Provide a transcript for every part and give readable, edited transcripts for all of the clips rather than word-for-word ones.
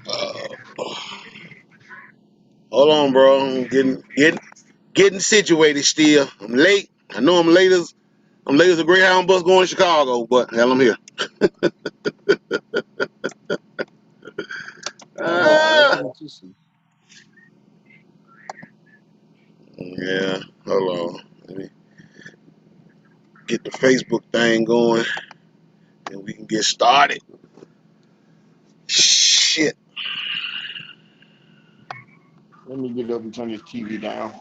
Uh, hold on, bro. I'm getting situated still. I'm late. I know I'm late as a Greyhound bus going to Chicago, but hell, I'm here. Oh, that's Ah, interesting. yeah. Hold on. Let me get the Facebook thing going, and we can get started. Shit. Let me get up and turn this TV down.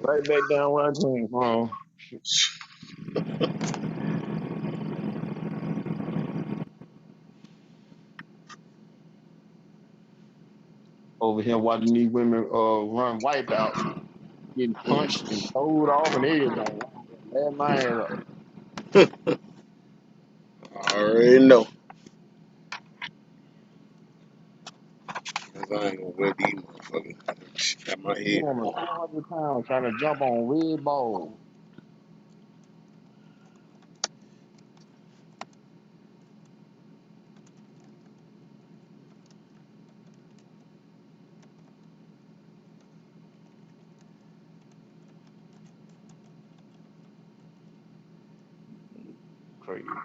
Right back down where I came from. Over here watching these women run wipeouts, getting punched and told off and everything. Man, my ass up. I already know. 'Cause I ain't gonna wear these motherfuckers at my head. Woman, 400 pounds trying to jump on red balls. Crazy.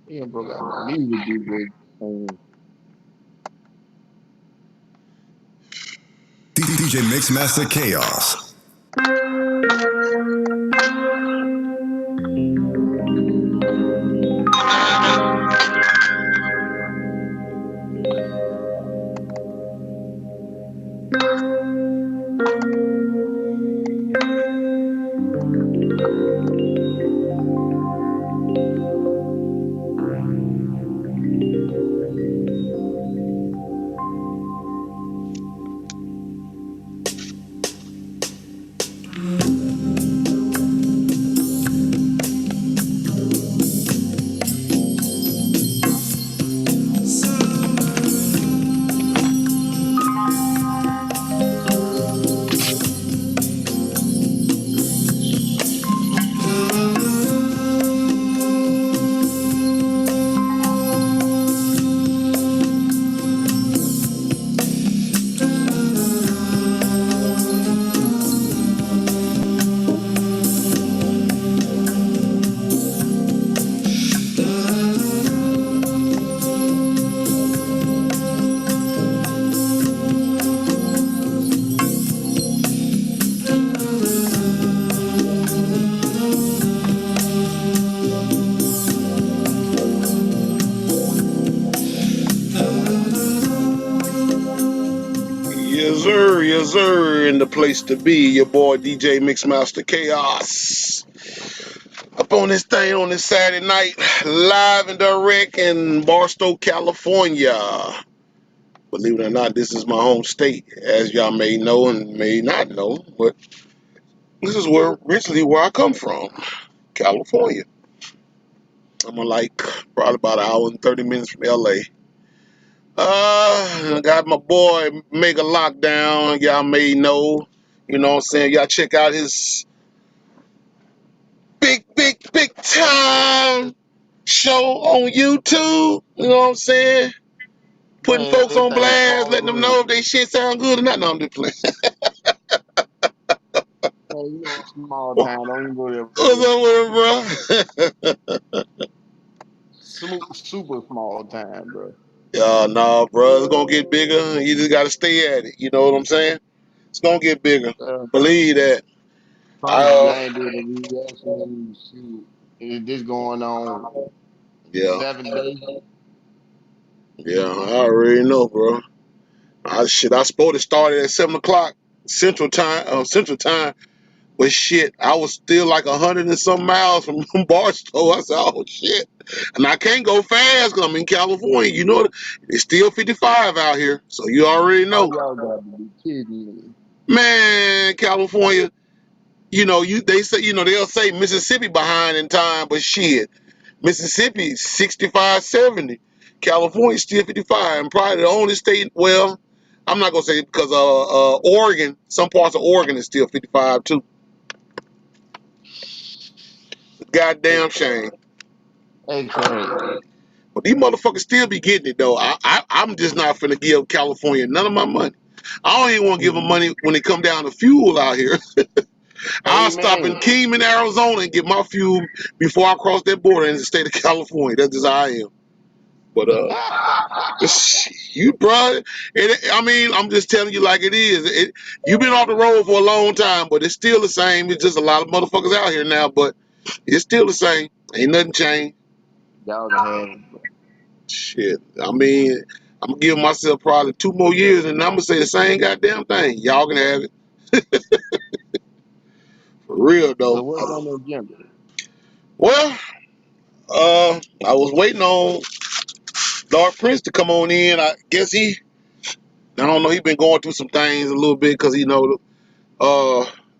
Yeah, bro, got the music be good. DJ Mixmaster Chaos. Yes, sir, in the place to be. Your boy DJ Mixmaster Chaos. Up on this thing on this Saturday night, live and direct in Barstow, California. Believe it or not, this is my home state, as y'all may know and may not know, but this is where originally where I come from, California. I'm like probably about an hour and 30 minutes from LA. I got my boy Mega Lockdown. Y'all may know. You know what I'm saying? Y'all check out his big time show on YouTube. You know what I'm saying? Putting Man, folks that on thing blast, small letting as them hell. know if they shit sound good or not. No, I'm just playing. Man, you know, small What's time. Don't even go there, bro. up with it, bro? Super small time, bro. No, bro, it's gonna get bigger. You just gotta stay at it. You know what I'm saying? It's gonna get bigger. Uh, Believe that. promise you, I I ain't doing a reaction. Shoot, is this going on yeah, 7 days? yeah. I already know, bro. I supposed to start at 7 o'clock Central Time. Central Time. But shit, I was still like 100 and some miles from Barstow. I said, oh shit. And I can't go fast because I'm in California. You know, it's still 55 out here. So you already Oh, know. y'all got to be kidding me. Man, California, they say, they'll say Mississippi behind in time, but shit, Mississippi 65, 70. California still 55. And probably the only state, well, I'm not gonna say because Oregon, some parts of Oregon is still 55 too. It's Goddamn crazy. shame. It's crazy. But these motherfuckers still be getting it though. I'm just not finna give California none of my money. I don't even want to give them money when it come down to fuel out here. I'll stop in Amen. Kingman, Arizona, and get my fuel before I cross that border in the state of California. That's just how I am. But you, bro, I mean, I'm just telling you like it is. You've been off the road for a long time, but it's still the same. It's just a lot of motherfuckers out here now, but it's still the same. Ain't nothing changed. Y'all can have it, bro. Shit. I mean, I'm gonna give myself probably 2 more years, and I'm gonna say the same goddamn thing. Y'all can have it for real So though. what's on the agenda? Well, I was waiting on Lord Prince to come on in. I guess I don't know. He been going through some things a little bit because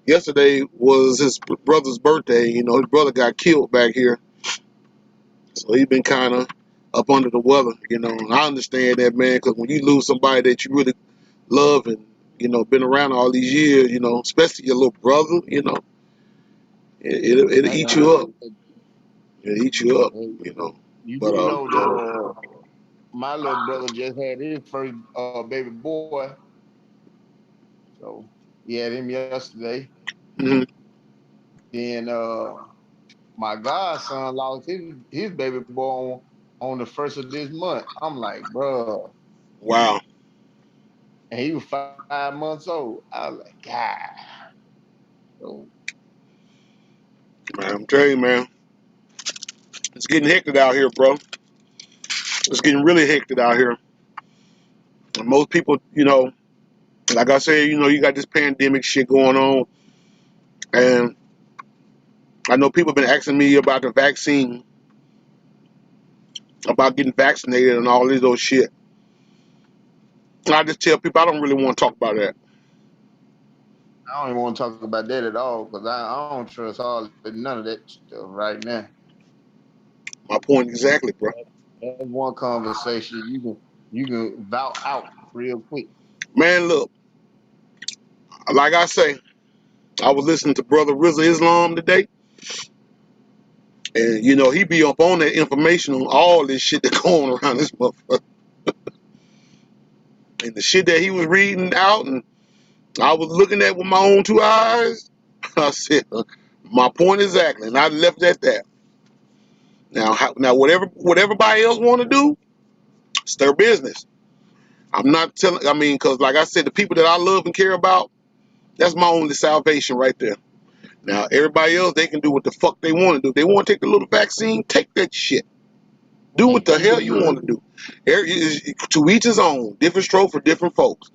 yesterday was his brother's birthday. His brother got killed back here, so he been kind of up under the weather. And I understand that, man, because when you lose somebody that you really love and been around all these years, especially your little brother, it'll Hey, eat you up. hey, It'll eat you up, hey, you But do know that my little brother just had his first baby boy. So he had him yesterday. mhm. Then my godson lost his baby boy on the first of this month. I'm like, bro, Wow, and he was 5 months old. I was like, God. So man, I'm telling you, man, it's getting hectic out here, bro. It's getting really hectic out here. And most people, like I said, you got this pandemic shit going on, and I know people have been asking me about the vaccine, about getting vaccinated and all this old shit. And I just tell people I don't really want to talk about that. I don't even want to talk about that at all because I don't trust none of that stuff right now. My point exactly, bro. That's one conversation you can vout out real quick. Man, look, like I say, I was listening to Brother Rizza Islam today, and he be up on that information on all this shit that's going around this motherfucker. And the shit that he was reading out and I was looking at with my own two eyes, I said, my point exactly. And I left it at that. Now what everybody else want to do, it's their business. I'm not telling, because like I said, the people that I love and care about, that's my only salvation right there. Now, everybody else, they can do what the fuck they want to do. They want to take the little vaccine, take that shit. Do what And the keep hell it you want moving. to do. To each his own. Different stroke for different folks.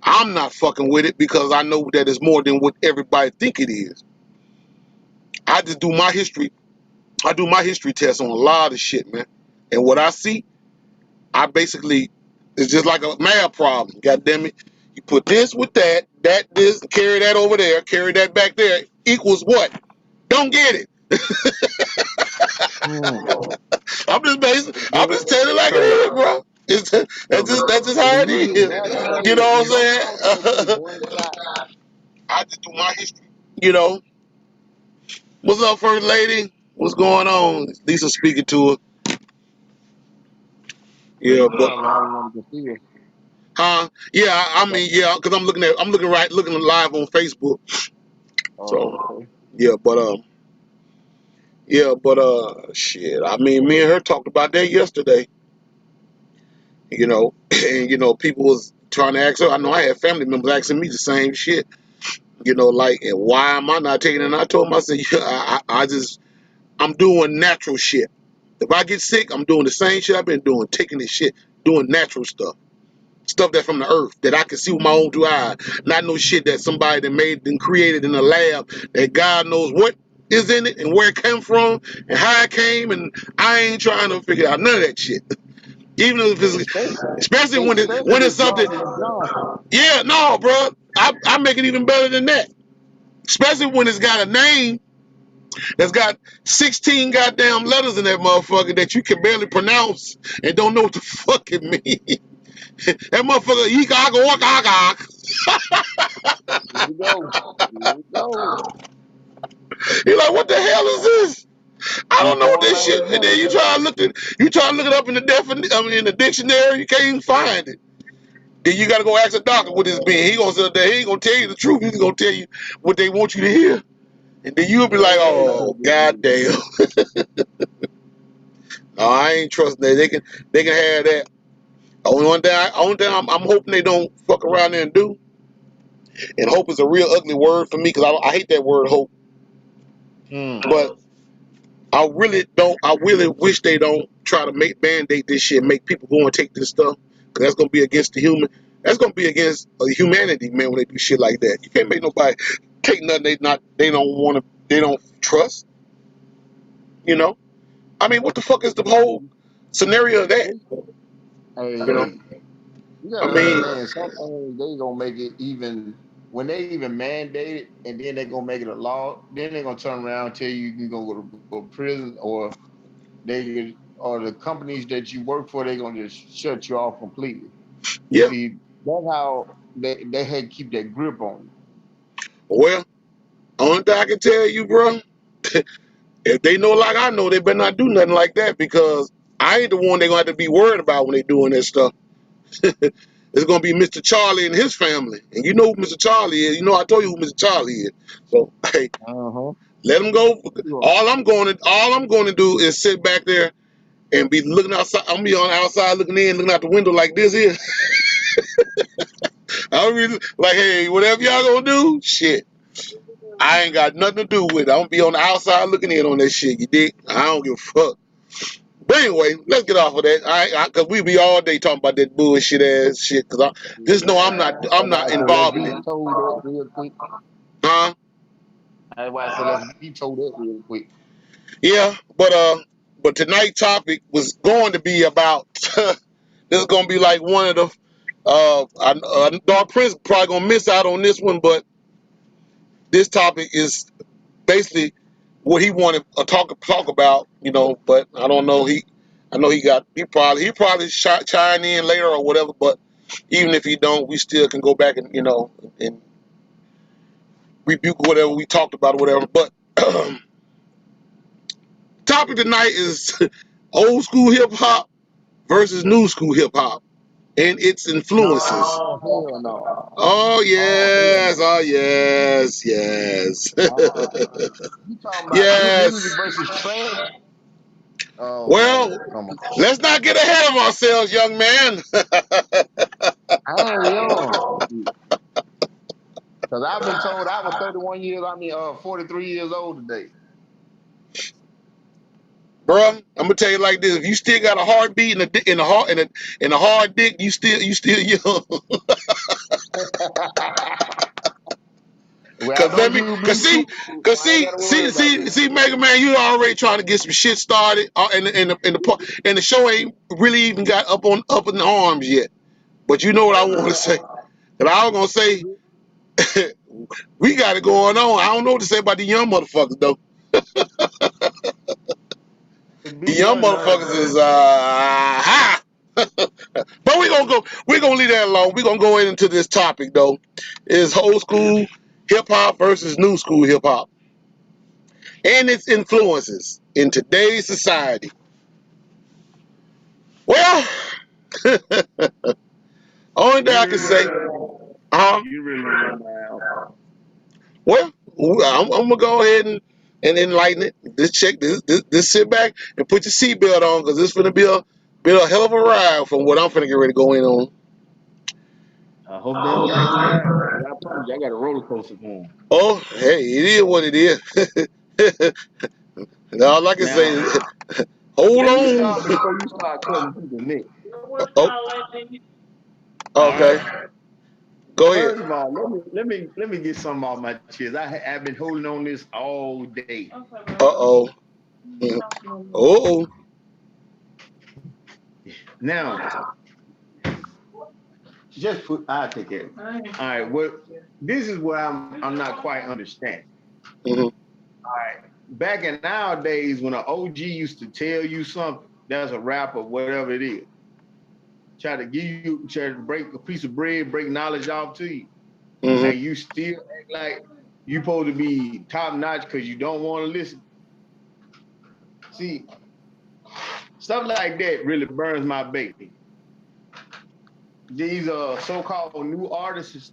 I'm not fucking with it because I know that it's more than what everybody think it is. I just do my history. I do my history test on a lot of shit, man. And what I see, I basically, it's just like a math problem. God damn it. You put this with this, carry that over there, carry that back there, equals what? Don't get it. Hmm. I'm Good. just telling it like it So is, bro. so That's just so how when it you get is. You know vaccinated, what is that also just I'm saying? one shot? I just do my history. You know, what's up, first lady? What's going on? Lisa speaking to her. Well, Yeah, you but probably the only one that can see her. huh? Yeah, yeah, because I'm looking live on Facebook. Oh, So okay. yeah, shit. Me and her talked about that yesterday. you know, and people was trying to ask her. I know I had family members asking me the same shit, like, and why am I not taking it? And I told them, I said, yeah, I'm doing natural shit. If I get sick, I'm doing the same shit I've been doing, taking this shit, doing natural stuff that's from the earth that I can see with my own two eyes, not no shit that somebody that made and created in a lab that God knows what is in it and where it came from and how it came, and I ain't trying to figure out none of that shit. Even if it's, Especially, especially especially when it's with something, Johnson and Johnson. yeah, no, bro, I make it even better than that. Especially when it's got a name that's got 16 goddamn letters in that motherfucker that you can barely pronounce and don't know what the fuck it means. That motherfucker, Here we go. Here we go. you're like, what the hell is this? I Be don't know what pouring this out his shit. And then minister. you try to look it up in the in the dictionary, you can't even find it. Then you gotta go ask a doctor what this means. He gonna sit there, he ain't gonna tell you the truth. He's gonna tell you what they want you to hear. And then you'll be like, oh goddamn. No, I ain't trusting that. They can have that. Only thing I'm hoping they don't fuck around there and do. And hope is a real ugly word for me because I hate that word hope. Mm. But I really don't. I really wish they don't try to mandate this shit, make people go and take this stuff, because that's gonna be against the human. That's gonna be against humanity, man. When they do shit like that, you can't make nobody take nothing they don't want to, they don't trust. I mean, what the fuck is the whole scenario of that? You know, Hey, you I gotta mean, understand, some things they gonna make it even when they even mandate it, and then they gonna make it a law. Then they gonna turn around and tell you can go to prison, or or the companies that you work for, they gonna just shut you off completely. yeah. See, that's how they had to keep that grip on Well, only thing I can tell you, bro, if they know like I know, they better not do nothing like that, because I ain't the one they gonna have to be worried about when they doing that stuff. It's gonna be Mr. Charlie and his family, and you know who Mr. Charlie is. You know I told you who Mr. Charlie is. So hey, you. Uh-huh. let him go. Sure. All I'm going to do is sit back there and be looking outside. I'm be on the outside looking in, looking out the window like this here. I'll be like, hey, whatever y'all gonna do, shit. I ain't got nothing to do with it. I'm gonna be on the outside looking in on that shit. You dig? I don't give a fuck. But anyway, let's get off of that. Cause we be all day talking about that bullshit ass shit. Cause just know I'm That's why not I said let's involved in it. veto that real quick. Huh? That's why I said let's veto that real quick. Yeah, but tonight's topic was going to be about. This is gonna be like one of the. Dark Prince probably gonna miss out on this one, but this topic is basically what he wanted to talk about. But I don't know. I know he probably chime in later or whatever. But even if he don't, we still can go back and and rebuke whatever we talked about or whatever. But topic tonight is old school hip hop versus new school hip hop and its influences. Oh hell no! Oh Oh hell yes, no! oh yes, yes, You talking about good music yes. versus trash? Oh Well, no! Come on! let's not get ahead of ourselves, young man. I ain't young because I've been told I was 31 years. 43 years old today. Bruh, I'm gonna tell you like this: if you still got a heartbeat and a heart and a hard dick, you still young. Well, Cause I know let me, you cause see, Bluetooth, so I ain't got to worry about that. Mega Man, you already trying to get some shit started, and the show ain't really even got up in the arms yet. But you know what I want to say? And I was gonna say, we got it going on. I don't know what to say about the young motherfuckers though. The Be young young enough. motherfuckers is ha. But we're gonna leave that alone. We're gonna go into this topic though. Is old school hip hop versus new school hip hop and its influences in today's society. Well, only thing You I can really, say, uh, you really don't know now. well, I'm gonna go ahead and enlighten it. Just check this sit back and put your seatbelt on, because this is gonna be a Been a hell of a ride from what I'm finna get ready to go in on. I hope they don't like the ride. 'Cause I promise you, I got a roller coaster going. Oh, hey, it is what it is. And all I can say Now, is, hold let me on. start before you start cutting people neck. Oh, All okay. right. Go ahead. First of all, let me get something off my chest. I've been holding on this all day. Uh-oh. Uh-oh. Now, just put. I take it. All right. What? This is what I'm not quite understanding. Mm-hmm. All right. Back in our days, when an OG used to tell you something, that's a rapper, whatever it is. Try to break a piece of bread, break knowledge off to you, Mm-hmm. and you still act like you supposed to be top notch because you don't want to listen. See, stuff like that really burns my baby. These so-called new artists,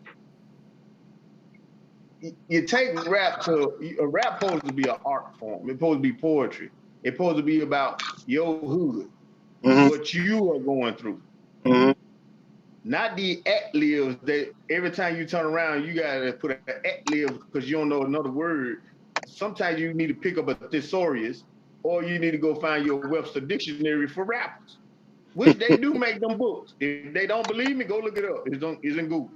you take rap to a rap supposed to be an art form. It's supposed to be poetry. It's supposed to be about your hood, Mm-hmm. what you are going through. Mm-hmm. Not the at libs that every time you turn around, you gotta put an at lib because you don't know another word. Sometimes you need to pick up a thesaurus or you need to go find your Webster dictionary for rappers, which they do make them books. If they don't believe me, go look it up. It's in Google.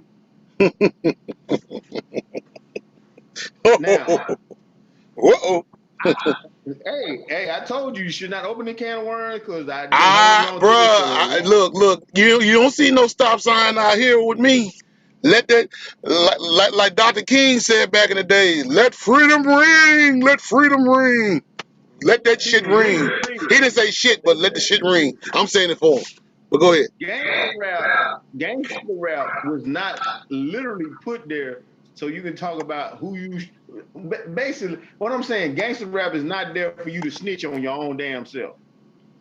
Now, Uh-oh. hey, I told you should not open the can of worms because I've been holding on to this for a long. Look. You don't see no stop sign out here with me. Let that, like Dr. King said back in the day, let freedom ring, let freedom ring, let that shit See, let me ring. say He this. didn't say shit, but let the shit ring. I'm saying it for him. But go ahead. Gangster rap, gangster rap was not literally put there so you can talk about who you. Basically, what I'm saying, gangster rap is not there for you to snitch on your own damn self.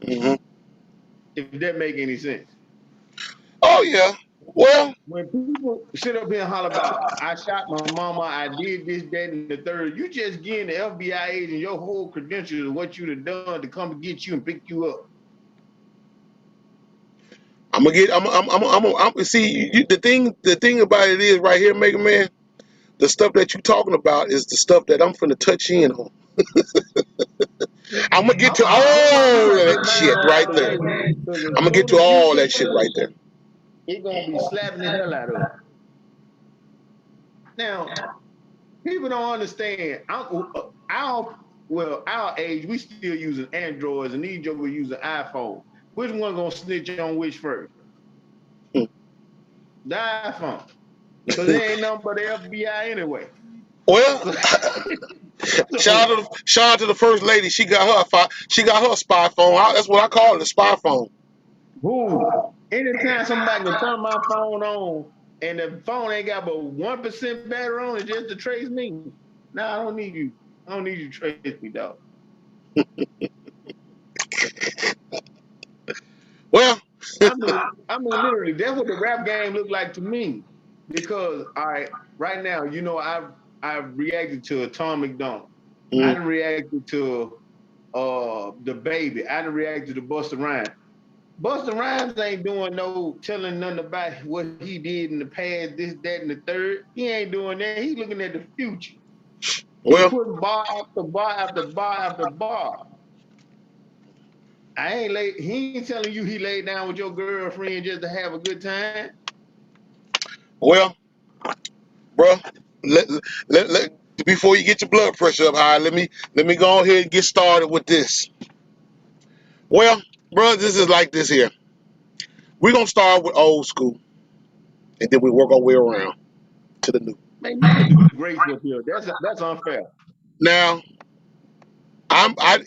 Hmm. If that make any sense. Oh yeah. Well, When people sit up here and holler about, I shot my mama, I did this, that, and the third, you just getting the FBI agent your whole credentials of what you'd have done to come and get you and pick you up. I'm gonna get. I'm see. The thing about it is right here, Mega Man. The stuff that you talking about is the stuff that I'm finna touch in on. I'm gonna get to I'm all of gonna that get shit mine out right of the there. way because as I'm gonna get soon to as you all get that shit right through, there. it's gonna be slapping the hell out of them. Now, people don't understand. Our age, we still using Androids, and these jokers using iPhone. Which one gonna snitch on which first? Hmm. The iPhone, because there ain't nothing but the FBI anyway. Well, So, shout out to the first lady. She got her spy phone. That's what I call it, a spy phone. who? Anytime somebody can turn my phone on and the phone ain't got but 1% battery on it just to trace me. Nah, I don't need you. I don't need you to trace me, dog. Well, Literally, that's what the rap game looked like to me. Because, all right, right now, I've reacted to Tom McDonald. I mm, done reacted to the baby. I done reacted to Busta Rhymes. Busta Rhymes ain't doing no telling nothing about what he did in the past, this, that, and the third. He ain't doing that. He looking at the future. He well, putting bar after bar after bar after bar. I ain't late. He ain't telling you he laid down with your girlfriend just to have a good time. well, bro. Let, before you get your blood pressure up high, let me go ahead and get started with this. Well, bro, this is like this here. We're gonna start with old school, and then we work our way around to the new. Man, you put the greats up here. That's unfair. Now,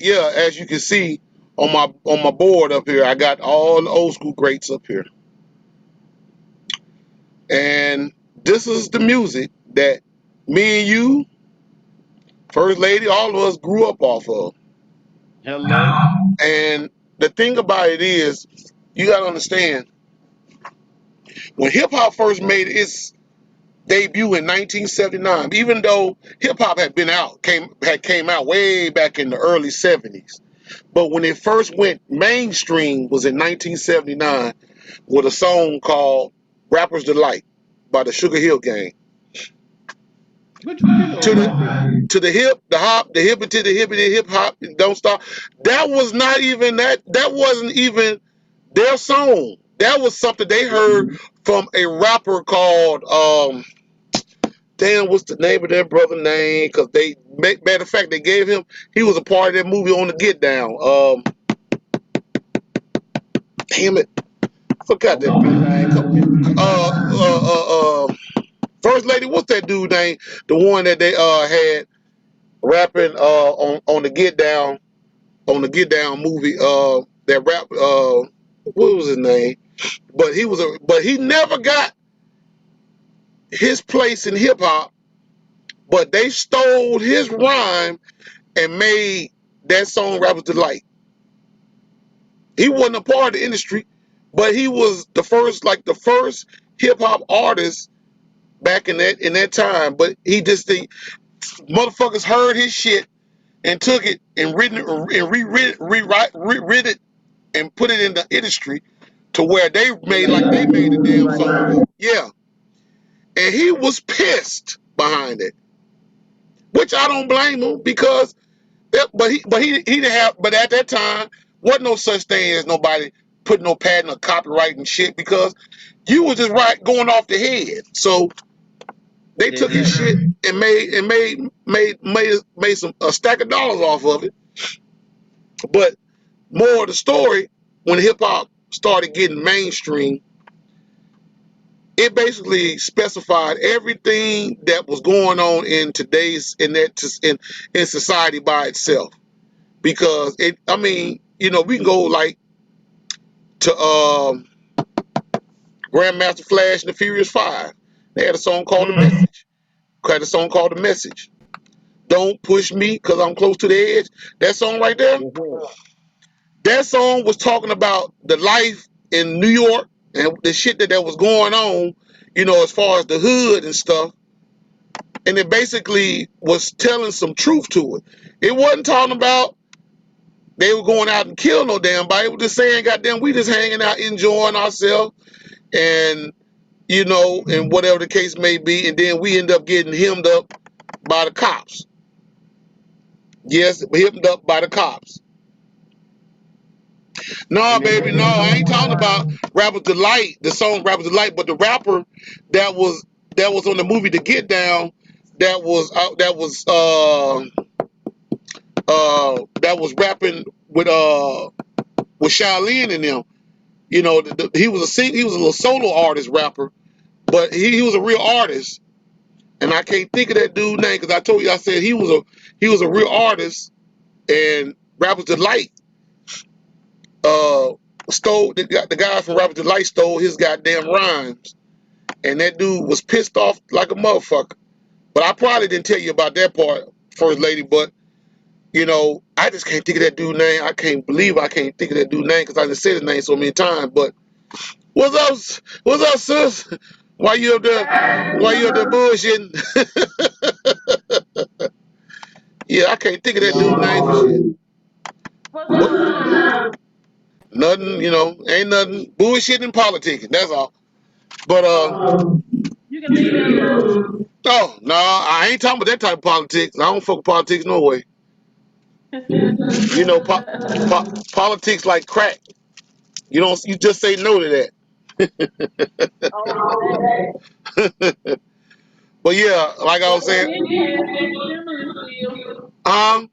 yeah, as you can see on my board up here, I got all the old school greats up here. And this is the music that me and you, First Lady, all of us grew up off of. Hello. And the thing about it is, you gotta understand, when hip hop first made its debut in 1979, even though hip hop had came out way back in the early 70s. But when it first went mainstream was in 1979 with a song called Rapper's Delight by the Sugar Hill Gang. But you know, To rappers. the hip, the hop, the hip to the hippity hip hop, don't stop. That was not even that wasn't even their song. That was something they heard from a rapper called damn, what's the name of their brother name? Because matter of fact, they gave him, he was a part of that movie on the Get Down. Damn it, forgot On that Good dude name. Time. First lady, what's that dude name? The one that they had rapping on the Get Down movie. That rap what was his name? But he never got his place in hip hop. But they stole his rhyme and made that song Rapper's Delight. He wasn't a part of the industry, but he was the first hip hop artist back in that time. But he just the motherfuckers heard his shit and took it and rewrite it and put it in the industry to where they made like they made a damn song. Yeah. And he was pissed behind it. Which I don't blame him because he didn't have, but at that time wasn't no such thing as nobody putting no patent or copyright and shit because you was just going off the head. So they took his Exactly. shit and made some a stack of dollars off of it. But more of the story, when hip hop started getting mainstream, it basically specified everything that was going on in today's in society by itself. Because we can go like to Grandmaster Flash and the Furious Five. They had a song called The Message. Had a song called The Message. Don't push me because I'm close to the edge. That song right there, that song was talking about the life in New York and the shit that was going on, as far as the hood and stuff. And it basically was telling some truth to it. It wasn't talking about they were going out and killing no damn body. It was just saying, goddamn, we just hanging out, enjoying ourselves, and and whatever the case may be. And then we end up getting hemmed up by the cops. Yes, hemmed up by the cops. No, And they baby, make no, it I seem ain't talking like about Rapper's Delight, the song Rapper's Delight, but the rapper that was on the movie The Get Down, that was rapping with Shaolin and them. He was he was a little solo artist rapper, but he was a real artist. And I can't think of that dude's name because I told you, I said he was a real artist, and Rapper's Delight stole the guy from Rapper's Delight stole his goddamn rhymes, and that dude was pissed off like a motherfucker. But I probably didn't tell you about that part, First Lady. But I just can't think of that dude's name. I can't believe I can't think of that dude's name because I just said his name so many times. But what's up, sis? Why you up there? Why you up there bullshitting? Yeah, I can't think of that dude's name for shit. What's up, Slim? Nothing, ain't nothing. Bullshit and politicking, that's all. But You can leave that alone. oh no, I ain't talking about that type of politics. I don't fuck with politics no way. Politics like crack. You just say no to Okay. that. But yeah, like I But was they saying, did pass that stimulus bill. um,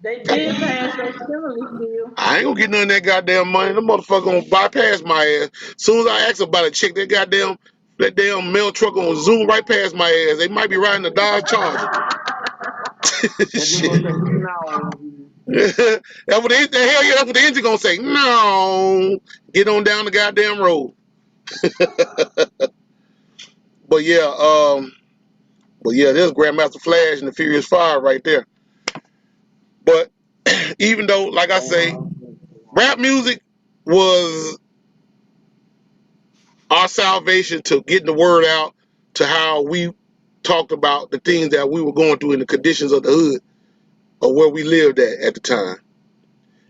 They did pass that stimulus bill. I ain't gonna get none of that goddamn money. The motherfucker gonna bypass my ass. Soon as I ask about a check, that damn mail truck gonna zoom right past my ass. They might be riding a Dodge Charger. they're just gonna Shit. say no. That's what the hell yeah, that's what the engine gonna say. No, get on down the goddamn road. But yeah, there's Grandmaster Flash and the Furious Five right there. But even though, like I say, rap music was our salvation to getting the word out to how we talked about the things that we were going through in the conditions of the hood. of where we lived at the time.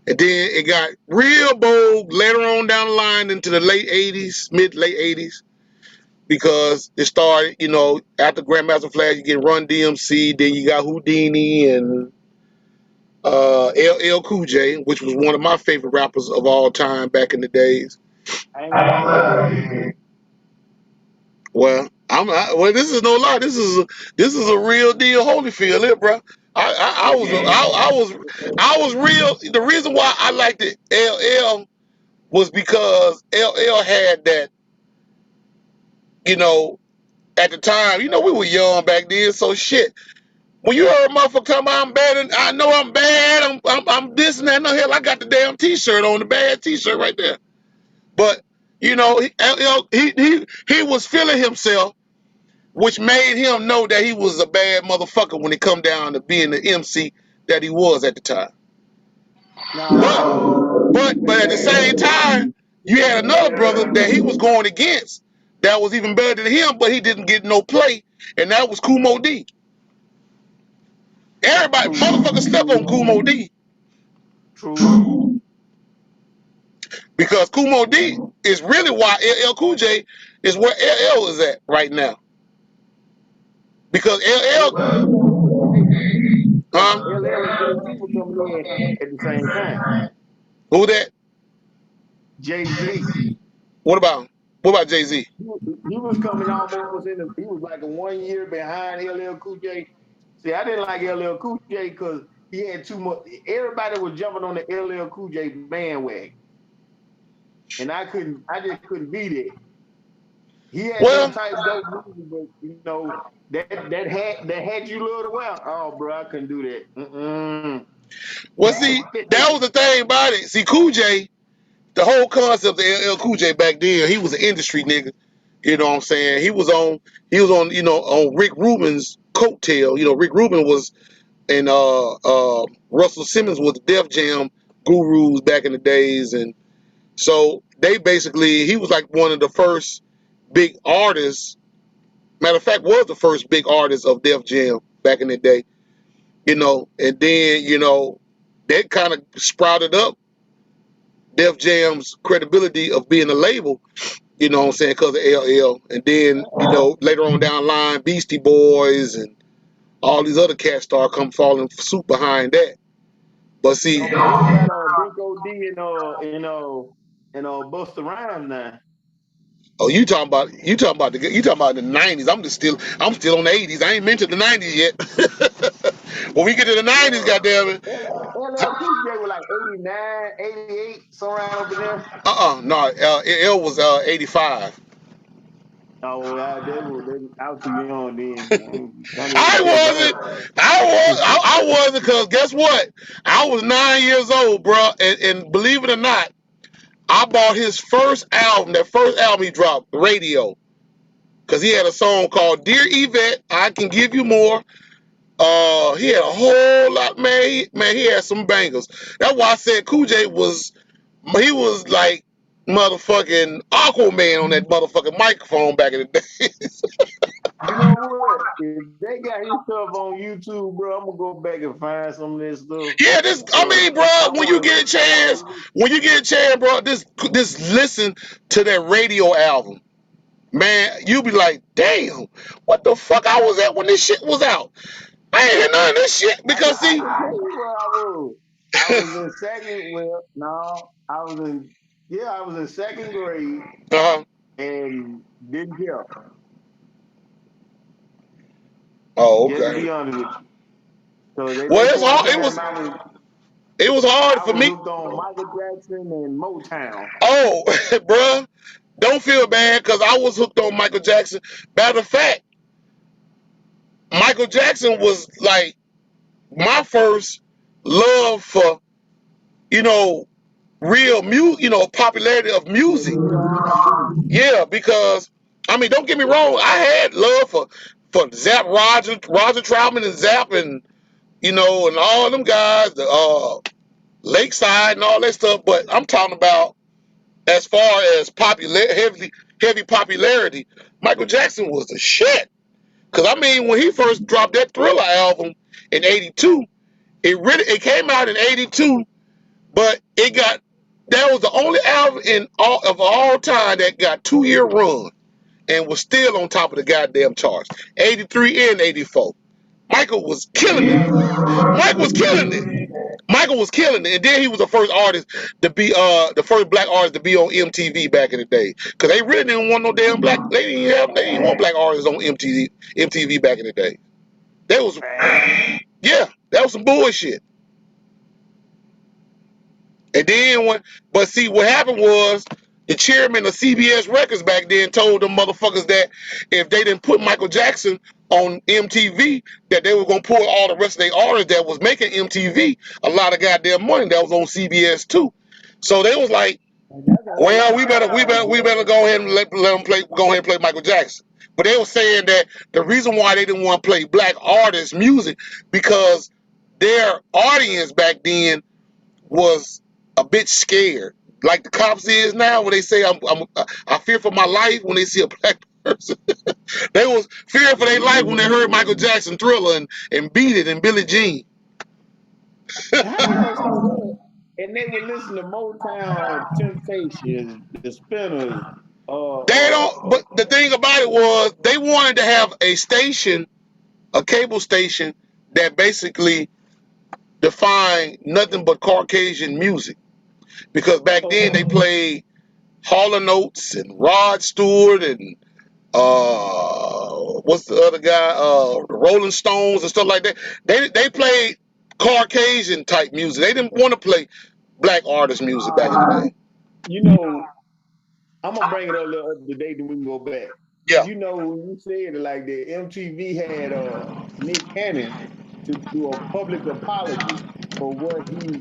And then it got real bold later on down the line into the late 80s, mid-late 80s, because it started, you know, after Grandmaster Flash, you get Run DMC, then you got Houdini and LL Cool J, which was one of my favorite rappers of all time back in the days. I ain't gonna lie to you. Well, well, this is no lie. This is a real deal Holyfield, here, bro. I was real. The reason why I liked it LL was because LL had that, you know, at the time, you know, we were young back then, so shit. When you heard a motherfucker talking about I'm bad, and I know I'm bad, I'm this and that. No hell, I got the damn T-shirt on, the bad T-shirt right there. But you know, he was feeling himself, which made him know that he was a bad motherfucker when it come down to being the MC that he was at the time. No, But at the same time, you had another brother that he was going against that was even better than him, but he didn't get no play, and that was Kumo D. Everybody, motherfuckers slept on Kumo D true. because Kumo D is really why LL Cool J is where LL is at right now. Because LL, huh? LL and Jay-Z were coming in at the same time. Who that? Jay-Z. What about Jay-Z? He was coming almost he was like a 1 year behind LL Cool J. See, I didn't like LL Cool J because he had too much. Everybody was jumping on the LL Cool J bandwagon, and I just couldn't beat it. He had them Well, type dope movies, but you know that had you love the well. Oh, bro, I couldn't do that. well, see, that was the thing about it. See, Cool J, the whole concept of LL Cool J back then, he was an industry nigga. You know what I'm saying? He was on, you know, on Rick Rubin's coattail. You know, Rick Rubin was, and Russell Simmons was the Def Jam gurus back in the days, and so they basically, he was like one of the first big artists. Matter of fact, was the first big artist of Def Jam back in the day. You know, and then you know that kind of sprouted up Def Jam's credibility of being a label. You know what I'm saying? Because of LL, and then you know later on down the line, Beastie Boys and all these other cats start come falling suit behind that. But see, Don't forget about Big OD and Busta Rhymes now. oh, you talking about the '90s. I'm still on the '80s. I ain't mentioned the '90s yet. When we get to the '90s, Well, goddamn it. LL Cool J was like 89, 88, somewhere around over there. No, L was 85. Oh, I was too young then. I I didn't catch on. wasn't. I wasn't because guess what? I was 9 years old, bro, and believe it or not, I bought his first album. That first album he dropped, Radio, because he had a song called "Dear Yvette, I Can Give You More." He had a whole lot, man. He had some bangers. That's why I said Cool J was. He was like motherfucking Aquaman on that motherfucking microphone back in the days. You know what? If they got his stuff on YouTube, bro, I'm gonna go back and find some of this stuff. Yeah, I Cause mean, bro, I want when you get a chance, bro, just listen to that Radio album. Man, you be like, damn, what the fuck I was at when this shit was out? I ain't hear none of this shit because I see, can tell you where I was. I was in second. Well, no, I was in. Yeah, I was in second grade uh-huh. and didn't care. Oh, Just to okay. be honest with you. So at Well, that it's point hard. in time, It was hard I for was me. hooked on Michael Jackson and Motown. Oh, bruh, don't feel bad because I was hooked on Michael Jackson. Matter of fact, Michael Jackson was like my first love for, you know, real music, you know, popularity of Yeah, music. real R&B. Yeah, because I mean, don't get me wrong, I had love for Zapp, Roger Troutman and Zapp, and you know, and all them guys, the Lakeside and all that stuff. But I'm talking about as far as heavy popularity, Michael Jackson was the shit. Cause I mean, when he first dropped that Thriller album in '82, It came out in '82, but that was the only album in all time that got 2-year run and was still on top of the goddamn charts. '83 and '84. Michael was killing it. Mike was killing it. Michael was killing it, and then he was the first artist to be the first black artist to be on MTV back in the day. Cause they really didn't want no damn black. They didn't want black artists on MTV back in the day. That was that was some bullshit. And then but see what happened was the chairman of CBS Records back then told them motherfuckers that if they didn't put Michael Jackson on MTV, that they were gonna pull all the rest of their artists that was making MTV a lot of goddamn money that was on CBS too. So they was like, well, we better go ahead and let them go ahead and play Michael Jackson. But they were saying that the reason why they didn't want to play black artists' music because their audience back then was a bit scared, like the cops is now when they say I fear for my life when they see a black person. They was fearing for their life when they heard Michael Jackson Thriller and Beat It and Billie Jean. How you gonna say that? And they would listen to Motown, Temptations, the Spinners. They don't. But the thing about it was they wanted to have a station, a cable station that basically defined nothing but Caucasian music. Because back then they played Hall & Oates and Rod Stewart and what's the other guy? The Rolling Stones and stuff like that. They played Caucasian type music. They didn't want to play black artist music back in the day. You know, I'm gonna bring it up a little up to date, then we can go back. Yeah. You know, when you said it like that, MTV had Nick Cannon to do a public apology for what he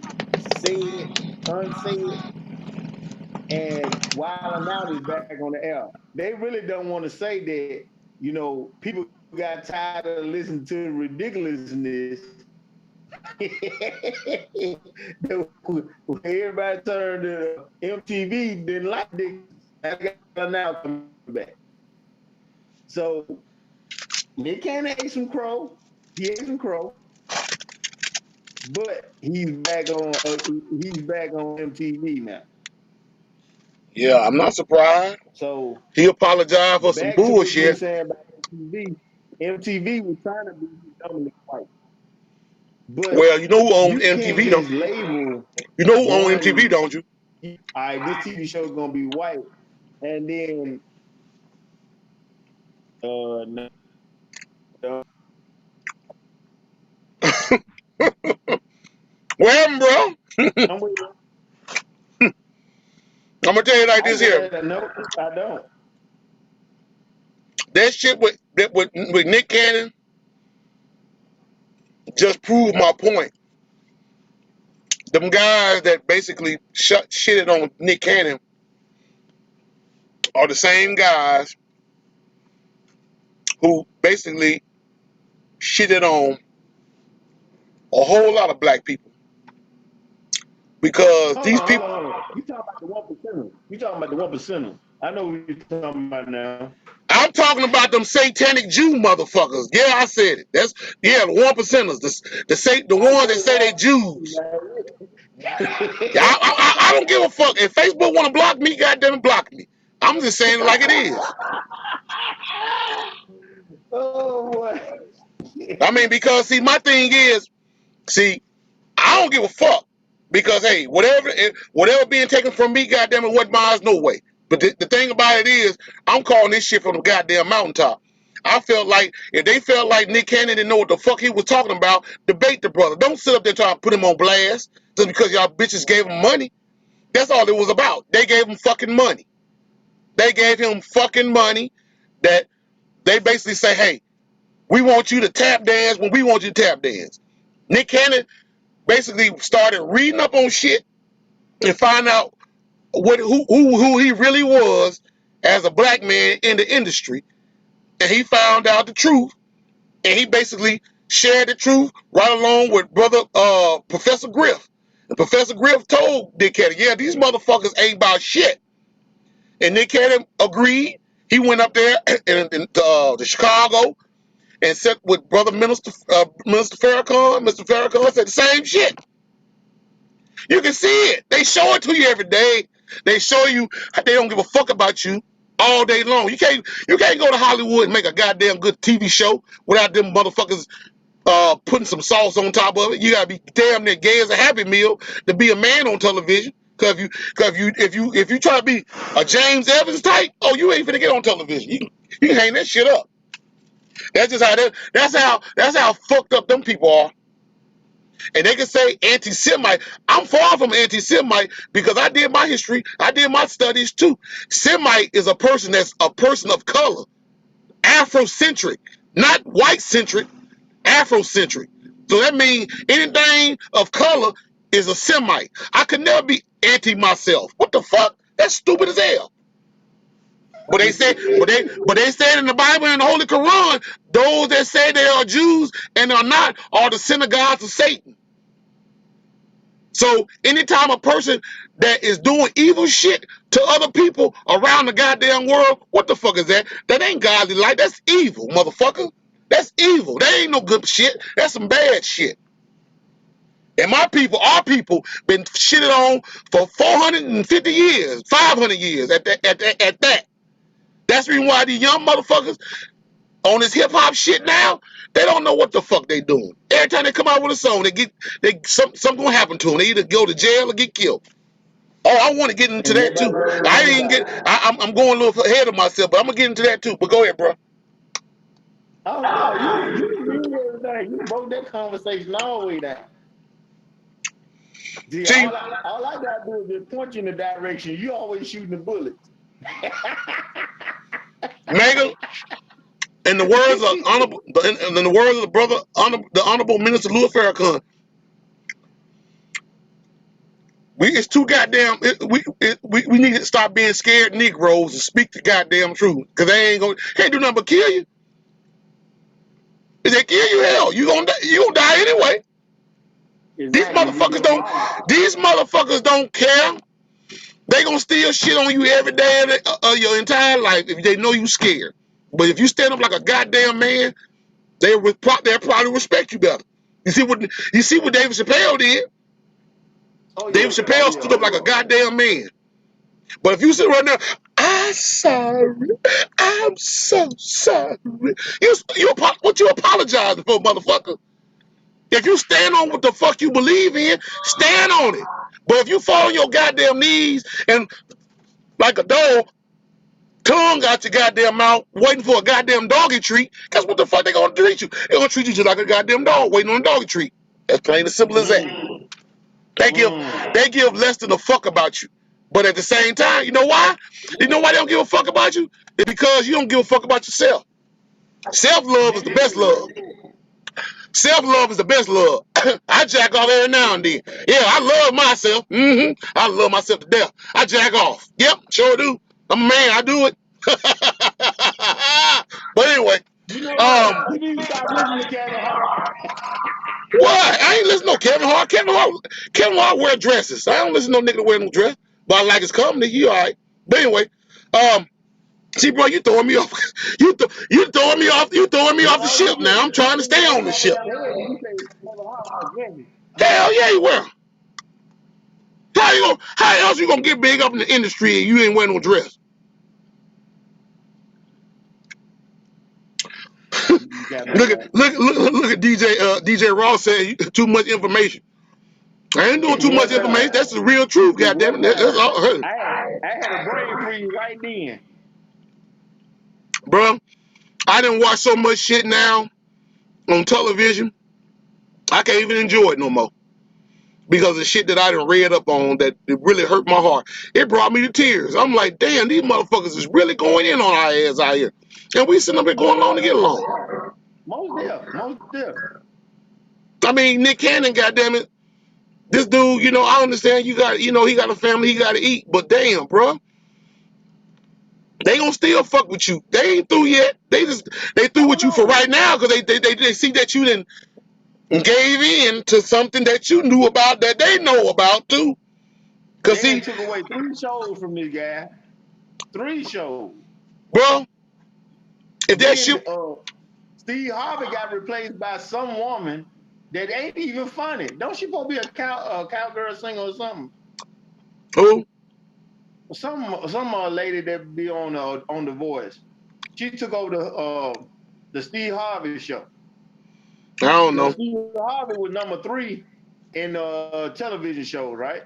said, unsaid, and Wild 'N Out is back on the air. They really don't want to say that, you know, people got tired of listening to the ridiculousness. Everybody turned to MTV, didn't like this. I got now coming back. So Nick Cannon ate some crow. He ate some crow, but he's back on MTV now. Yeah, I'm not surprised. So He apologized for some back to what you were bullshit. saying about MTV. MTV was trying to be dominant white. But Well, you know who you owns can't MTV, just don't label you? Know who owns one. MTV, don't you? All right, this TV show is gonna be white, and then no, What happened, bro? I'm with you. I'm gonna tell you like this here. No, I don't. That shit with Nick Cannon just proved my point. Them guys that basically shitted on Nick Cannon are the same guys who basically shitted on a whole lot of black people. Because these people. You talking about the 1%? You talking about the 1%? I know what you're talking about now. I'm talking about them satanic Jew motherfuckers. Yeah, I said it. The 1%ers. The ones that say they Jews. I don't give a fuck. If Facebook want to block me, goddamn it, block me. I'm just saying it like it is. Oh boy. I mean, because see, my thing is, I don't give a fuck. Because hey, whatever being taken from me, goddamn it, wasn't mine, no way. But the thing about it is, I'm calling this shit from the goddamn mountaintop. I felt like if they felt like Nick Cannon didn't know what the fuck he was talking about, debate the brother. Don't sit up there trying to put him on blast just because y'all bitches gave him money. That's all it was about. They gave him fucking money. They gave him fucking money that they basically say, hey, we want you to tap dance when we want you to tap dance. Nick Cannon basically started reading up on shit and find out who he really was as a black man in the industry. And he found out the truth. And he basically shared the truth right along with brother Professor Griff. And Professor Griff told Nick Cannon, yeah, these motherfuckers ain't about shit. And Nick Cannon agreed. He went up there to Chicago and sat with brother Minister Farrakhan. Mr. Farrakhan said the same shit. You can see it. They show it to you every day. They show you they don't give a fuck about you all day long. You can't go to Hollywood and make a goddamn good TV show without them motherfuckers putting some sauce on top of it. You gotta be damn near gay as a Happy Meal to be a man on television. Cause if you try to be a James Evans type, oh, you ain't finna get on television. You can hang that shit up. That's just how that's how fucked up them people are. And they can say anti-Semite. I'm far from anti-Semite because I did my history. I did my studies too. Semite is a person that's a person of color, Afrocentric, not white-centric, Afrocentric. So that means anything of color is a Semite. I could never be anti myself. What the fuck? That's stupid as hell. But they say, but they said in the Bible and the Holy Quran, those that say they are Jews and are not are the synagogues of Satan. So anytime a person that is doing evil shit to other people around the goddamn world, what the fuck is that? That ain't godly life. That's evil, motherfucker. That's evil. That ain't no good shit. That's some bad shit. And my people, our people, been shitted on for 450 years, 500 years at that. That's the reason why these young motherfuckers on this hip hop shit now, they don't know what the fuck they doing. Every time they come out with a song, something gonna happen to them. They either go to jail or get killed. Oh, I want to get into that too. I'm going a little ahead of myself, but I'm gonna get into that too. But go ahead, bro. Oh no, you read everything. You broke that conversation all the way down. See, See, all I gotta do is just point you in the direction. You always shooting the bullets. Mega, in the words of honorable, in the words of the brother, the honorable Minister Louis Farrakhan, it's too goddamn. We need to stop being scared Negroes and speak the goddamn truth, cause they can't do nothing but kill you. If they kill you, hell, you gonna die anyway. Exactly. These motherfuckers don't care. They gonna steal shit on you every day of your entire life if they know you scared. But if you stand up like a goddamn man, they'll probably respect you better. You see what David Chappelle did? David Chappelle stood up like a goddamn man. But if you sit right now, I'm sorry, I'm so sorry. What you apologizing for, motherfucker? If you stand on what the fuck you believe in, stand on it. But if you fall on your goddamn knees and like a dog, tongue out your goddamn mouth, waiting for a goddamn doggy treat, guess what the fuck they gonna treat you? They gonna treat you just like a goddamn dog waiting on a doggy treat. That's plain and simple as that. They give less than a fuck about you. But at the same time, you know why? You know why they don't give a fuck about you? It's because you don't give a fuck about yourself. Self-love is the best love. Self-love is the best love. I jack off every now and then. Yeah, I love myself. I love myself to death. I jack off. Yep, sure do. I'm a man. I do it. But anyway, You know what? You need to stop listening to Kevin Hart. what? I ain't listen to no Kevin Hart. Kevin Hart wear dresses. I don't listen to no nigga wear no dress. But I like his company. You all right? But anyway, see, bro, you throwing me off. You throwing me off. You throwing me off the ship now. I'm trying to stay on the ship. You say Kevin Hart dresses. Hell yeah, you wear. How else you gonna get big up in the industry and you ain't wearing no dress? Look at DJ Ross saying too much information. I ain't doing too much information. That's the real truth, goddamn it. That's all. I had a brain freeze right then. Bro, I didn't watch so much shit now on television. I can't even enjoy it no more. Because of the shit that I done read up on that it really hurt my heart. It brought me to tears. I'm like, damn, these motherfuckers is really going in on our ass out here. And we sitting up here going along to get along. Most deaf. I mean, Nick Cannon, goddammit. This dude, I understand he got a family, he got to eat. But damn, bro. They gonna still fuck with you. They ain't through yet. They through with you for right now because they see that you done gave in to something that you knew about that they know about too. Cause they took away 3 shows from this guy. 3 shows. Bro, if that shit Steve Harvey got replaced by some woman that ain't even funny. Don't she supposed to be a cowgirl singer or something? Who? Some lady that be on The Voice. She took over the Steve Harvey show. I don't Because know. Steve Harvey was number 3 in television show, right?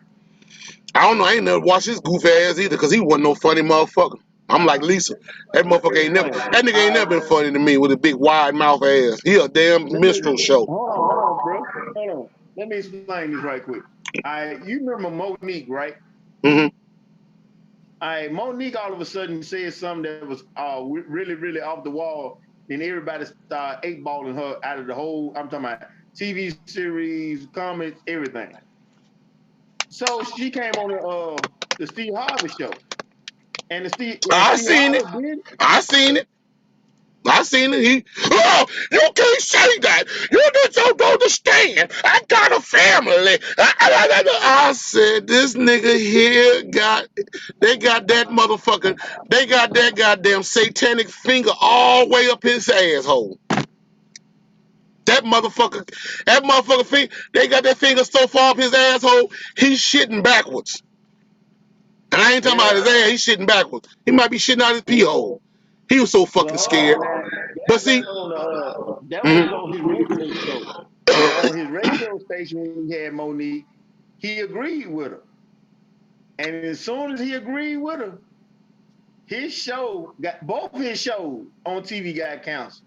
I don't know. I ain't never watched his goof ass either because he wasn't no funny motherfucker. I'm like Lisa. That motherfucker ain't never. Funny. That nigga ain't never been funny to me with a big wide mouth ass. He a damn minstrel show. Hold on, bro. Hold on. Let me explain this right quick. You remember Monique, right? Mm-hmm. Monique all of a sudden said something that was really, really off the wall. Then everybody started 8-balling her out of the whole, I'm talking about TV series, comics, everything. So she came on the Steve Harvey show. And Steve Seen it. Harvey did. I seen it. I seen it. You can't say that. You just don't understand. I got a family. I said, this nigga here they got that motherfucker, they got that goddamn satanic finger all the way up his asshole. That motherfucker finger, they got that finger so far up his asshole, he's shitting backwards. And I ain't talking about his ass, he's shitting backwards. He might be shitting out his pee hole. He was so fucking scared. But see, That was on his radio show. But on his radio station, when he had Monique, he agreed with her. And as soon as he agreed with her, both his shows on TV got canceled.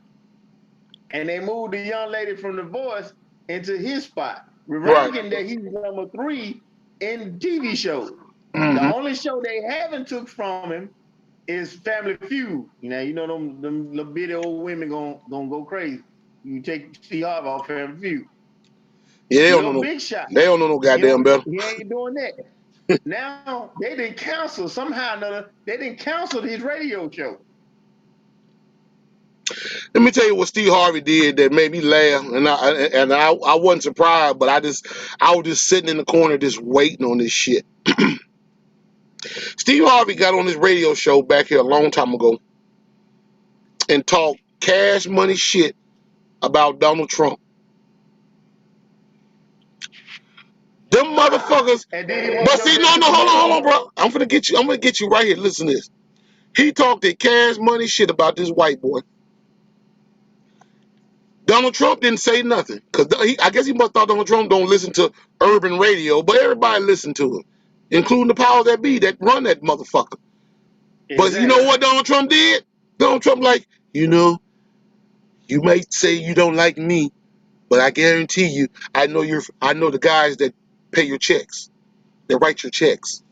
And they moved the young lady from The Voice into his spot, ranking that he's number 3 in TV shows. Mm-hmm. The only show they haven't took from him is Family Feud. You know them little bitty old women gonna go crazy. You take Steve Harvey off Family Feud. Yeah, they don't know Big Shot. They don't know no goddamn better. He ain't doing that. Now they didn't cancel somehow or another. They didn't cancel his radio show. Let me tell you what Steve Harvey did that made me laugh, and I wasn't surprised, but I was just sitting in the corner just waiting on this shit. Steve Harvey got on his radio show back here a long time ago and talked cash money shit about Donald Trump. Them motherfuckers. But see, no, hold on, bro. I'm gonna get you right here. Listen to this. He talked that cash money shit about this white boy. Donald Trump didn't say nothing because I guess he must thought Donald Trump don't listen to urban radio, but everybody listened to him, including the powers that be that run that motherfucker. Exactly. But you know what Donald Trump did? Donald Trump you might say you don't like me, but I guarantee you, I know the guys that pay your checks, that write your checks,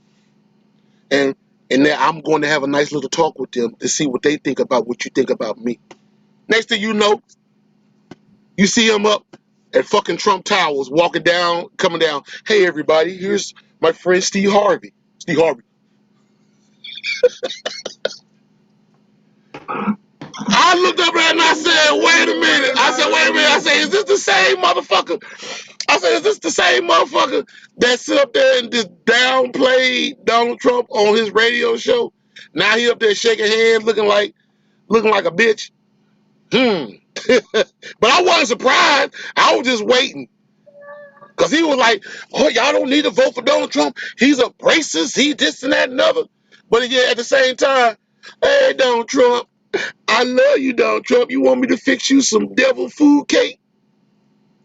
and then I'm going to have a nice little talk with them to see what they think about what you think about me. Next thing you know, you see him up at fucking Trump Towers coming down. Hey everybody, here's my friend Steve Harvey. Steve Harvey. I looked up there and I said, wait a minute. I said, is this the same motherfucker? I said, is this the same motherfucker that sit up there and just downplayed Donald Trump on his radio show? Now he up there shaking hands, looking like a bitch. But I wasn't surprised. I was just waiting. Because he was like, oh, y'all don't need to vote for Donald Trump. He's a racist. He this and that and other. But yeah, at the same time, hey, Donald Trump, I love you, Donald Trump. You want me to fix you some devil food cake?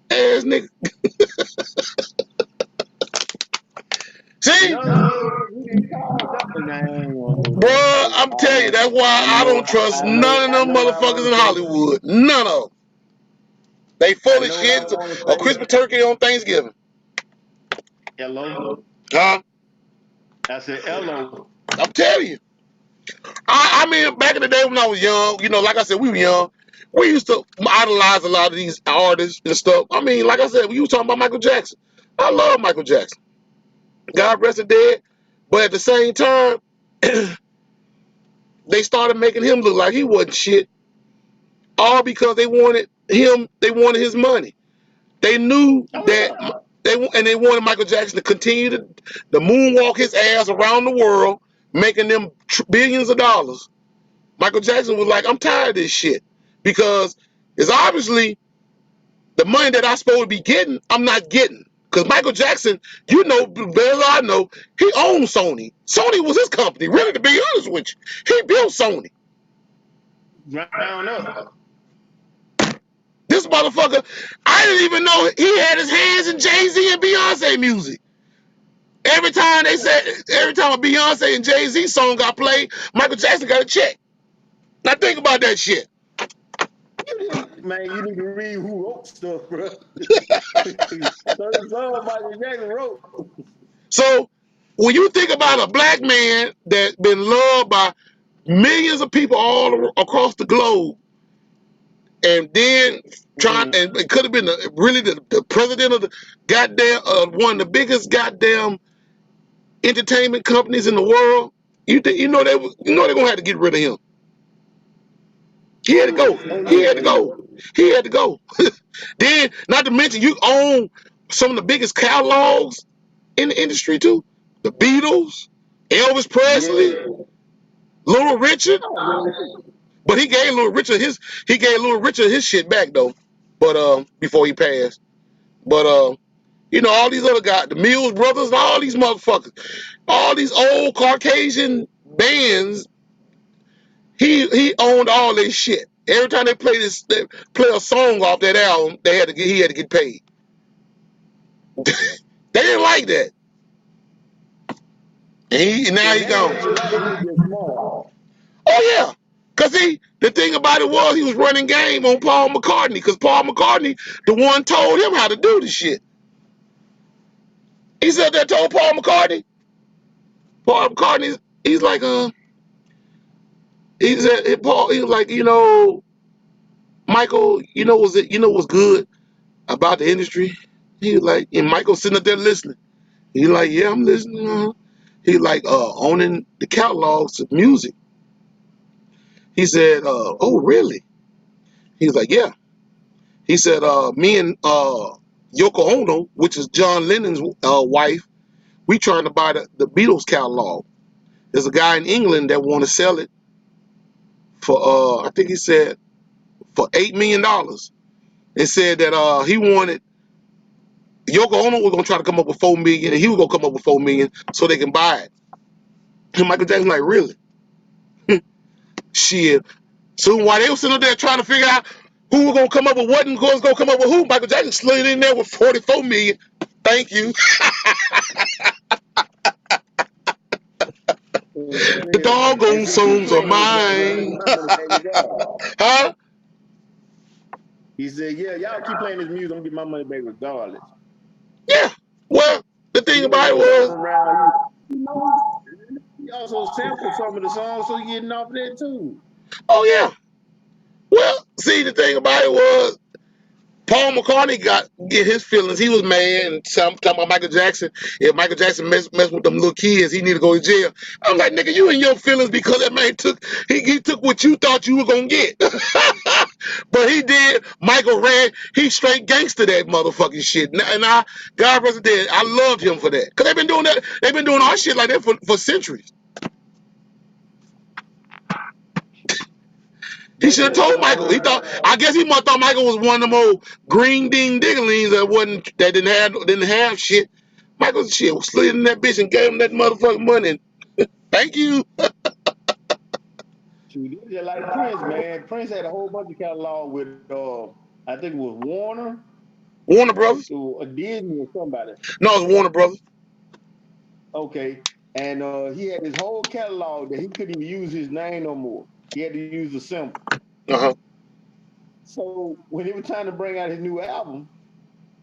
Ass nigga. See? Bruh, I'm telling you, that's why I don't trust none of them motherfuckers in Hollywood. None of them. They full of shit. A Christmas turkey on Thanksgiving. Hello? Huh? I said hello. I'm telling you. I mean, back in the day when I was young, like I said, we were young. We used to idolize a lot of these artists and stuff. I mean, like I said, we was talking about Michael Jackson. I love Michael Jackson. God rest him dead. But at the same time, they started making him look like he wasn't shit. All because they wanted his money. They knew that they wanted Michael Jackson to continue to moonwalk his ass around the world, making them billions of dollars. Michael Jackson was like, I'm tired of this shit. Because is obviously the money that I'm supposed to be getting, I'm not getting. Because Michael Jackson, you know, better than I know, he owned Sony. Sony was his company, really, to be honest with you. He built Sony. Round up. This motherfucker, I didn't even know he had his hands in Jay-Z and Beyonce music. Every time a Beyonce and Jay-Z song got played, Michael Jackson got a check. Now think about that shit. Man, you need to read who wrote stuff, bro. Certain song Michael Jackson wrote. So when you think about a black man that's been loved by millions of people all across the globe, and then and it could have been really the president of the goddamn one of the biggest goddamn entertainment companies in the world, you know they're gonna have to get rid of him. He had to go. He had to go. He had to go. Then, not to mention, you own some of the biggest catalogs in the industry too. The Beatles, Elvis Presley, Yeah. Little Richard. Oh, But he gave Little Richard his shit back though. But before he passed. But you know, all these other guys, the Mills Brothers, and all these motherfuckers, all these old Caucasian bands, he owned all this shit. Every time they play a song off that album, he had to get paid. They didn't like that. And now he gone. Oh yeah. Cause the thing about it was he was running game on Paul McCartney, because Paul McCartney, the one told him how to do the shit. He said that told Paul McCartney. Paul McCartney, he's like, he said, Paul, he was like, you know, Michael, you know what's good about the industry? He was like, and Michael sitting up there listening. He like, yeah, I'm listening. He like owning the catalogs of music. He said, oh really? He was like, yeah. He said, me and Yoko Ono, which is John Lennon's wife, we trying to buy the Beatles catalog. There's a guy in England that want to sell it for I think he said for $8 million. And said that he wanted Yoko Ono was gonna try to come up with $4 million, and he was gonna come up with $4 million so they can buy it. And Michael Jackson like, really? Shit. So while they were sitting there trying to figure out who was gonna come up with what and who was gonna come up with who, Michael Jackson slid in there with $44 million. Thank you. The doggone songs are mine. Huh? He said, yeah, y'all keep playing this music, I'm gonna get my money back regardless. Yeah. Well, the thing about it was, he also sampled some of the songs, so he getting off of that too. oh yeah. Well, see, the thing about it was, Paul McCartney get his feelings. He was mad and talking about Michael Jackson. If Michael Jackson mess with them little kids, he need to go to jail. I'm like, nigga, you in your feelings because that man he took what you thought you were gonna get. But he did. Michael ran. He straight gangster that motherfucking shit. And God rest his dead, I loved him for that. Cause they've been doing that. They've been doing our shit like that for centuries. He should have told Michael. I guess he must thought Michael was one of them old green ding digglings that didn't have shit. Michael shit was slid in that bitch and gave him that motherfucking money. Thank you. Just like Prince, man. Prince had a whole bunch of catalog with I think it was Warner Brothers? or Disney or somebody. No, it was Warner Brothers. Okay. And he had his whole catalog that he couldn't even use his name no more. He had to use a symbol. Uh-huh. So when it was time to bring out his new album,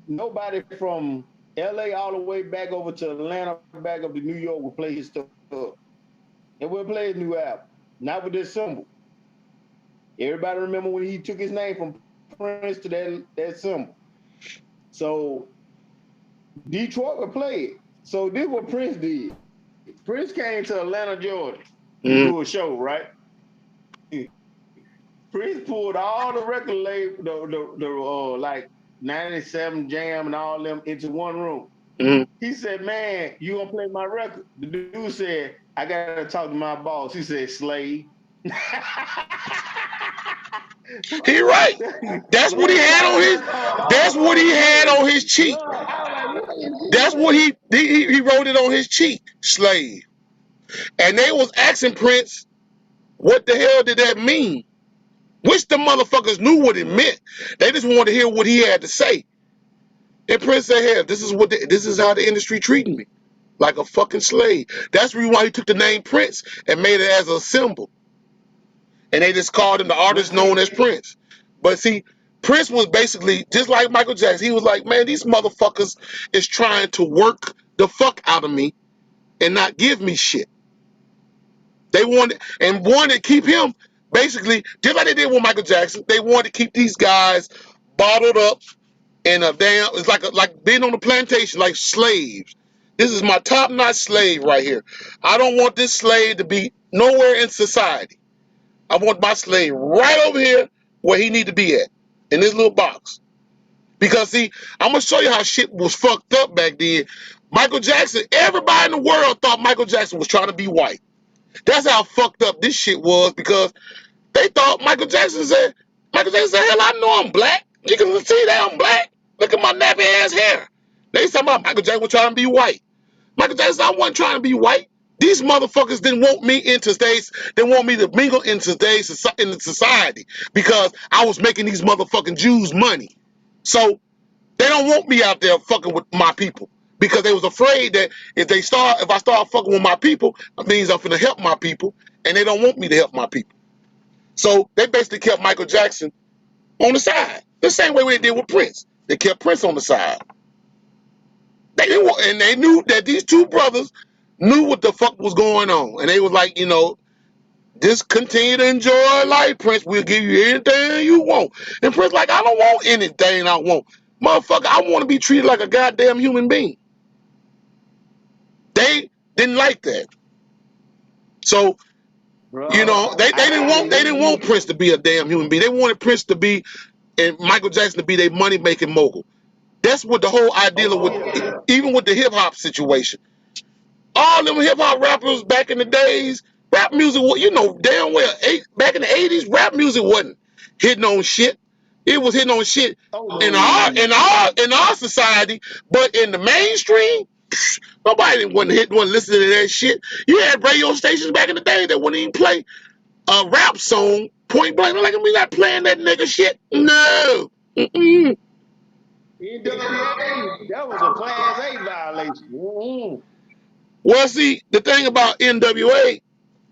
nobody from LA all the way back over to Atlanta, back up to New York would play his stuff. They wouldn't play his new album, not with this symbol. Everybody remember when he took his name from Prince to that symbol. So Detroit would play it. So this is what Prince did. Prince came to Atlanta, Georgia to do a show, right? Prince pulled all the record label, the like 97 Jam and all them into one room. He said, man, you gonna play my record? The dude said, I gotta talk to my boss. He said, slave. He right. That's what he His had on song his. was called That's what he had Slave. on his cheek. Love. I was like, what is he That's what saying? he wrote it on his cheek. Slave. And they was asking Prince, what the hell did that mean? Which the motherfuckers knew what it meant. They just wanted to hear what he had to say. And Prince said, "Hell, this is how the industry treating me, like a fucking slave." That's the reason why he took the name Prince and made it as a symbol. And they just called him the But artist known see, as Prince. But see, Prince was basically just like Michael Jackson. He was like, man, these motherfuckers is trying to work the fuck out of me and not give me shit. They wanted to keep him basically just like they did with Michael Jackson. They wanted to keep these guys bottled up in a damn. It's like being on the plantation, like slaves. This is my top-notch slave right here. I don't want this slave to be nowhere in society. I want my slave right over here where he need to be at, in this little box. Because see, I'm gonna show you how shit was fucked up back then. Michael Jackson, everybody in the world thought Michael Jackson was trying to be white. That's how fucked up this shit was because they thought Michael Jackson said, hell, I know I'm black. You can see that I'm black. Look at my nappy ass hair. They talking about Michael Jackson was trying to be white. Michael Jackson said, I wasn't trying to be white. These motherfuckers didn't want me into states. They want me to mingle into today's in the society because I was making these motherfucking Jews money. So they don't want me out there fucking with my people because they was afraid that if I start fucking with my people, it means I'm finna help my people, and they don't want me to help my people. So they basically kept Michael Jackson on the side, the same way they did with Prince. They kept Prince on the side. They didn't want, and they knew that these two brothers knew what the fuck was going on, and they was like, just continue to enjoy life, Prince. We'll give you anything you want. And Prince like, I don't want anything I want. Motherfucker, I want to be treated like a goddamn human being. They didn't like that. So, bro, they I didn't want believe. Prince to be a damn human being. They wanted Prince to be and Michael Jackson to be their money making mogul. That's what the whole idea Oh with yeah. even with the hip hop situation. All them hip hop rappers back in the days, rap music, damn well, back in the 80s, rap music wasn't hitting on shit. It was hitting on shit Oh in no. our society, but in the mainstream, nobody wasn't listening to that shit. You had radio stations back in the day that wouldn't even play a rap song point blank. They're like, we not playing that nigga shit. No. Mm-mm. NWA, that was a Class A violation. Well, see, the thing about NWA,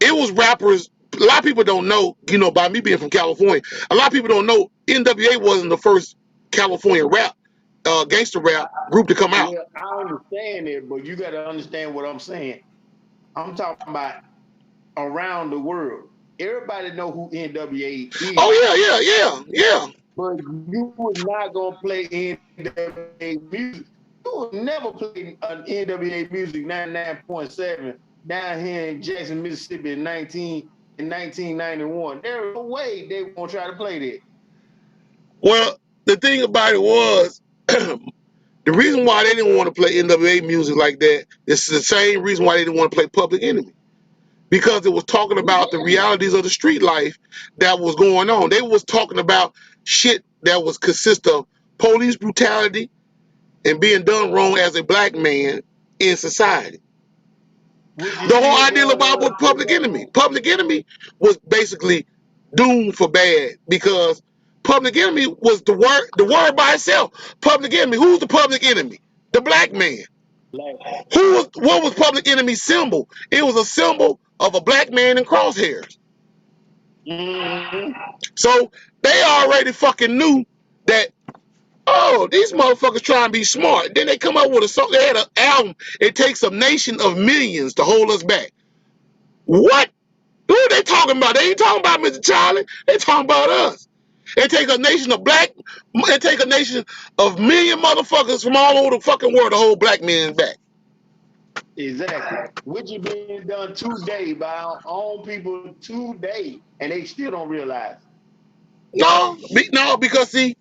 it was rappers. A lot of people don't know, by me being from California, a lot of people don't know NWA wasn't the first California gangster rap group to come out. Well, I understand it, but you got to understand what I'm saying. I'm talking about around the world. Everybody know who NWA Oh, is, yeah. but you was not gonna play NWA music. You would never play an NWA music 99.7 down here in Jackson, Mississippi in 1991. There's no way they gonna try to play that. Well, the thing about it was, the reason why they didn't want to play NWA music like that is the same reason why they didn't want to play Public Enemy. Because it was talking about the realities of the street life that was going on. They was talking about shit that was consist of police brutality and being done wrong as a black man in society. Which The it whole still idea about does what today. Public Enemy was basically doomed for bad because Public Enemy was the word by itself. Public Enemy. Who's the public enemy? The black man. Like, What was Public Enemy's symbol? It was a symbol of a black man in crosshairs. mm-hmm. So they already fucking knew that, oh, these motherfuckers trying to be smart. Then they come up with a song. They had an album. It takes a nation of millions to hold us back. What? Who are they talking about? They ain't talking about Mr. Charlie. They talking about us. It take a nation of it take a nation of million motherfuckers from all over the fucking world to hold black men back. Exactly. Which is being done today by our own people today, and they still don't realize. No, because see,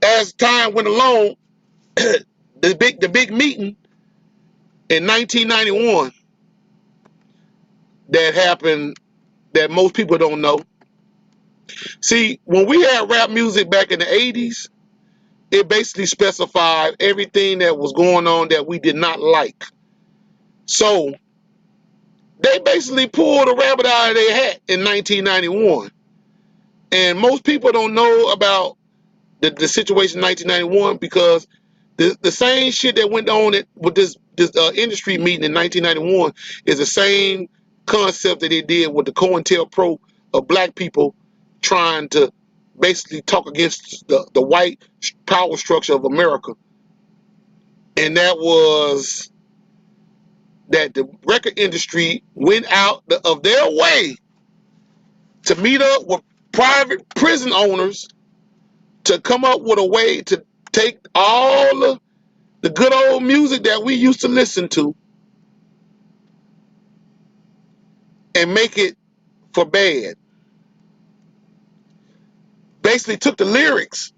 as time went along, the big meeting in 1991 that happened that most people don't know. See, when we had rap music back in the 80s, it basically specified everything that was going on that we did not like. So they basically pulled a rabbit out of their hat in 1991. And most people don't know about the situation in 1991 because the same shit that went on with this industry meeting in 1991 is the same concept that they did with the COINTELPRO of black people trying to basically talk against the white power structure of America. And that was that the record industry went out of their way to meet up with private prison owners to come up with a way to take all of the good old music that we used to listen to and make it for bad. Basically took the lyrics,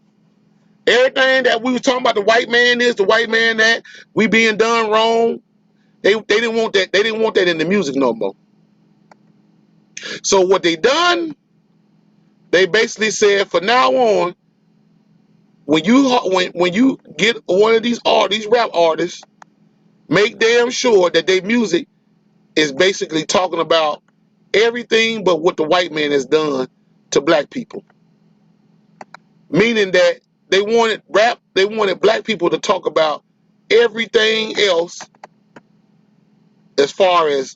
everything that we were talking about, the white man this, the white man that, we being done wrong. They didn't want that. They didn't want that in the music no more. So what they done, they basically said from now on, when you get one of these rap artists, make damn sure that their music is basically talking about everything but what the white man has done to black people. Meaning that they wanted black people to talk about everything else as far as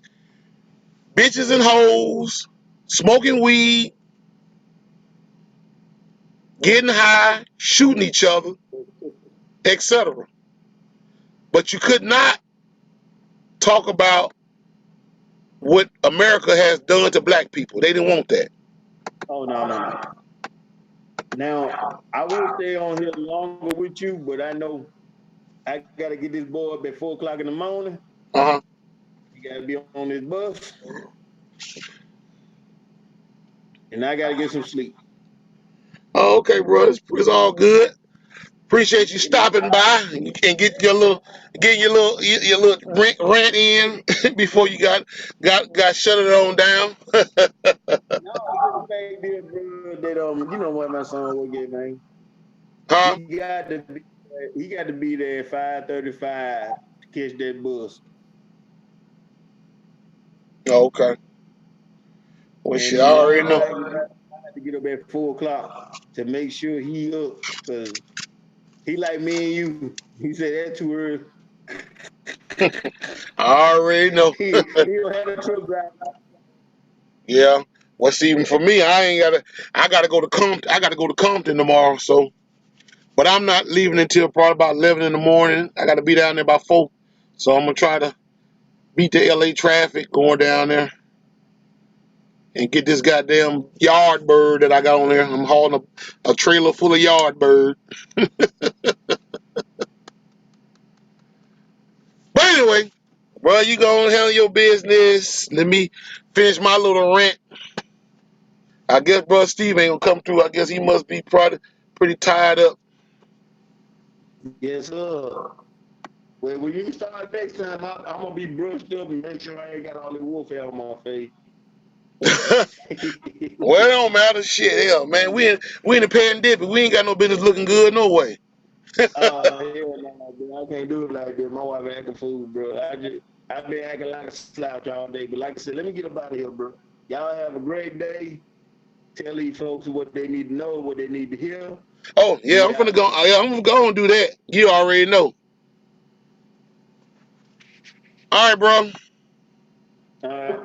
bitches and hoes, smoking weed, getting high, shooting each other, etc. But you could not talk about what America has done to black people. They didn't want that. Oh no. Now I will stay on here longer with you, but I know I gotta get this boy up at 4:00 in the morning. Uh-huh. He gotta be on this bus. And I gotta get some sleep. Oh, okay, bro. It's all good. Appreciate you stopping by and get your little rant in before you got shut it on down. No, the fact is, bro, that you know what my son will get, man. Huh? He got to be there at 5:35 to catch that bus. Oh, okay. Well, And shit, I already know. I had to get up at 4:00 to make sure he up, because he like me and you. He said that's too early. I already know. He don't have a truck driver. Yeah. Well, see, for me, I gotta go to Compton. I gotta go to Compton tomorrow. So, but I'm not leaving until probably about 11 in the morning. I gotta be down there by 4. So I'm gonna try to beat the LA traffic going down there and get this goddamn yard bird that I got on there. I'm hauling a trailer full of yard bird. But anyway, bro, you go and handle your business. Let me finish my little rant. I guess bro Steve ain't gonna come through. I guess he must be probably pretty tired up. Yes, sir. Well, when you start next time, I'm gonna be brushed up and make sure I ain't got all the wolf hair on my face. Well, it don't matter. Shit, hell, man. We in the pandemic. We ain't got no business looking good no way. Hell no, bro. I can't do it like this. My wife acting fool, bro. I've been acting like a slouch all day. But like I said, let me get up out of here, bro. Y'all have a great day. Tell these folks what they need to know, what they need to hear. Oh yeah, I'm gonna go. Yeah, I'm gonna go and do that. You already know. All right, bro. All right.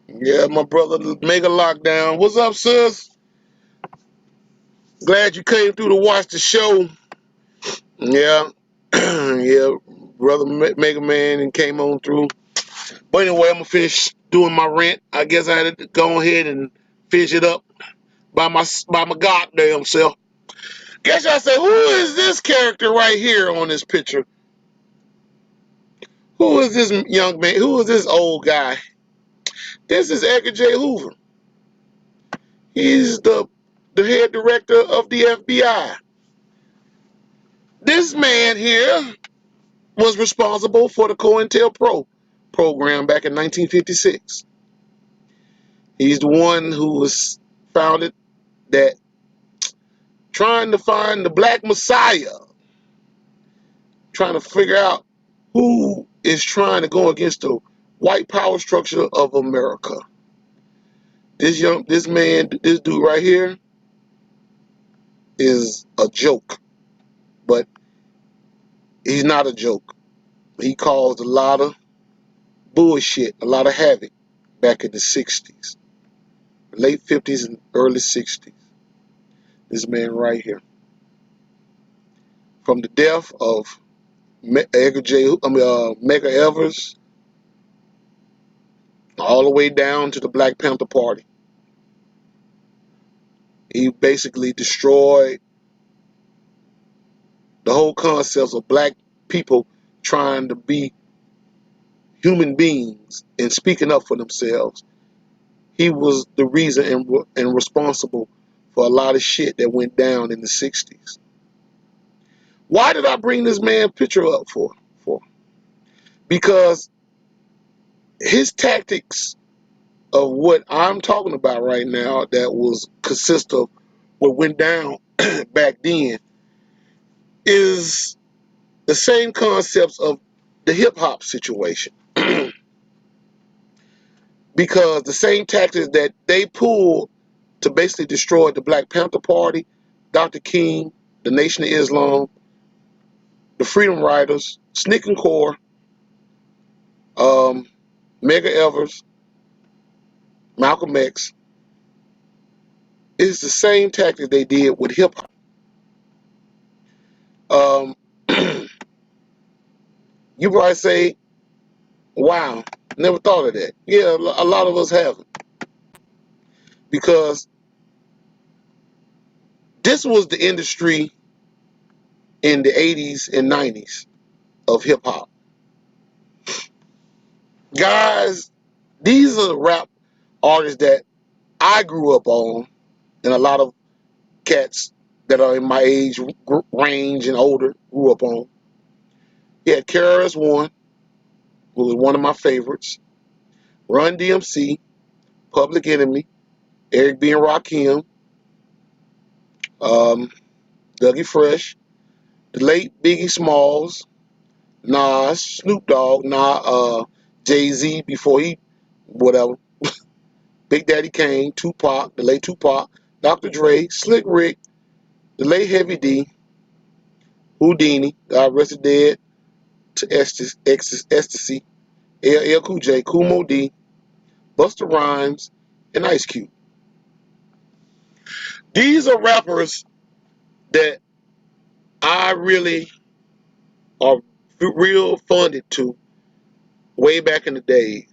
Yeah, my brother Mega Lockdown. What's up, sis? Glad you came through to watch the show. Yeah, yeah, brother Mega Man and came on through. But anyway, I'm gonna finish doing my rant. I guess I had to go ahead and finish it up by my goddamn self. Guess y'all say, who is this character right here on this picture? Who is this young man? Who is this old guy? This is Edgar J. Hoover. He's the head director of the FBI. This man here was responsible for the COINTELPRO program back in 1956. He's the one who was found it that trying to find the black messiah, trying to figure out who is trying to go against the white power structure of America. This dude right here is a joke, but he's not a joke. He caused a lot of bullshit, a lot of havoc back in the 60s, late 50s and early 60s. This man right here. From the death of Medgar Evers all the way down to the Black Panther Party. He basically destroyed the whole concept of black people trying to be human beings and speaking up for themselves. He was the reason and responsible for a lot of shit that went down in the 60s. Why did I bring this man picture up for? Because his tactics of what I'm talking about right now that was consist of what went down back then is the same concepts of the hip-hop situation. Because the same tactics that they pulled to basically destroy the Black Panther Party, Dr. King, the Nation of Islam, the Freedom Riders, Sneak and Core, Medgar Evers, Malcolm X, is the same tactic they did with hip-hop. You probably say, wow, never thought of that. Yeah, a lot of us haven't. Because this was the industry in the 80s and 90s of hip-hop. Guys, these are the rap artists that I grew up on, and a lot of cats that are in my age range and older grew up on. You had KRS-One, who was one of my favorites, Run DMC, Public Enemy, Eric B. and Rakim, Dougie Fresh, the late Biggie Smalls, Nas, Snoop Dogg, Jay-Z before he, whatever, Big Daddy Kane, Tupac, the late Tupac, Dr. Dre, Slick Rick, the late Heavy D, Houdini, God rest his dead, to Ecstasy, LL Cool J, Kool Moe Dee, Busta Rhymes, and Ice Cube. These are rappers that I really are real funded to way back in the days.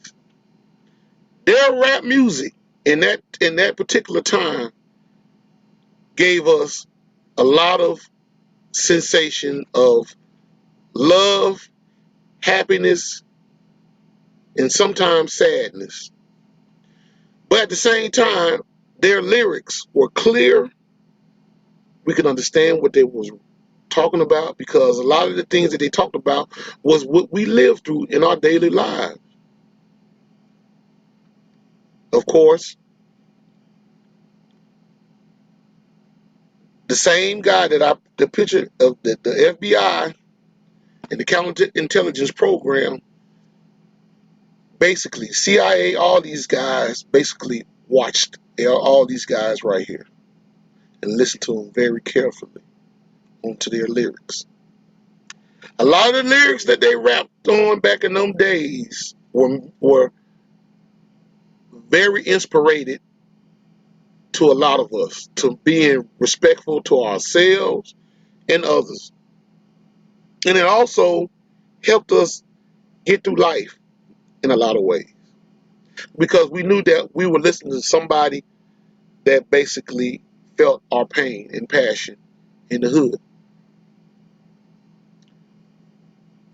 Their rap music in that particular time gave us a lot of sensation of love, happiness, and sometimes sadness. But at the same time, their lyrics were clear. We could understand what they was talking about because a lot of the things that they talked about was what we lived through in our daily lives. Of course, the same guy the picture of the FBI and the counterintelligence program, basically CIA, all these guys basically watched all these guys right here and listened to them very carefully onto their lyrics. A lot of the lyrics that they rapped on back in them days were very inspirated to a lot of us, to being respectful to ourselves and others. And it also helped us get through life in a lot of ways. Because we knew that we were listening to somebody that basically felt our pain and passion in the hood.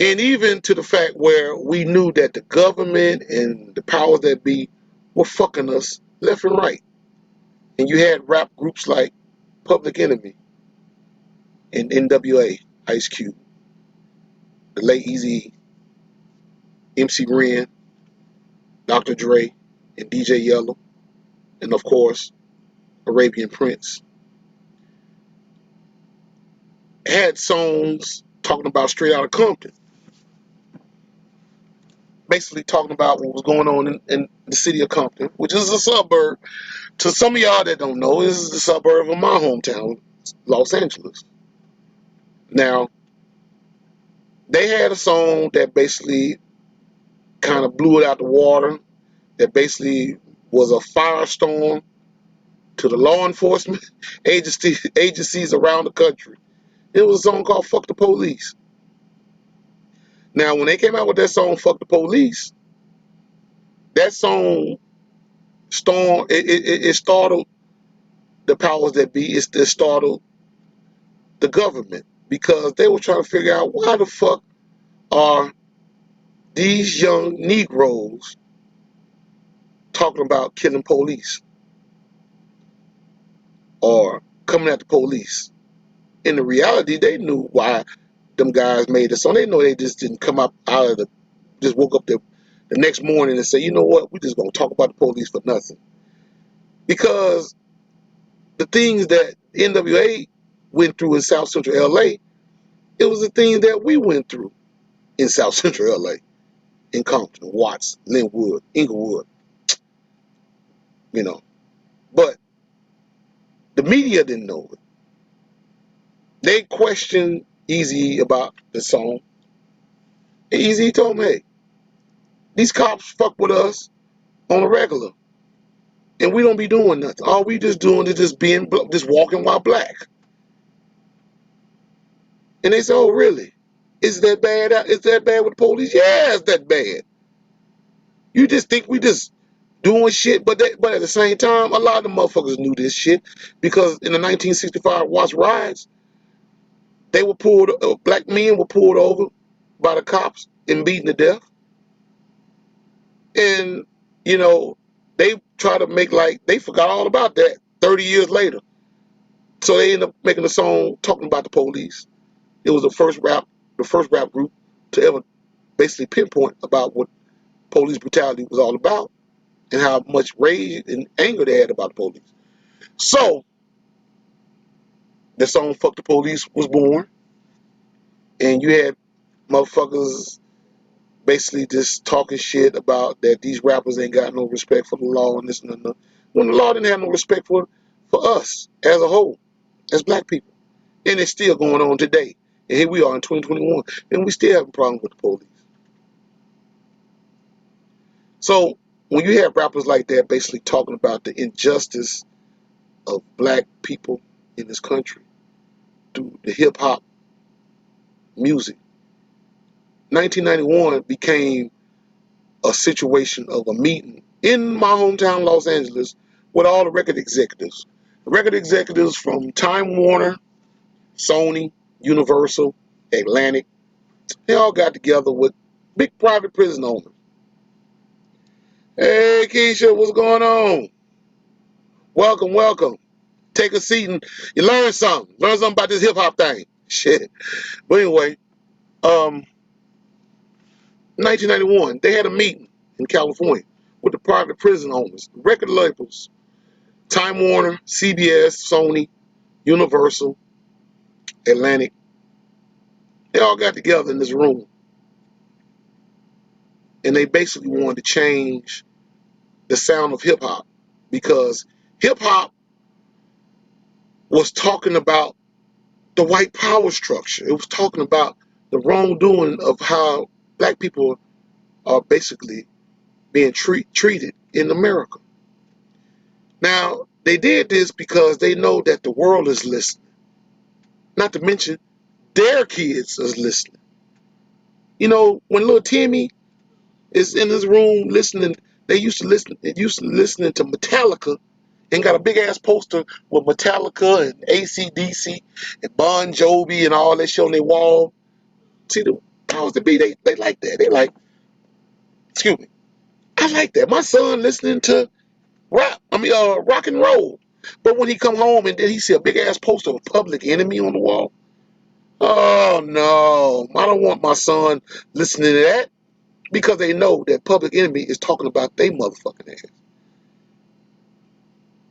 And even to the fact where we knew that the government and the powers that be were fucking us left and right. And you had rap groups like Public Enemy and NWA, Ice Cube, the late Eazy, MC Ren, Dr. Dre, and DJ Yellow, and of course, Arabian Prince, had songs talking about Straight Outta Compton, basically talking about what was going on in the city of Compton, which is a suburb. To some of y'all that don't know, this is the suburb of my hometown, Los Angeles. Now, they had a song that basically kind of blew it out the water, that basically was a firestorm to the law enforcement agencies around the country. It was a song called Fuck the Police. Now, when they came out with that song, Fuck the Police, that song it startled the powers that be. It startled the government because they were trying to figure out why the fuck are these young Negroes talking about killing police or coming at the police. In the reality, they knew why them guys made the song. They know they just didn't come up out of just woke up the next morning and say, you know what, we're just going to talk about the police for nothing. Because the things that NWA went through in South Central LA, it was the things that we went through in South Central LA, in Compton, Watts, Linwood, Inglewood, you know. But the media didn't know it. They questioned Eazy about the song. And Eazy told me, hey, these cops fuck with us on a regular. And we don't be doing nothing. All we just doing is just walking while black. And they said, oh, really? Is that bad? Is that bad with the police? Yeah, it's that bad. You just think we just doing shit, but at the same time, a lot of the motherfuckers knew this shit because in the 1965 Watts riots, they were pulled, black men were pulled over by the cops and beaten to death. And, you know, they try to make like they forgot all about that 30 years later. So they ended up making a song talking about the police. It was the first rap group to ever basically pinpoint about what police brutality was all about and how much rage and anger they had about the police. So the song Fuck the Police was born, and you had motherfuckers basically just talking shit about that these rappers ain't got no respect for the law and this and that. When the law didn't have no respect for us as a whole, as black people. And it's still going on today. And here we are in 2021, and we still having problems with the police. So when you have rappers like that basically talking about the injustice of black people in this country through the hip-hop music, 1991 became a situation of a meeting in my hometown, Los Angeles, with all the record executives. Record executives from Time Warner, Sony, Universal, Atlantic, they all got together with big private prison owners. Hey, Keisha, what's going on? Welcome, welcome. Take a seat and you learn something. Learn something about this hip-hop thing. Shit. But anyway, 1991, they had a meeting in California with the private prison owners, record labels, Time Warner, CBS, Sony, Universal, Atlantic. They all got together in this room. And they basically wanted to change the sound of hip-hop because hip-hop was talking about the white power structure. It was talking about the wrongdoing of how black people are basically being treated in America. Now, they did this because they know that the world is listening. Not to mention, their kids is listening. You know, when little Timmy is in his room listening, they used to listening to Metallica and got a big ass poster with Metallica and AC/DC and Bon Jovi and all that shit on their wall. See, the powers that be, they like that. They like, excuse me, I like that. My son listening to rock and roll. But when he come home and then he see a big ass poster of Public Enemy on the wall, oh no, I don't want my son listening to that because they know that Public Enemy is talking about they motherfucking ass.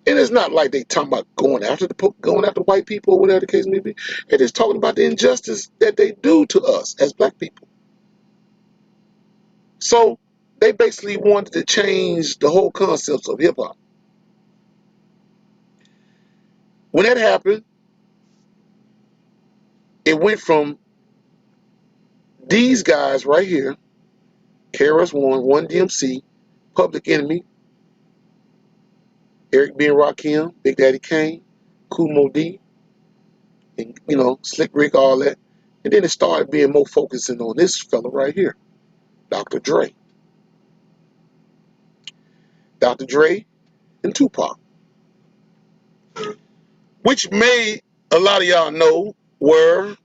And it's not like they talking about going after white people or whatever the case may be. They're just talking about the injustice that they do to us as black people. So they basically wanted to change the whole concept of hip hop. When that happened, it went from these guys right here, KRS-One, Run DMC, Public Enemy, Eric B. and Rakim, Big Daddy Kane, Kool Moe Dee, and Slick Rick, all that. And then it started being more focusing on this fella right here, Dr. Dre. Dr. Dre and Tupac, which may a lot of y'all know were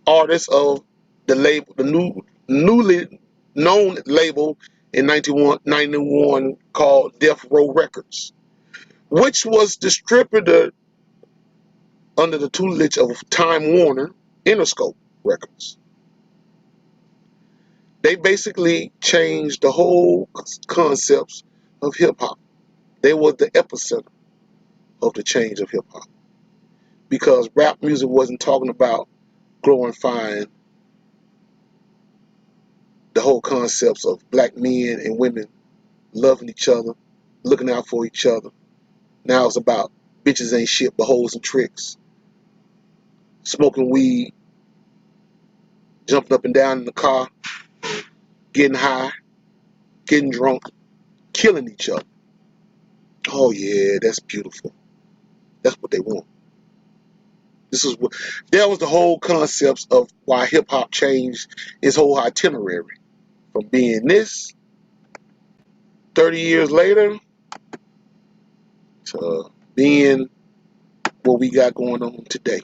artists of the label, the newly known label in 1991 called Death Row Records, which was distributed under the tutelage of Time Warner Interscope Records. They basically changed the whole concepts of hip hop. They were the epicenter of the change of hip hop, because rap music wasn't talking about glorifying the whole concepts of black men and women loving each other, looking out for each other. Now it's about bitches ain't shit but hoes and tricks, smoking weed, jumping up and down in the car, getting high, getting drunk, killing each other. Oh yeah, that's beautiful. That's what they want. That was the whole concepts of why hip hop changed its whole itinerary from being this 30 years later to being what we got going on today.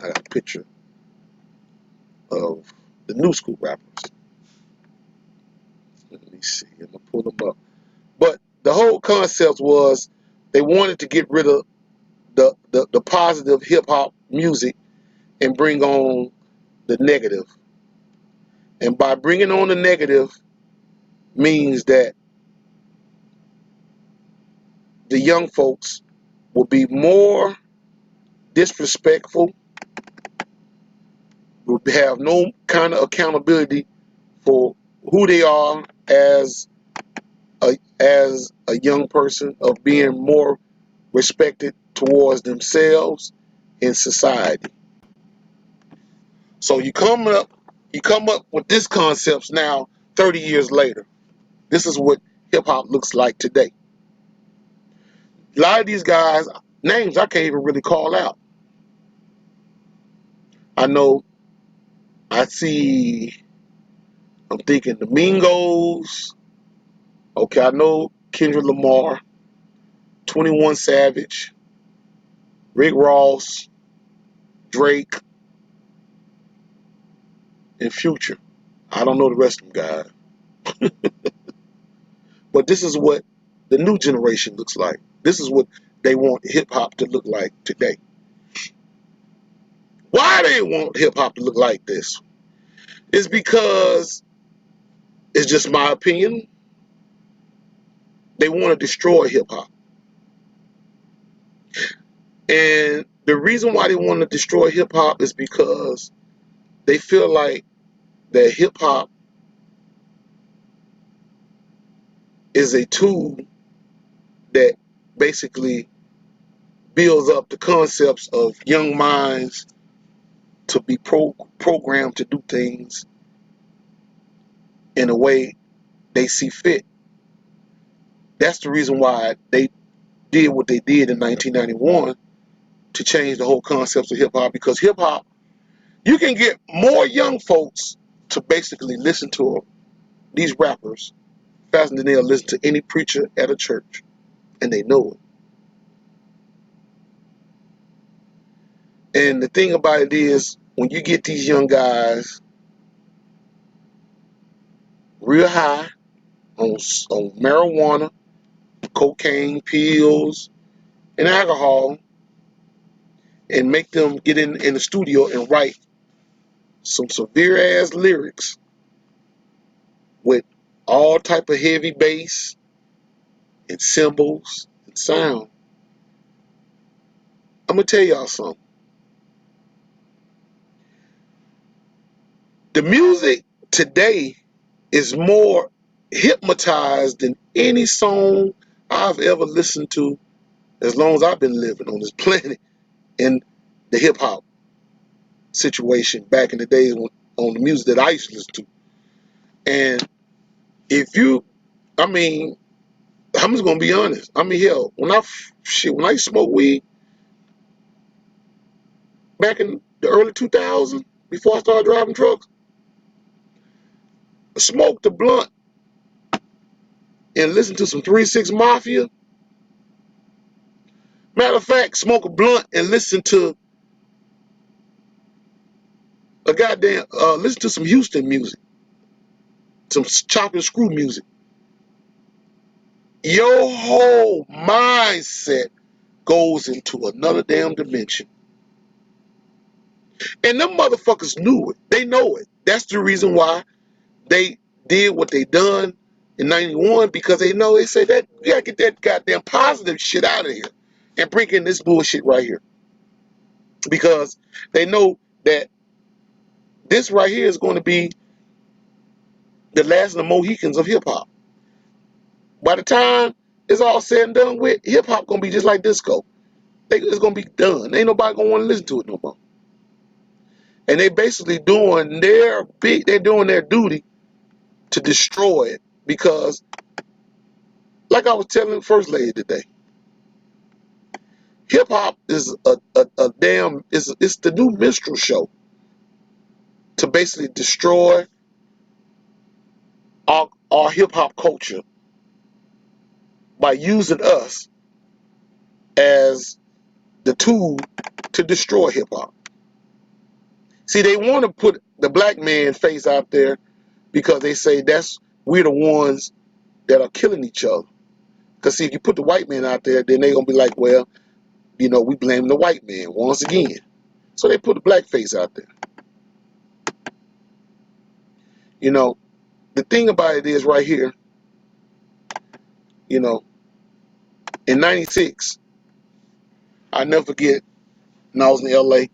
I got a picture of the new school rappers. Let me see. I'm gonna pull them up. But the whole concept was they wanted to get rid of the positive hip hop music and bring on the negative. And by bringing on the negative means that the young folks will be more disrespectful, will have no kind of accountability for who they are as a young person, of being more respected towards themselves in society. So you come up with this concepts now 30 years later. This is what hip hop looks like today. A lot of these guys, names I can't even really call out. I know, I'm thinking the Mingos. Okay, I know Kendrick Lamar, 21 Savage, Rick Ross, Drake, and Future. I don't know the rest of them guys. But this is what the new generation looks like. This is what they want hip hop to look like today. Why they want hip hop to look like this is because, it's just my opinion, they want to destroy hip hop. And the reason why they want to destroy hip hop is because they feel like that hip hop is a tool that basically builds up the concepts of young minds to be programmed to do things in a way they see fit. That's the reason why they did what they did in 1991 to change the whole concepts of hip hop, because hip hop, you can get more young folks to basically listen to these rappers faster than they'll listen to any preacher at a church, and they know it. And the thing about it is, when you get these young guys real high on marijuana, cocaine, pills, and alcohol, and make them get in the studio and write some severe ass lyrics with all type of heavy bass and cymbals and sound. I'm gonna tell y'all something. The music today is more hypnotized than any song I've ever listened to as long as I've been living on this planet in the hip hop situation back in the days on the music that I used to listen to. And if you, I mean, I'm just gonna be honest. I mean, hell, when I smoked weed back in the early 2000s, before I started driving trucks, I smoked a blunt and listened to some 3-6 Mafia. Matter of fact, smoke a blunt and listen to listen to some Houston music, some chop and screw music. Your whole mindset goes into another damn dimension. And them motherfuckers knew it. They know it. That's the reason why they did what they done in 91, because they know, they say that you gotta get that goddamn positive shit out of here and bring in this bullshit right here. Because they know that this right here is going to be the last of the Mohicans of hip hop. By the time it's all said and done with, hip hop gonna be just like disco. It's gonna be done. Ain't nobody gonna want to listen to it no more. And they basically they're doing their duty to destroy it, because, like I was telling the first lady today, hip hop is a damn it's the new minstrel show to basically destroy our hip hop culture by using us as the tool to destroy hip hop. See, they want to put the black man face out there because they say we're the ones that are killing each other. Because see, if you put the white man out there, then they're gonna be like, well, we blame the white man once again. So they put the black face out there. The thing about it is right here, in '96, I never forget when I was in LA.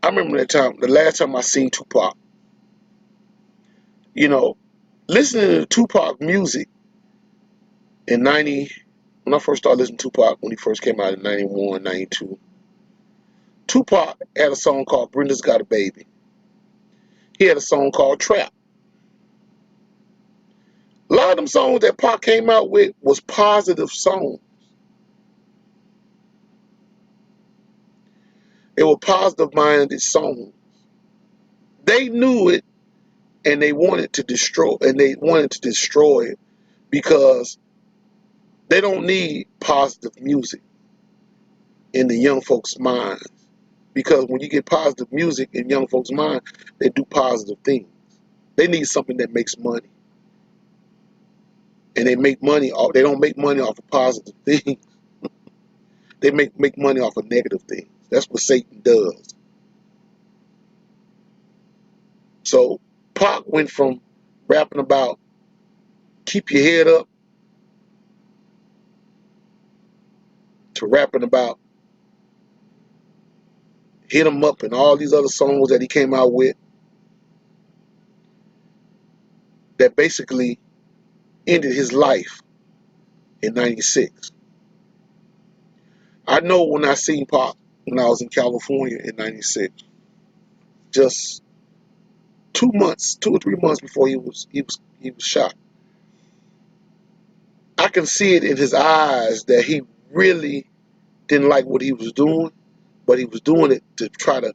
I remember that time, the last time I seen Tupac. Listening to Tupac music in 90, when I first started listening to Tupac, when he first came out in 91, 92, Tupac had a song called Brenda's Got a Baby. He had a song called Trap. A lot of them songs that Pac came out with was positive songs. They were positive-minded songs. They knew it, and they wanted to destroy it because they don't need positive music in the young folks' minds. Because when you get positive music in young folks' mind, they do positive things. They need something that makes money. And they don't make money off of positive things. They make money off of negative things. That's what Satan does. So Pac went from rapping about keep your head up to rapping about hit 'em up and all these other songs that he came out with that basically ended his life in '96. I know when I seen Pac when I was in California in '96, just 2 or 3 months before he was shot. I can see it in his eyes that he really didn't like what he was doing, but he was doing it to try to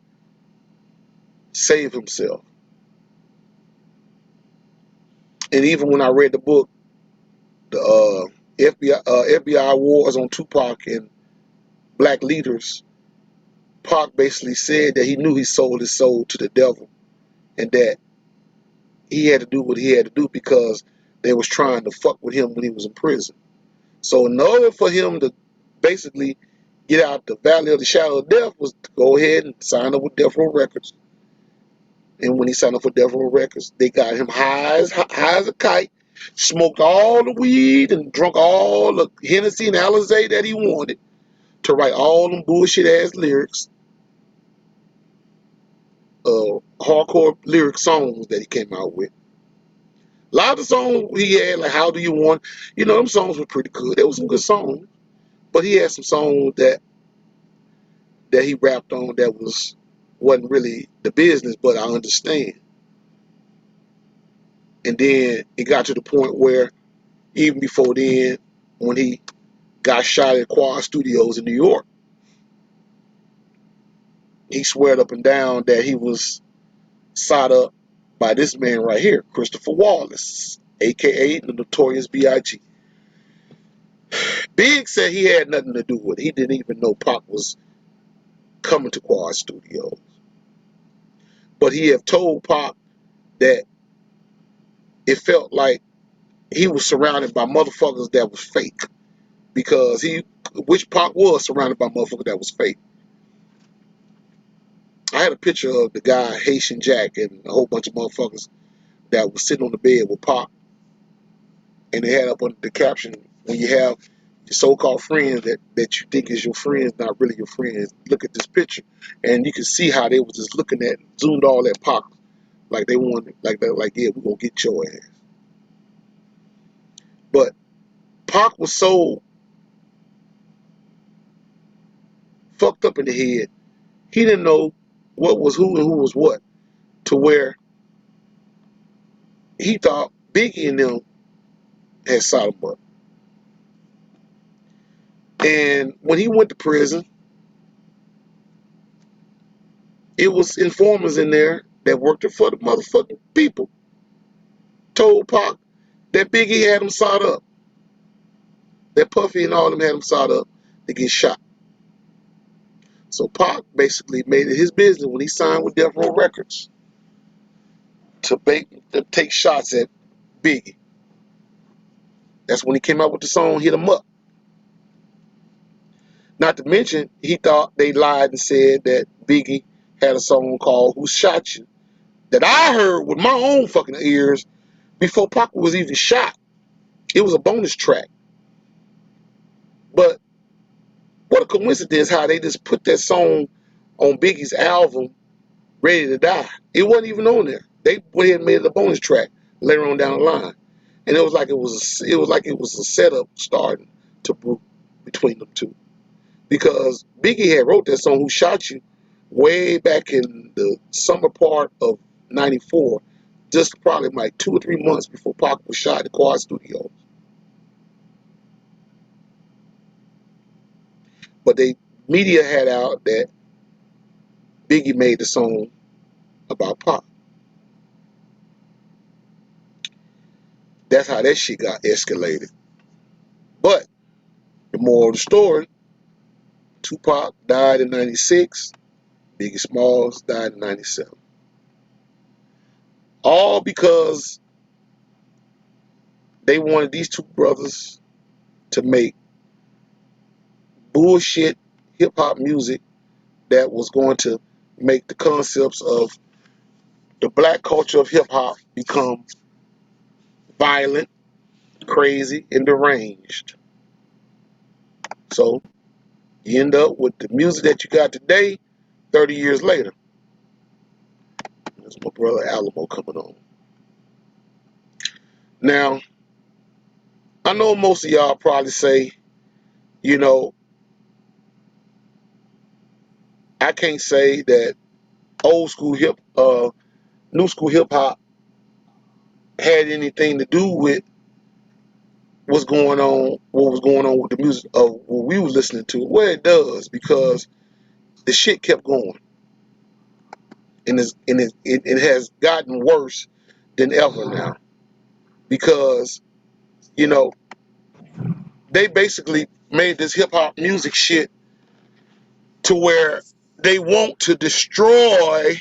save himself. And even when I read the book, the FBI Wars on Tupac and Black Leaders, Pac basically said that he knew he sold his soul to the devil, and that he had to do what he had to do because they was trying to fuck with him when he was in prison. So in order for him to basically get out the valley of the shadow of death was to go ahead and sign up with Death Row Records. And when he signed up for Death Row Records, they got him high as a kite. smoked all the weed and drunk all the Hennessy and Alizé that he wanted to write all them bullshit ass lyrics, hardcore lyric songs that he came out with. A lot of the songs he had, like How Do You Want, them songs were pretty good. There was some good songs, but he had some songs that he rapped on that wasn't really the business, but I understand. And then it got to the point where even before then, when he got shot at Quad Studios in New York, he sweared up and down that he was shot up by this man right here, Christopher Wallace, aka the Notorious B.I.G. Big said he had nothing to do with it. He didn't even know Pac was coming to Quad Studios. But he have told Pac that it felt like he was surrounded by motherfuckers that was fake. Because which Pac was surrounded by motherfuckers that was fake. I had a picture of the guy, Haitian Jack, and a whole bunch of motherfuckers that was sitting on the bed with Pac. And they had up under the caption, when you have your so-called friends that you think is your friends, not really your friends, look at this picture. And you can see how they was just looking at, zoomed all that Pac, like they wanted, like yeah, we're going to get your ass. But Pac was so fucked up in the head, he didn't know what was who and who was what, to where he thought Biggie and them had shot him up. And when he went to prison, it was informers in there that worked for the motherfucking people. Told Pac that Biggie had him shot up. That Puffy and all them had him shot up to get shot. So Pac basically made it his business when he signed with Death Row Records to take shots at Biggie. That's when he came out with the song Hit 'Em Up. Not to mention, he thought they lied and said that Biggie had a song called Who Shot You that I heard with my own fucking ears before Pac was even shot. It was a bonus track. But what a coincidence how they just put that song on Biggie's album, Ready to Die. It wasn't even on there. They went ahead and made it a bonus track later on down the line. And it was like it was a setup starting to brew between them two. Because Biggie had wrote that song Who Shot You way back in the summer part of '94, just probably like 2 or 3 months before Pac was shot at Quad Studios. But media had out that Biggie made the song about Pac. That's how that shit got escalated. But the moral of the story, Tupac died in '96, Biggie Smalls died in '97. All because they wanted these two brothers to make bullshit hip-hop music that was going to make the concepts of the black culture of hip-hop become violent, crazy, and deranged. So you end up with the music that you got today 30 years later. That's my brother Alamo coming on. Now, I know most of y'all probably say, I can't say that new school hip hop had anything to do with what was going on with the music of what we were listening to. Well, it does, because the shit kept going. And it has gotten worse than ever now. Because, they basically made this hip hop music shit to where they want to destroy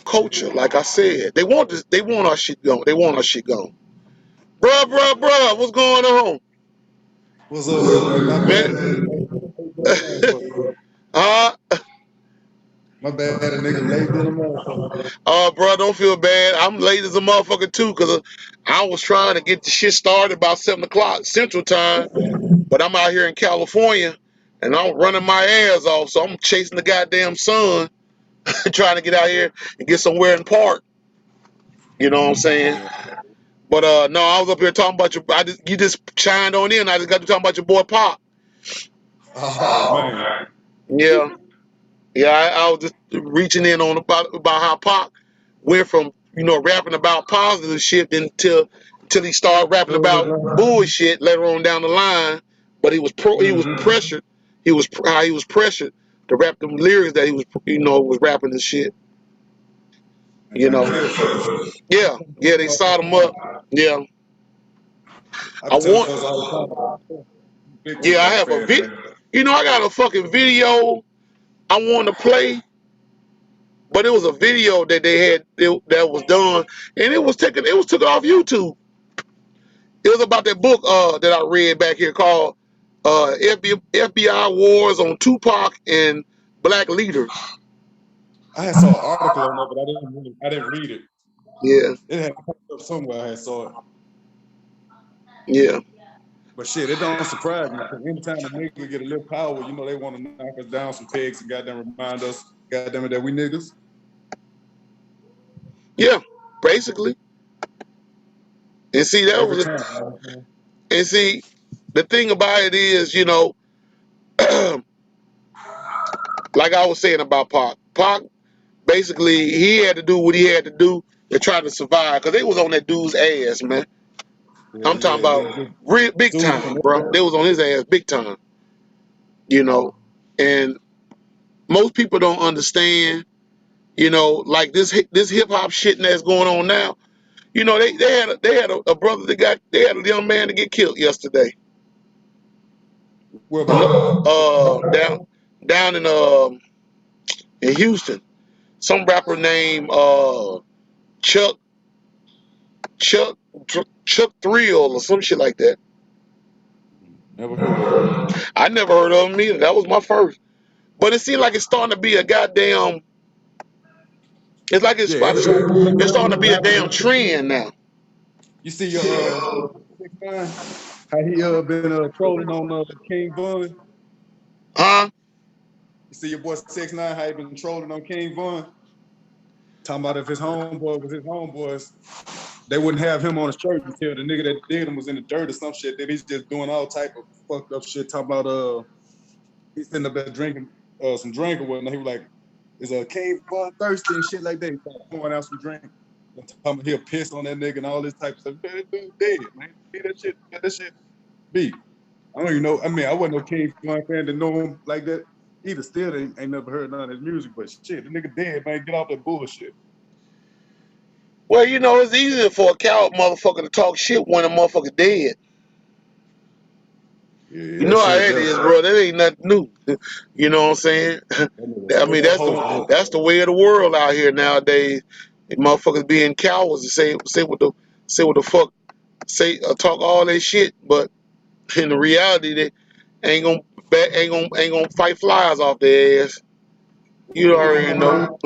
culture. Like I said, they want our shit gone. They want our shit gone. Bruh, what's going on? What's up, man? My Man, bad. huh? My bad, a nigga late than a motherfucker. Bro, don't feel bad. I'm late as a motherfucker too, cause I was trying to get the shit started about 7 o'clock Central Time, but I'm out here in California, and I'm running my ass off, so I'm chasing the goddamn sun, trying to get out here and get somewhere in park. You know what I'm saying? Yeah. But no, I was up here talking about you just chimed on in. I just got to talking about your boy Pop. Oh man. Yeah, yeah. I was just reaching in on about how Pop went from rapping about positive shit until he started rapping about bullshit later on down the line. But he was Mm-hmm. pressured. He was pressured to rap them lyrics that he was rapping and shit. And You got know. killed for it. Yeah, yeah. They sawed him up. Yeah. I I be telling want. folks all the time, big Yeah, I Tupac have a fan, vid. man. I got a fucking video I wanted to play, but it was a video that they had that was done, and it was taken off YouTube. It was about that book that I read back here called FBI Wars on Tupac and Black Leaders. I had saw an article on that, but I didn't read it. Yeah, It had popped up somewhere. I had saw it. yeah, But shit, it don't surprise me. Because anytime a nigga get a little power, they want to knock us down some pegs and goddamn remind us, goddamn it, that we niggas. yeah. Basically, and see Every time. You know what I'm saying? and see the thing about it is, like I was saying about Pac. Basically, he had to do what he had to do to try to survive because they was on that dude's ass, man. Yeah, I'm talking yeah. They about just real big sued him. time, bro. They was on his ass big time, and most people don't understand, like this hip hop shit that's going on now. They had a brother they had a young man to get killed yesterday. Where about? Down in Houston, some rapper named Chuck Chuck Chuck Thrill or some shit like that. Never heard of him. I never heard of him either. That was my first. But it seems like it's starting to be a goddamn. It's like Yeah, it's starting to be like it's all starting to these be a rappers. damn trend now. You see your 6ix9ine, how he been trolling on King Von. Huh? You see your boy 6ix9ine, how he been trolling on King Von. Talking about if his homeboy was his homeboys, they wouldn't have him on his shirt until the nigga that did him was in the dirt or some shit. Then he's just doing all type of fucked up shit. Talking about he's sitting up there drinking some drink or whatnot. He was like, "Is a King Von thirsty and shit like that?" He started pouring out some drink. And talking about he'll piss on that nigga and all this type of stuff. Man, that dude dead, man. Leave that shit. Let that shit be. I don't even know. I mean, I wasn't no King Von fan to know him like that. Either still ain't never heard none of his music, but shit, the nigga dead, man. Get off that bullshit. Well, it's easier for a coward motherfucker to talk shit when a motherfucker dead. Yeah, You that know how shit that there. is, bro. That ain't nothing new. You know what I'm saying? That nigga I straight mean, up host. that's the way of the world out here nowadays. Motherfuckers being cowards and say what the fuck say talk all that shit, but in the reality they ain't gonna fight flies off their ass. You already know.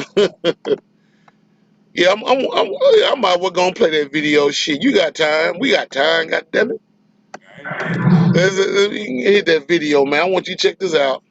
Yeah, I might well gonna play that video shit. You got time? We got time. God damn it. I ain't mad. Let me hit that video, man. I want you to check this out.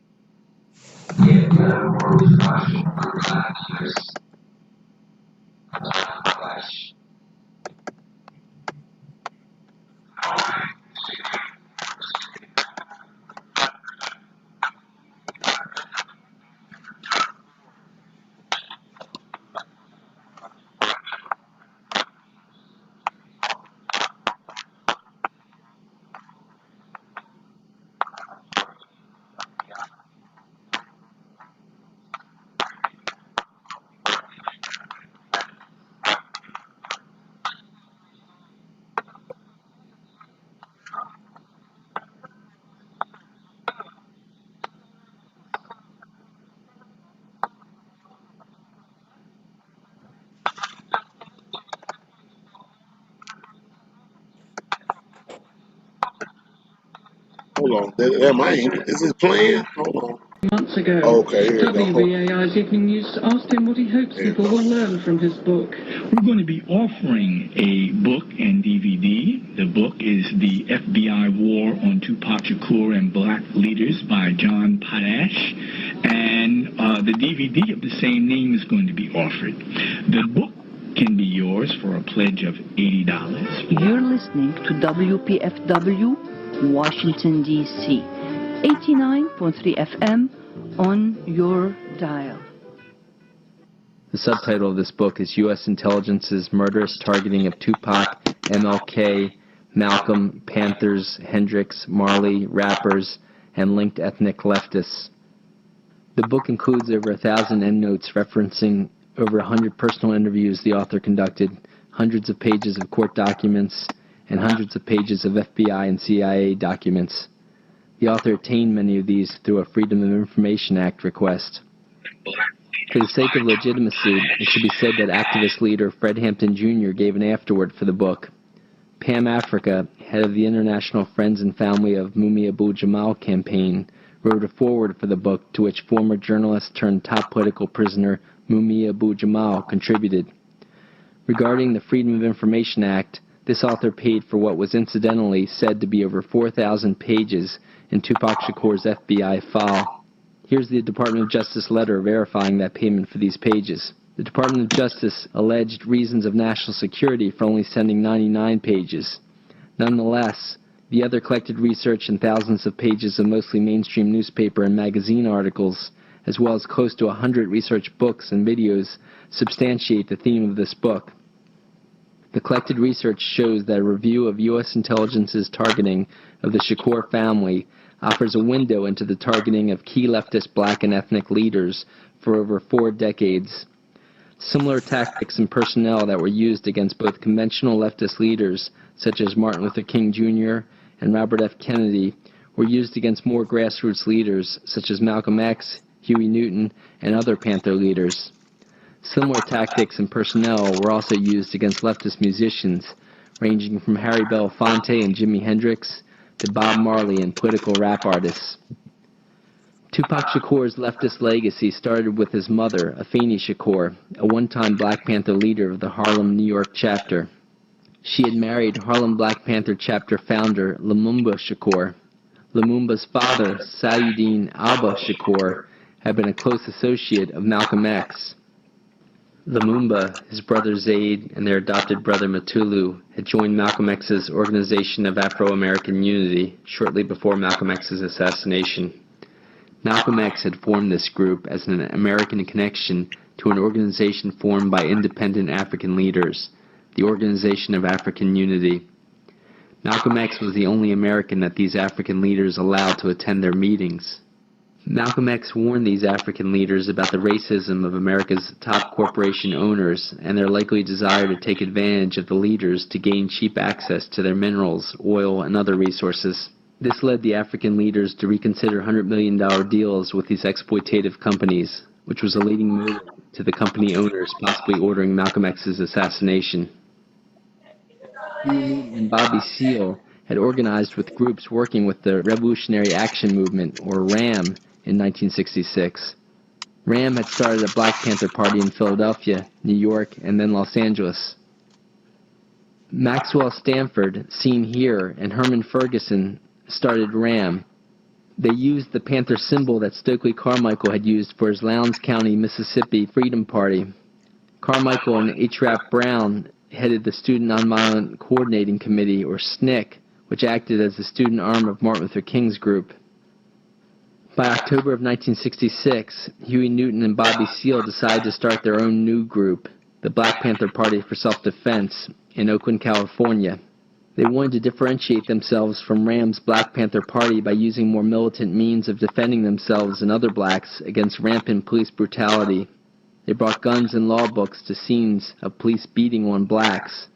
Hold on. Is this playing? Hold on. months ago. Okay, here we go. WBAI's Evening News asked him what he hopes Here you people go. will learn from his book. We're going to be offering a book and DVD. The book is The FBI War on Tupac Shakur and Black Leaders by John Potash. And the DVD of the same name is going to be offered. The book can be yours for a pledge of $80. You're listening to WPFW, Washington, D.C. 89.3 FM on your dial. The subtitle of this book is U.S. Intelligence's Murderous Targeting of Tupac, MLK, Malcolm, Panthers, Hendrix, Marley, rappers, and linked ethnic leftists. The book includes over 1,000 endnotes referencing over 100 personal interviews the author conducted, hundreds of pages of court documents, and hundreds of pages of FBI and CIA documents. The author obtained many of these through a Freedom of Information Act request. For the sake of legitimacy, it should be said that activist leader Fred Hampton Jr. gave an afterword for the book. Pam Africa, head of the International Friends and Family of Mumia Abu-Jamal campaign, wrote a foreword for the book to which former journalist turned top political prisoner Mumia Abu-Jamal contributed. Regarding the Freedom of Information Act, this author paid for what was incidentally said to be over 4,000 pages in Tupac Shakur's FBI file. Here's the Department of Justice letter verifying that payment for these pages. The Department of Justice alleged reasons of national security for only sending 99 pages. Nonetheless, the other collected research and thousands of pages of mostly mainstream newspaper and magazine articles, as well as close to 100 research books and videos, substantiate the theme of this book. The collected research shows that a review of U.S. intelligence's targeting of the Shakur family offers a window into the targeting of key leftist black and ethnic leaders for over 4 decades. Similar tactics and personnel that were used against both conventional leftist leaders, such as Martin Luther King Jr. and Robert F. Kennedy, were used against more grassroots leaders, such as Malcolm X, Huey Newton, and other Panther leaders. Similar tactics and personnel were also used against leftist musicians, ranging from Harry Belafonte and Jimi Hendrix to Bob Marley and political rap artists. Tupac Shakur's leftist legacy started with his mother, Afeni Shakur, a one-time Black Panther leader of the Harlem, New York chapter. She had married Harlem Black Panther chapter founder Lumumba Shakur. Lumumba's father, Sayuddin Alba Shakur, had been a close associate of Malcolm X. Lumumba, his brother Zaid, and their adopted brother Matulu had joined Malcolm X's Organization of Afro-American Unity shortly before Malcolm X's assassination. Malcolm X had formed this group as an American connection to an organization formed by independent African leaders, the Organization of African Unity. Malcolm X was the only American that these African leaders allowed to attend their meetings. Malcolm X warned these African leaders about the racism of America's top corporation owners and their likely desire to take advantage of the leaders to gain cheap access to their minerals, oil, and other resources. This led the African leaders to reconsider $100 million deals with these exploitative companies, which was a leading motive to the company owners possibly ordering Malcolm X's assassination. Huey Newton and Bobby Seale had organized with groups working with the Revolutionary Action Movement, or RAM, in 1966. RAM had started a Black Panther Party in Philadelphia, New York, and then Los Angeles. Maxwell Stanford, seen here, and Herman Ferguson started RAM. They used the Panther symbol that Stokely Carmichael had used for his Lowndes County, Mississippi Freedom Party. Carmichael and H. Rap Brown headed the Student Nonviolent Coordinating Committee, or SNCC, which acted as the student arm of Martin Luther King's group. By October of 1966, Huey Newton and Bobby Seale decided to start their own new group, the Black Panther Party for Self-Defense, in Oakland, California. They wanted to differentiate themselves from RAM's Black Panther Party by using more militant means of defending themselves and other blacks against rampant police brutality. They brought guns and law books to scenes of police beating on blacks.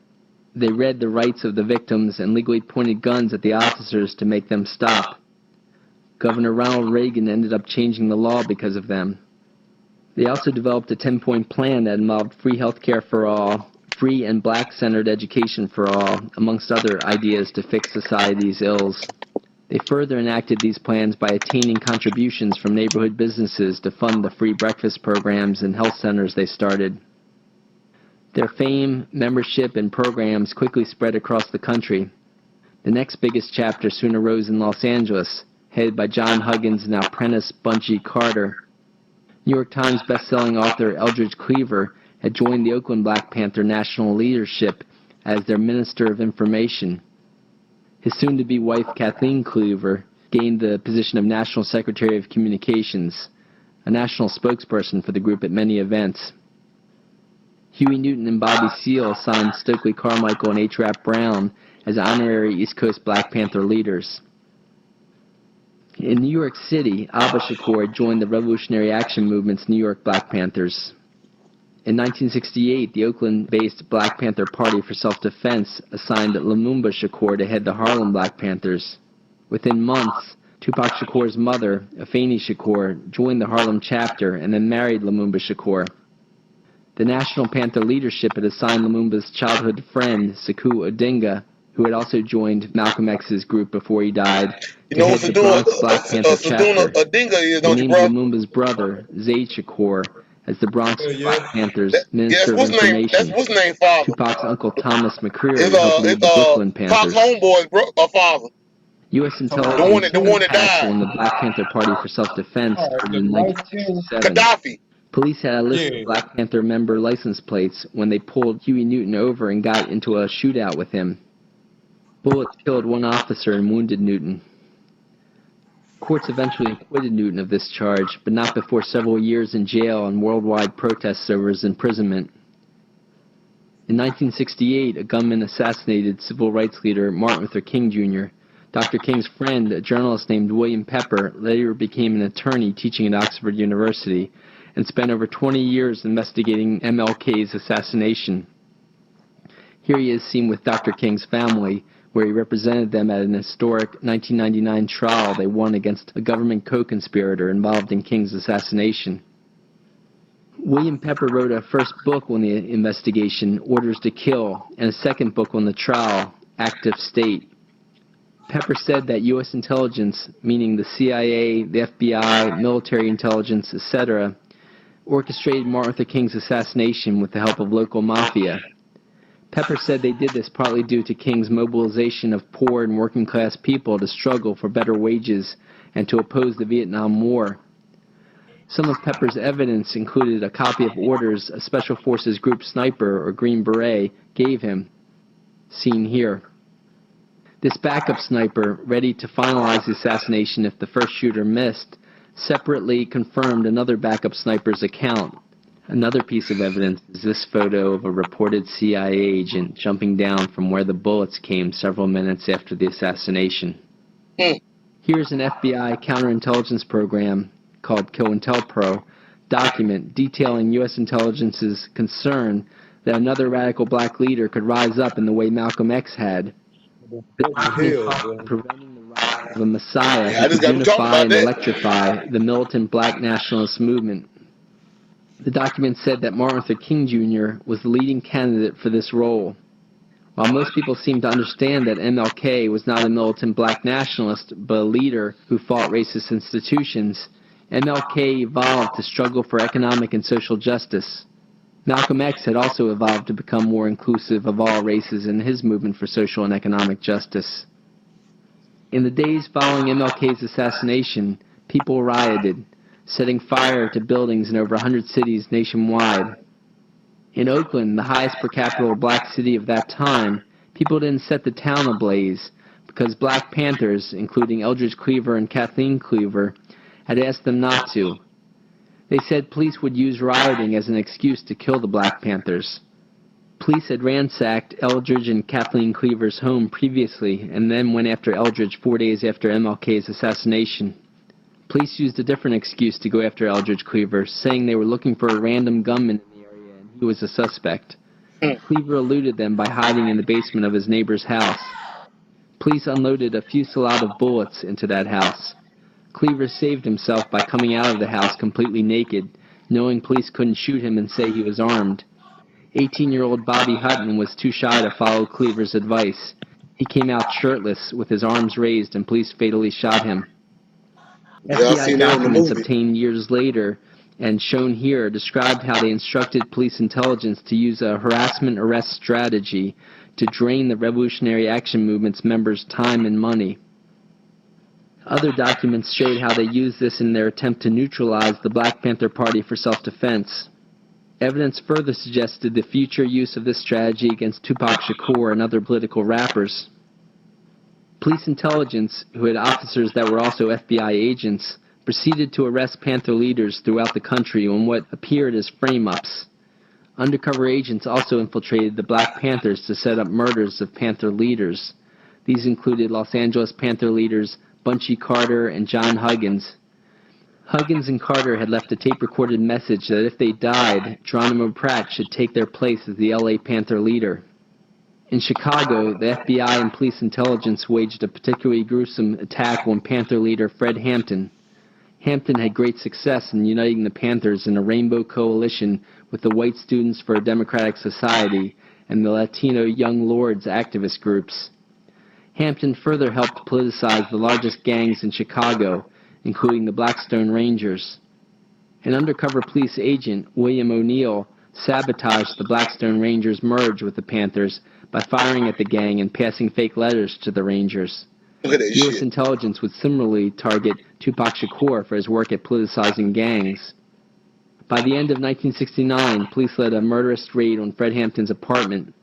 They read the rights of the victims and legally pointed guns at the officers to make them stop. Governor Ronald Reagan ended up changing the law because of them. They also developed a 10-point plan that involved free health care for all, free and black-centered education for all, amongst other ideas to fix society's ills. They further enacted these plans by attaining contributions from neighborhood businesses to fund the free breakfast programs and health centers they started. Their fame, membership, and programs quickly spread across the country. The next biggest chapter soon arose in Los Angeles, headed by John Huggins and apprentice Bunchy Carter. New York Times bestselling author Eldridge Cleaver had joined the Oakland Black Panther national leadership as their Minister of Information. His soon-to-be wife, Kathleen Cleaver, gained the position of National Secretary of Communications, a national spokesperson for the group at many events. Huey Newton and Bobby Seale signed Stokely Carmichael and H. Rap Brown as honorary East Coast Black Panther leaders. In New York City, Abba Shakur joined the Revolutionary Action Movement's New York Black Panthers. In 1968, the Oakland-based Black Panther Party for Self-Defense assigned Lumumba Shakur to head the Harlem Black Panthers. Within months, Tupac Shakur's mother, Afeni Shakur, joined the Harlem chapter and then married Lumumba Shakur. The National Panther leadership had assigned Lumumba's childhood friend, Sekou Odinga, who had also joined Malcolm X's group before he died, to head the Bronx Black Panther chapter. They named Lumumba's brother, Zayd Shakur, as the Bronx Black Panthers Minister of Information. That's what's name, father. Tupac's uncle Thomas McCreary helped lead the Brooklyn Panthers. Pop's homeboy, father. U.S. intelligence in the Black Panther Party for Self-Defense in 1967. Gaddafi. Police had a list of Black Panther member license plates when they pulled Huey Newton over and got into a shootout with him. Bullets killed one officer and wounded Newton. Courts eventually acquitted Newton of this charge, but not before several years in jail and worldwide protests over his imprisonment. In 1968, a gunman assassinated civil rights leader Martin Luther King Jr. Dr. King's friend, a journalist named William Pepper, later became an attorney teaching at Oxford University and spent over 20 years investigating MLK's assassination. Here he is seen with Dr. King's family, where he represented them at an historic 1999 trial they won against a government co-conspirator involved in King's assassination. William Pepper wrote a first book on the investigation, Orders to Kill, and a second book on the trial, Active State. Pepper said that U.S. intelligence, meaning the CIA, the FBI, military intelligence, etc., orchestrated Martin Luther King's assassination with the help of local mafia. Pepper said they did this partly due to King's mobilization of poor and working-class people to struggle for better wages and to oppose the Vietnam War. Some of Pepper's evidence included a copy of orders a Special Forces Group sniper, or Green Beret, gave him, seen here. This backup sniper, ready to finalize the assassination if the first shooter missed, separately confirmed another backup sniper's account. Another piece of evidence is this photo of a reported CIA agent jumping down from where the bullets came several minutes after the assassination. Here's an FBI counterintelligence program called COINTELPRO document detailing U.S. intelligence's concern that another radical black leader could rise up in the way Malcolm X had. Preventing the rise of a messiah who could unify and electrify the militant black nationalist movement. The document said that Martin Luther King Jr. was the leading candidate for this role. While most people seem to understand that MLK was not a militant black nationalist, but a leader who fought racist institutions, MLK evolved to struggle for economic and social justice. Malcolm X had also evolved to become more inclusive of all races in his movement for social and economic justice. In the days following MLK's assassination, people rioted, setting fire to buildings in over 100 cities nationwide. In Oakland, the highest per capita black city of that time, people didn't set the town ablaze because Black Panthers, including Eldridge Cleaver and Kathleen Cleaver, had asked them not to. They said police would use rioting as an excuse to kill the Black Panthers. Police had ransacked Eldridge and Kathleen Cleaver's home previously and then went after Eldridge 4 days after MLK's assassination. Police used a different excuse to go after Eldridge Cleaver, saying they were looking for a random gunman in the area and he was a suspect. Cleaver eluded them by hiding in the basement of his neighbor's house. Police unloaded a fusillade of bullets into that house. Cleaver saved himself by coming out of the house completely naked, knowing police couldn't shoot him and say he was armed. 18-year-old Bobby Hutton was too shy to follow Cleaver's advice. He came out shirtless with his arms raised and police fatally shot him. Yeah, I FBI seen that on the documents movie. obtained years later and shown here described how they instructed police intelligence to use a harassment arrest strategy to drain the Revolutionary Action Movement's members' time and money. Other documents showed how they used this in their attempt to neutralize the Black Panther Party for self-defense. Evidence further suggested the future use of this strategy against Tupac Shakur and other political rappers. Police intelligence, who had officers that were also FBI agents, proceeded to arrest Panther leaders throughout the country on what appeared as frame-ups. Undercover agents also infiltrated the Black Panthers to set up murders of Panther leaders. These included Los Angeles Panther leaders Bunchy Carter and John Huggins. Huggins and Carter had left a tape-recorded message that if they died, Geronimo Pratt should take their place as the LA Panther leader. In Chicago, the FBI and police intelligence waged a particularly gruesome attack on Panther leader Fred Hampton. Hampton had great success in uniting the Panthers in a rainbow coalition with the White Students for a Democratic Society and the Latino Young Lords activist groups. Hampton further helped politicize the largest gangs in Chicago, including the Blackstone Rangers. An undercover police agent, William O'Neill, sabotaged the Blackstone Rangers' merge with the Panthers by firing at the gang and passing fake letters to the Rangers. U.S. intelligence would similarly target Tupac Shakur for his work at politicizing gangs. By the end of 1969, police led a murderous raid on Fred Hampton's apartment.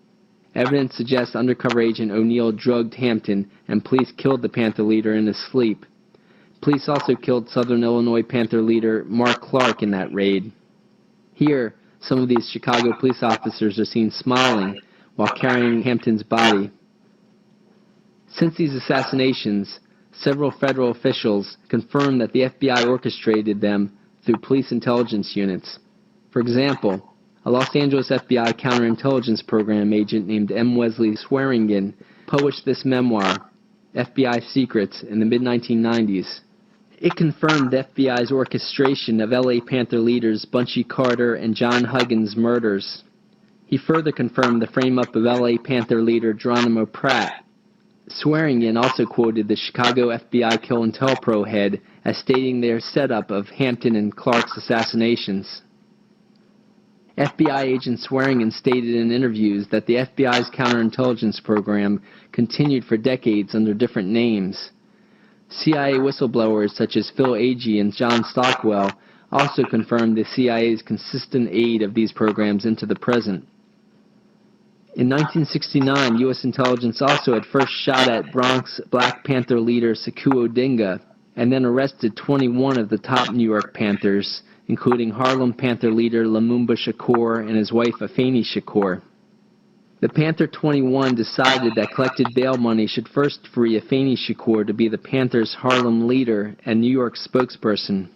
Evidence suggests undercover agent O'Neill drugged Hampton, and police killed the Panther leader in his sleep. Police also killed Southern Illinois Panther leader Mark Clark in that raid. Here, some of these Chicago police officers are seen smiling while carrying Hampton's body. Since these assassinations, several federal officials confirmed that the FBI orchestrated them through police intelligence units. For example, a Los Angeles FBI counterintelligence program agent named M. Wesley Swearingen published this memoir, FBI Secrets, in the mid-1990s. It confirmed the FBI's orchestration of LA Panther leaders Bunchy Carter and John Huggins' murders. He further confirmed the frame-up of LA Panther leader Geronimo Pratt. Swearingen also quoted the Chicago FBI COINTELPRO head as stating their setup of Hampton and Clark's assassinations. FBI agent Swearingen stated in interviews that the FBI's counterintelligence program continued for decades under different names. CIA whistleblowers such as Phil Agee and John Stockwell also confirmed the CIA's consistent aid of these programs into the present. In 1969, U.S. intelligence also had first shot at Bronx Black Panther leader Sekou Odinga, and then arrested 21 of the top New York Panthers, including Harlem Panther leader Lumumba Shakur and his wife Afeni Shakur. The Panther 21 decided that collected bail money should first free Afeni Shakur to be the Panthers' Harlem leader and New York spokesperson.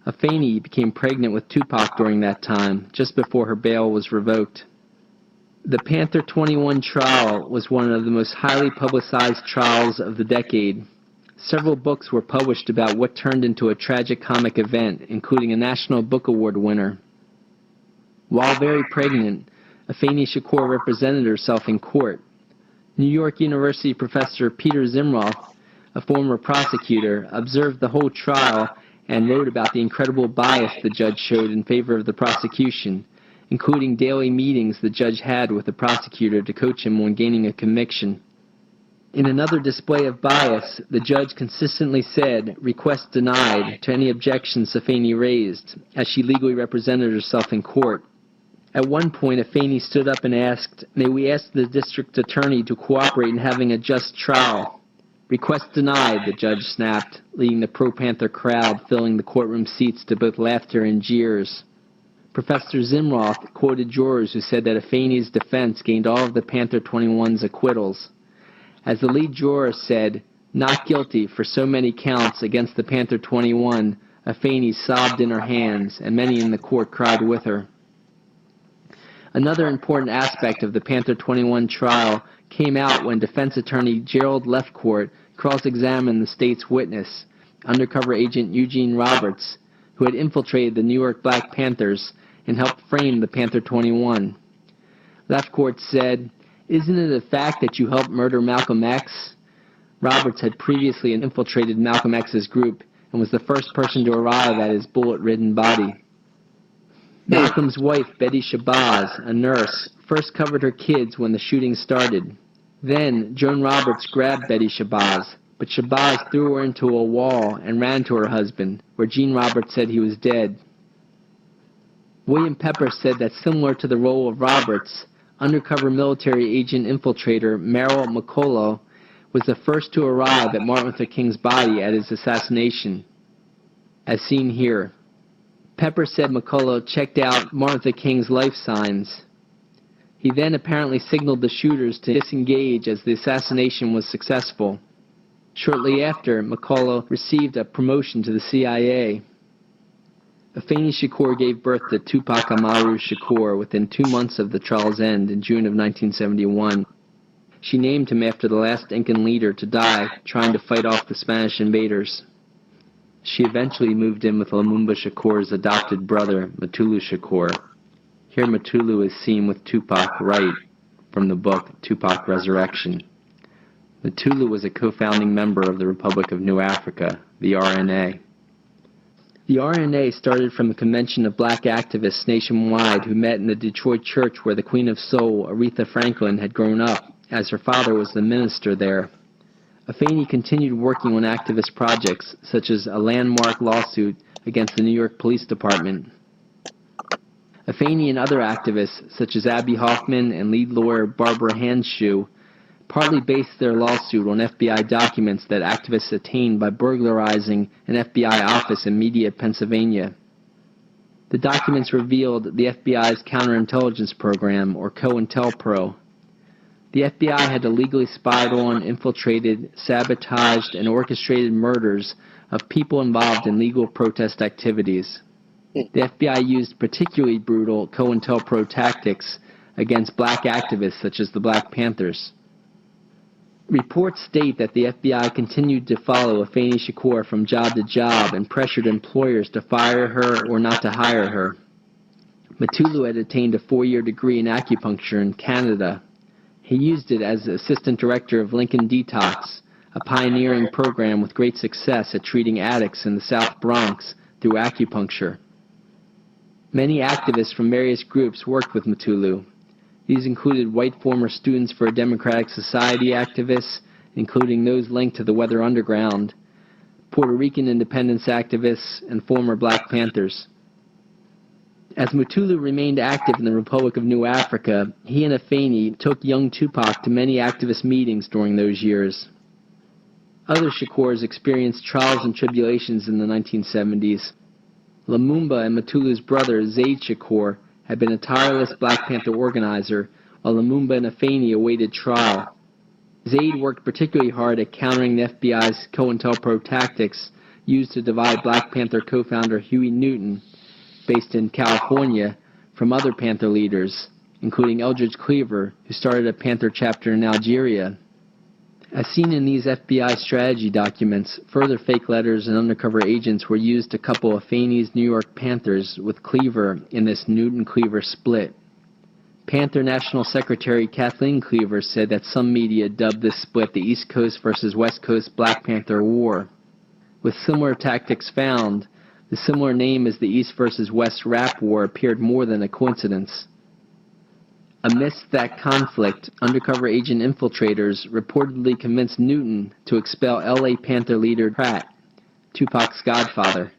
Afeni became pregnant with Tupac during that time, just before her bail was revoked. The Panther 21 trial was one of the most highly publicized trials of the decade. Several books were published about what turned into a tragic comic event, including a National Book Award winner. While very pregnant, Afeni Shakur represented herself in court. New York University professor Peter Zimroth, a former prosecutor, observed the whole trial and wrote about the incredible bias the judge showed in favor of the prosecution, including daily meetings the judge had with the prosecutor to coach him on gaining a conviction. In another display of bias, the judge consistently said, "Request denied," to any objections Afeni raised, as she legally represented herself in court. At one point, Afeni stood up and asked, "May we ask the district attorney to cooperate in having a just trial?" "Request denied," the judge snapped, leading the pro-Panther crowd filling the courtroom seats to both laughter and jeers. Professor Zimroth quoted jurors who said that Afeni's defense gained all of the Panther 21's acquittals. As the lead juror said, "Not guilty for so many counts against the Panther 21, Afeni sobbed in her hands, and many in the court cried with her." Another important aspect of the Panther 21 trial came out when defense attorney Gerald Lefcourt cross-examined the state's witness, undercover agent Eugene Roberts, who had infiltrated the New York Black Panthers and helped frame the Panther 21. Lefcourt said, Isn't it a fact that you helped murder Malcolm X? Roberts had previously infiltrated Malcolm X's group and was the first person to arrive at his bullet-ridden body. Malcolm's wife, Betty Shabazz, a nurse, first covered her kids when the shooting started. Then, Joan Roberts grabbed Betty Shabazz, but Shabazz threw her into a wall and ran to her husband, where Gene Roberts said he was dead. William Pepper said that similar to the role of Roberts, undercover military agent infiltrator Merrill McCullough was the first to arrive at Martin Luther King's body at his assassination, as seen here. Pepper said McCullough checked out Martin Luther King's life signs. He then apparently signaled the shooters to disengage as the assassination was successful. Shortly after, McCullough received a promotion to the CIA. Afeni Shakur gave birth to Tupac Amaru Shakur within 2 months of the trial's end in June of 1971. She named him after the last Incan leader to die trying to fight off the Spanish invaders. She eventually moved in with Lumumba Shakur's adopted brother, Mutulu Shakur. Here Mutulu is seen with Tupac right from the book Tupac Resurrection. Mutulu was a co-founding member of the Republic of New Africa, the RNA. The RNA started from a convention of black activists nationwide who met in the Detroit church where the Queen of Soul, Aretha Franklin, had grown up, as her father was the minister there. Afeni continued working on activist projects, such as a landmark lawsuit against the New York Police Department. Afeni and other activists, such as Abby Hoffman and lead lawyer Barbara Handschuh, partly based their lawsuit on FBI documents that activists attained by burglarizing an FBI office in Media, Pennsylvania. The documents revealed the FBI's counterintelligence program, or COINTELPRO. The FBI had illegally spied on, infiltrated, sabotaged, and orchestrated murders of people involved in legal protest activities. The FBI used particularly brutal COINTELPRO tactics against black activists such as the Black Panthers. Reports state that the FBI continued to follow Afeni Shakur from job to job and pressured employers to fire her or not to hire her. Mutulu had attained a 4-year degree in acupuncture in Canada. He used it as assistant director of Lincoln Detox, a pioneering program with great success at treating addicts in the South Bronx through acupuncture. Many activists from various groups worked with Mutulu. These included white former Students for a Democratic Society activists, including those linked to the Weather Underground, Puerto Rican independence activists, and former Black Panthers. As Mutulu remained active in the Republic of New Africa, he and Afeni took young Tupac to many activist meetings during those years. Other Shakurs experienced trials and tribulations in the 1970s. Lumumba and Mutulu's brother, Zaid Shakur, had been a tireless Black Panther organizer, while Lumumba and Afeni awaited trial. Zaid worked particularly hard at countering the FBI's COINTELPRO tactics used to divide Black Panther co-founder Huey Newton, based in California, from other Panther leaders, including Eldridge Cleaver, who started a Panther chapter in Algeria. As seen in these FBI strategy documents, further fake letters and undercover agents were used to couple Afeni's New York Panthers with Cleaver in this Newton-Cleaver split. Panther National Secretary Kathleen Cleaver said that some media dubbed this split the East Coast versus West Coast Black Panther War. With similar tactics found, the similar name as the East versus West Rap War appeared more than a coincidence. Amidst that conflict, undercover agent infiltrators reportedly convinced Newton to expel L.A. Panther leader Pratt, Tupac's godfather.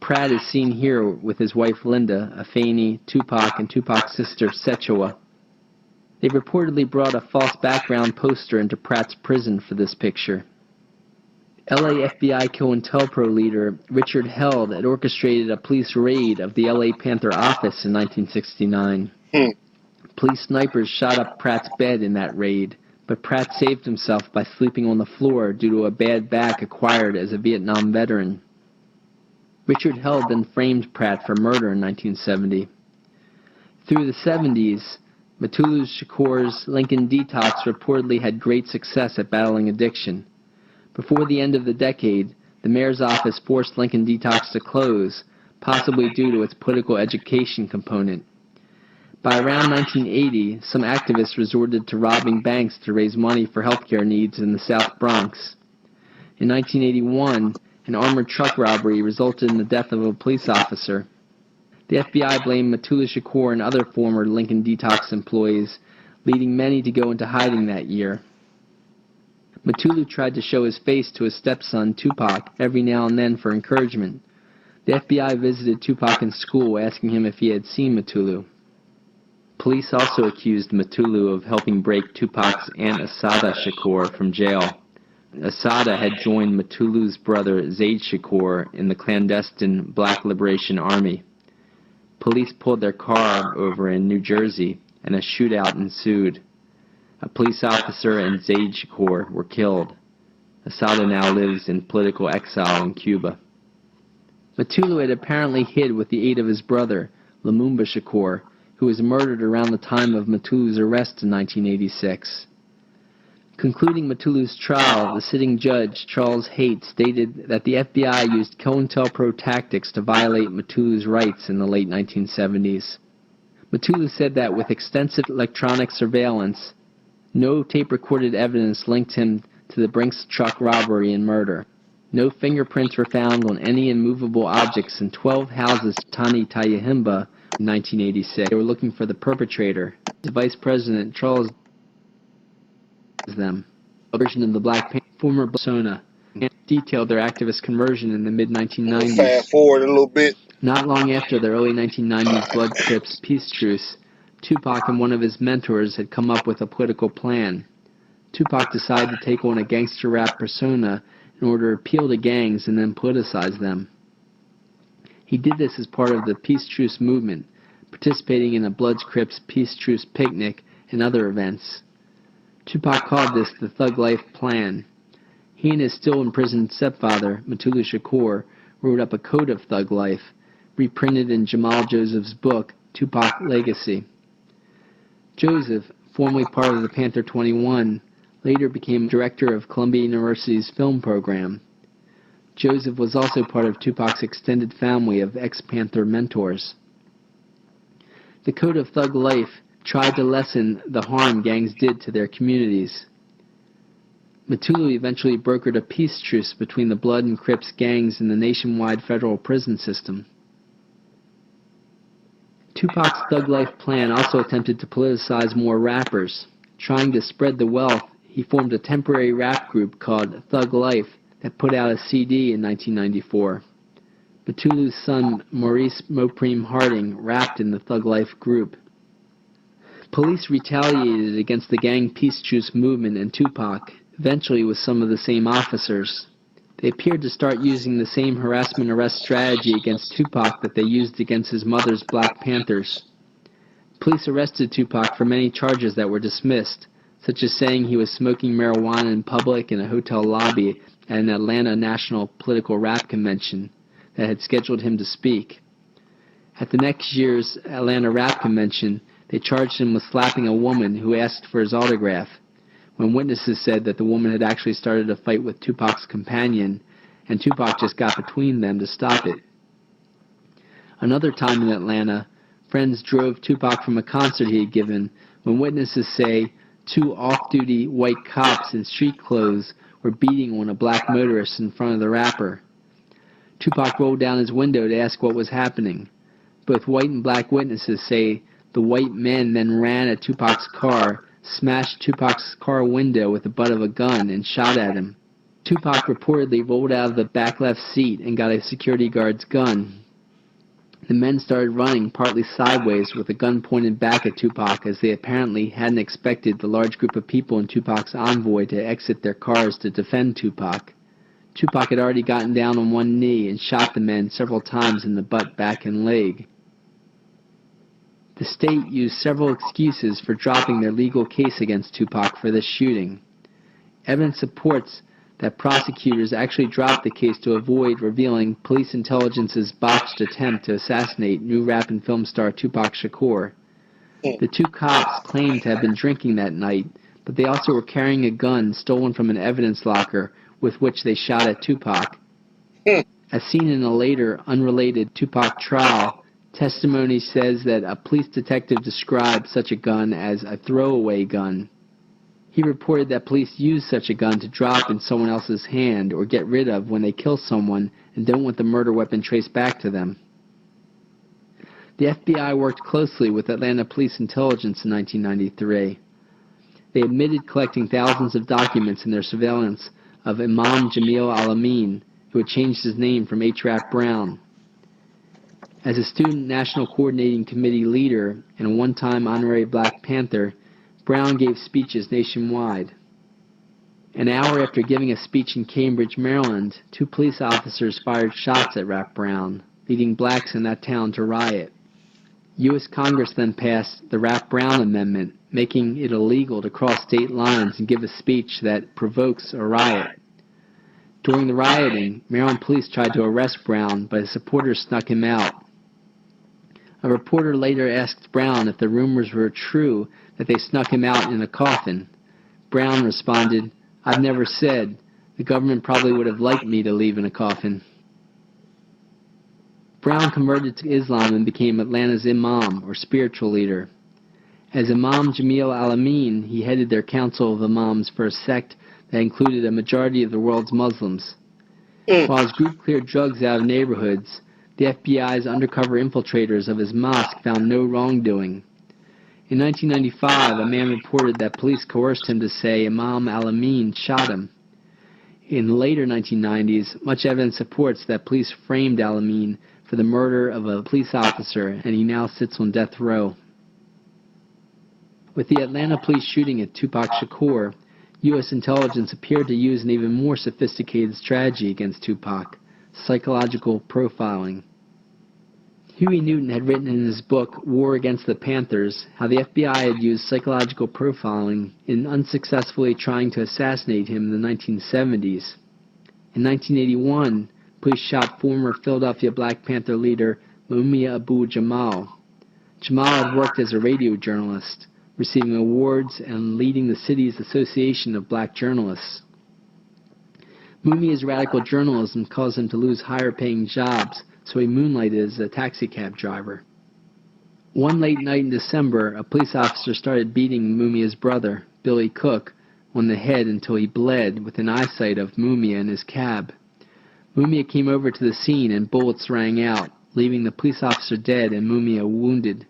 Pratt is seen here with his wife Linda, Afeni, Tupac, and Tupac's sister Sechewa. They reportedly brought a false background poster into Pratt's prison for this picture. L.A. FBI COINTELPRO leader Richard Held had orchestrated a police raid of the L.A. Panther office in 1969. Police snipers shot up Pratt's bed in that raid, but Pratt saved himself by sleeping on the floor due to a bad back acquired as a Vietnam veteran. Richard Held then framed Pratt for murder in 1970. Through the 70s, Mutulu Shakur's Lincoln Detox reportedly had great success at battling addiction. Before the end of the decade, the mayor's office forced Lincoln Detox to close, possibly due to its political education component. By around 1980, some activists resorted to robbing banks to raise money for healthcare needs in the South Bronx. In 1981, an armored truck robbery resulted in the death of a police officer. The FBI blamed Mutulu Shakur and other former Lincoln Detox employees, leading many to go into hiding that year. Mutulu tried to show his face to his stepson, Tupac, every now and then for encouragement. The FBI visited Tupac in school, asking him if he had seen Mutulu. Police also accused Mutulu of helping break Tupac's Aunt Assata Shakur from jail. Assata had joined Mutulu's brother Zaid Shakur in the clandestine Black Liberation Army. Police pulled their car over in New Jersey, and a shootout ensued. A police officer and Zaid Shakur were killed. Assata now lives in political exile in Cuba. Mutulu had apparently hid with the aid of his brother, Lumumba Shakur, who was murdered around the time of Mutulu's arrest in 1986. Concluding Mutulu's trial, the sitting judge, Charles Haight, stated that the FBI used COINTELPRO tactics to violate Mutulu's rights in the late 1970s. Mutulu said that with extensive electronic surveillance, no tape-recorded evidence linked him to the Brinks truck robbery and murder. No fingerprints were found on any immovable objects in 12 houses in Tani Tayahimba in 1986. They were looking for the perpetrator. The Vice President Charles them. A version of the Black Panther, former persona, detailed their activist conversion in the mid-1990s. Fast forward a little bit. Not long after the early 1990s Blood Crips peace truce, Tupac and one of his mentors had come up with a political plan. Tupac decided to take on a gangster rap persona in order to appeal to gangs and then politicize them. He did this as part of the Peace Truce movement, participating in a Bloods Crips Peace Truce picnic and other events. Tupac called this the Thug Life Plan. He and his still-imprisoned stepfather, Mutulu Shakur, wrote up a code of thug life, reprinted in Jamal Joseph's book, Tupac Legacy. Joseph, formerly part of the Panther 21, later became director of Columbia University's film program. Joseph was also part of Tupac's extended family of ex-Panther mentors. The Code of Thug Life tried to lessen the harm gangs did to their communities. Mutulu eventually brokered a peace truce between the Blood and Crips gangs and the nationwide federal prison system. Tupac's Thug Life plan also attempted to politicize more rappers. Trying to spread the wealth, he formed a temporary rap group called Thug Life that put out a CD in 1994. Mutulu's son, Maurice Mopreme Harding, rapped in the Thug Life group. Police retaliated against the gang peace truce movement and Tupac, eventually with some of the same officers. They appeared to start using the same harassment arrest strategy against Tupac that they used against his mother's Black Panthers. Police arrested Tupac for many charges that were dismissed, such as saying he was smoking marijuana in public in a hotel lobby at an Atlanta National Political Rap Convention that had scheduled him to speak. At the next year's Atlanta Rap Convention, they charged him with slapping a woman who asked for his autograph, when witnesses said that the woman had actually started a fight with Tupac's companion, and Tupac just got between them to stop it. Another time in Atlanta, friends drove Tupac from a concert he had given, when witnesses say 2 off-duty white cops in street clothes were beating on a black motorist in front of the rapper. Tupac rolled down his window to ask what was happening. Both white and black witnesses say the white men then ran at Tupac's car, smashed Tupac's car window with the butt of a gun, and shot at him. Tupac reportedly rolled out of the back left seat and got a security guard's gun. The men started running, partly sideways, with a gun pointed back at Tupac, as they apparently hadn't expected the large group of people in Tupac's envoy to exit their cars to defend Tupac. Tupac had already gotten down on one knee and shot the men several times in the butt, back, and leg. The state used several excuses for dropping their legal case against Tupac for this shooting. Evidence supports that prosecutors actually dropped the case to avoid revealing police intelligence's botched attempt to assassinate new rap and film star Tupac Shakur. The 2 cops claimed to have been drinking that night, but they also were carrying a gun stolen from an evidence locker with which they shot at Tupac. As seen in a later, unrelated Tupac trial, Testimony says that a police detective described such a gun as a throwaway gun. He reported that police use such a gun to drop in someone else's hand or get rid of when they kill someone and don't want the murder weapon traced back to them. The FBI worked closely with Atlanta Police Intelligence in 1993. They admitted collecting thousands of documents in their surveillance of Imam Jamil Al-Amin, who had changed his name from H. Rap Brown. As a Student National Coordinating Committee leader and a one-time honorary Black Panther, Brown gave speeches nationwide. An hour after giving a speech in Cambridge, Maryland, 2 police officers fired shots at Rap Brown, leading blacks in that town to riot. U.S. Congress then passed the Rap Brown Amendment, making it illegal to cross state lines and give a speech that provokes a riot. During the rioting, Maryland police tried to arrest Brown, but his supporters snuck him out. A reporter later asked Brown if the rumors were true that they snuck him out in a coffin. Brown responded, "I've never said. The government probably would have liked me to leave in a coffin." Brown converted to Islam and became Atlanta's imam, or spiritual leader. As Imam Jamil Al-Amin, he headed their council of imams for a sect that included a majority of the world's Muslims. While his group cleared drugs out of neighborhoods, the FBI's undercover infiltrators of his mosque found no wrongdoing. In 1995, a man reported that police coerced him to say Imam Al-Amin shot him. In the later 1990s, much evidence supports that police framed Al-Amin for the murder of a police officer, and he now sits on death row. With the Atlanta police shooting at Tupac Shakur, U.S. intelligence appeared to use an even more sophisticated strategy against Tupac: psychological profiling. Huey Newton had written in his book, War Against the Panthers, how the FBI had used psychological profiling in unsuccessfully trying to assassinate him in the 1970s. In 1981, police shot former Philadelphia Black Panther leader Mumia Abu-Jamal. Jamal had worked as a radio journalist, receiving awards and leading the city's Association of Black Journalists. Mumia's radical journalism caused him to lose higher-paying jobs, so he moonlighted as a taxicab driver. One late night in December, a police officer started beating Mumia's brother, Billy Cook, on the head until he bled within eyesight of Mumia in his cab. Mumia came over to the scene and bullets rang out, leaving the police officer dead and Mumia wounded.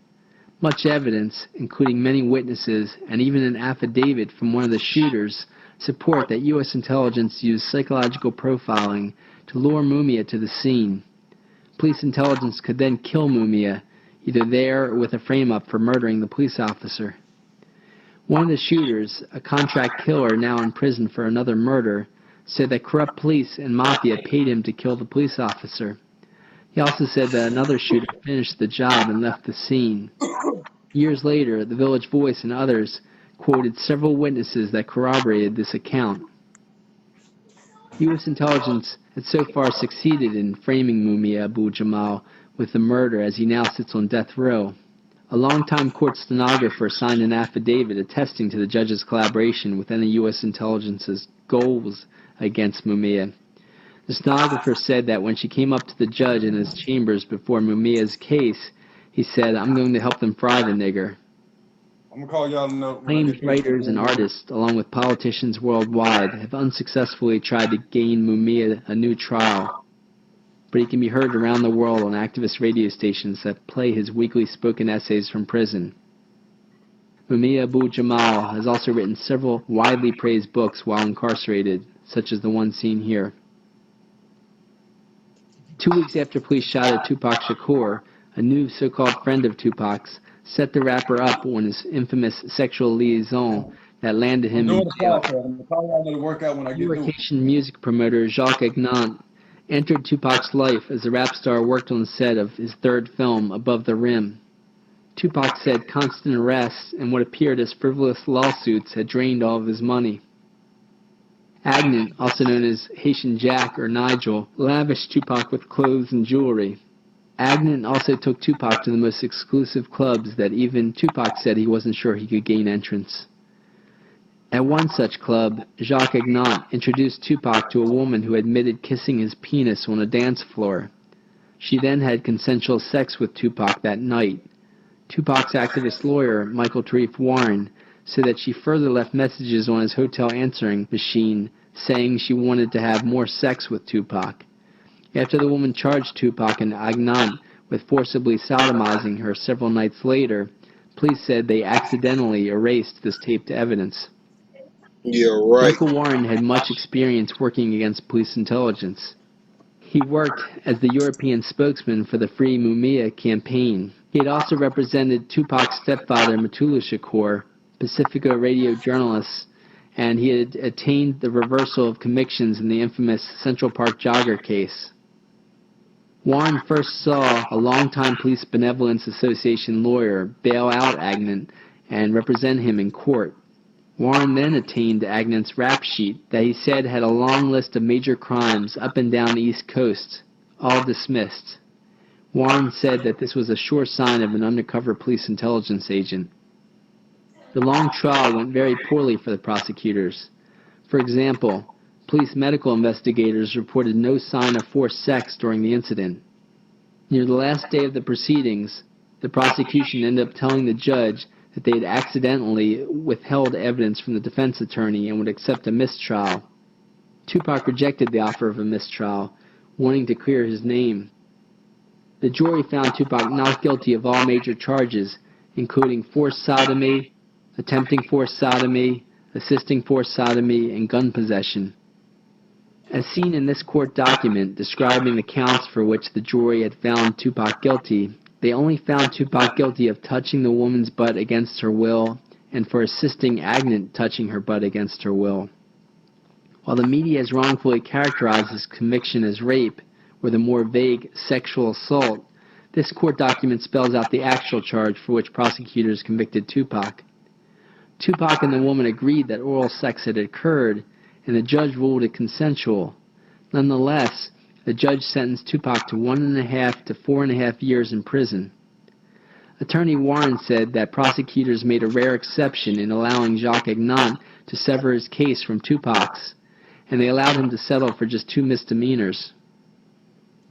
Much evidence, including many witnesses and even an affidavit from one of the shooters, support that U.S. intelligence used psychological profiling to lure Mumia to the scene. Police intelligence could then kill Mumia, either there or with a frame-up for murdering the police officer. One of the shooters, a contract killer now in prison for another murder, said that corrupt police and mafia paid him to kill the police officer. He also said that another shooter finished the job and left the scene. Years later, the Village Voice and others quoted several witnesses that corroborated this account. U.S. intelligence had so far succeeded in framing Mumia Abu-Jamal with the murder, as he now sits on death row. A longtime court stenographer signed an affidavit attesting to the judge's collaboration with any U.S. intelligence's goals against Mumia. The stenographer said that when she came up to the judge in his chambers before Mumia's case, he said, "I'm going to help them fry the nigger." I'm gonna call y'all no. Famed writers and artists, along with politicians worldwide, have unsuccessfully tried to gain Mumia a new trial, but he can be heard around the world on activist radio stations that play his weekly spoken essays from prison. Mumia Abu-Jamal has also written several widely praised books while incarcerated, such as the one seen here. 2 weeks after police shot at Tupac Shakur, a new so-called friend of Tupac's set the rapper up on his infamous sexual liaison that landed him in jail. New music promoter Jacques Agnant entered Tupac's life as the rap star worked on the set of his third film, Above the Rim. Tupac said constant arrests and what appeared as frivolous lawsuits had drained all of his money. Agnant, also known as Haitian Jack or Nigel, lavished Tupac with clothes and jewelry. Agnant also took Tupac to the most exclusive clubs that even Tupac said he wasn't sure he could gain entrance. At one such club, Jacques Agnant introduced Tupac to a woman who admitted kissing his penis on a dance floor. She then had consensual sex with Tupac that night. Tupac's activist lawyer, Michael Tarif Warren, said that she further left messages on his hotel answering machine saying she wanted to have more sex with Tupac. After the woman charged Tupac and Agnant with forcibly sodomizing her several nights later, police said they accidentally erased this taped evidence. Yeah, right. Michael Warren had much experience working against police intelligence. He worked as the European spokesman for the Free Mumia campaign. He had also represented Tupac's stepfather, Mutulu Shakur, Pacifica radio journalist, and he had attained the reversal of convictions in the infamous Central Park Jogger case. Warren first saw a longtime Police Benevolence Association lawyer bail out Agnant and represent him in court. Warren then attained Agnant's rap sheet that he said had a long list of major crimes up and down the East Coast, all dismissed. Warren said that this was a sure sign of an undercover police intelligence agent. The long trial went very poorly for the prosecutors. For example, police medical investigators reported no sign of forced sex during the incident. Near the last day of the proceedings, the prosecution ended up telling the judge that they had accidentally withheld evidence from the defense attorney and would accept a mistrial. Tupac rejected the offer of a mistrial, wanting to clear his name. The jury found Tupac not guilty of all major charges, including forced sodomy, attempting forced sodomy, assisting forced sodomy, and gun possession. As seen in this court document describing the counts for which the jury had found Tupac guilty, they only found Tupac guilty of touching the woman's butt against her will and for assisting Agnant touching her butt against her will. While the media has wrongfully characterized his conviction as rape, or the more vague sexual assault, this court document spells out the actual charge for which prosecutors convicted Tupac. Tupac and the woman agreed that oral sex had occurred, and the judge ruled it consensual. Nonetheless, the judge sentenced Tupac to 1.5 to 4.5 years in prison. Attorney Warren said that prosecutors made a rare exception in allowing Jacques Agnant to sever his case from Tupac's, and they allowed him to settle for just 2 misdemeanors.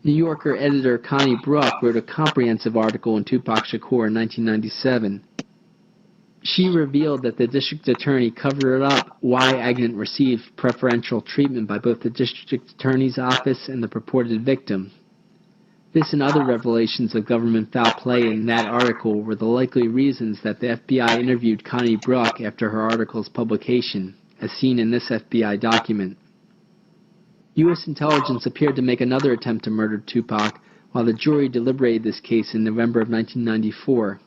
New Yorker editor Connie Bruck wrote a comprehensive article on Tupac Shakur in 1997. She revealed that the district attorney covered up why Agnant received preferential treatment by both the district attorney's office and the purported victim. This and other revelations of government foul play in that article were the likely reasons that the FBI interviewed Connie Bruck after her article's publication, as seen in this FBI document. U.S. intelligence appeared to make another attempt to murder Tupac while the jury deliberated this case in November of 1994.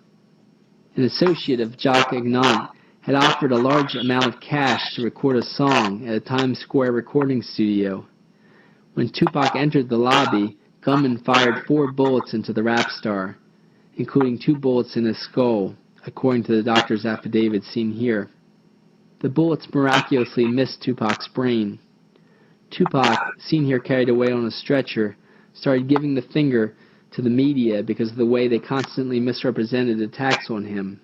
An associate of Jacques Agnant had offered a large amount of cash to record a song at a Times Square recording studio. When Tupac entered the lobby, gunmen fired 4 bullets into the rap star, including 2 bullets in his skull, according to the doctor's affidavit seen here. The bullets miraculously missed Tupac's brain. Tupac, seen here carried away on a stretcher, started giving the finger to the media because of the way they constantly misrepresented attacks on him.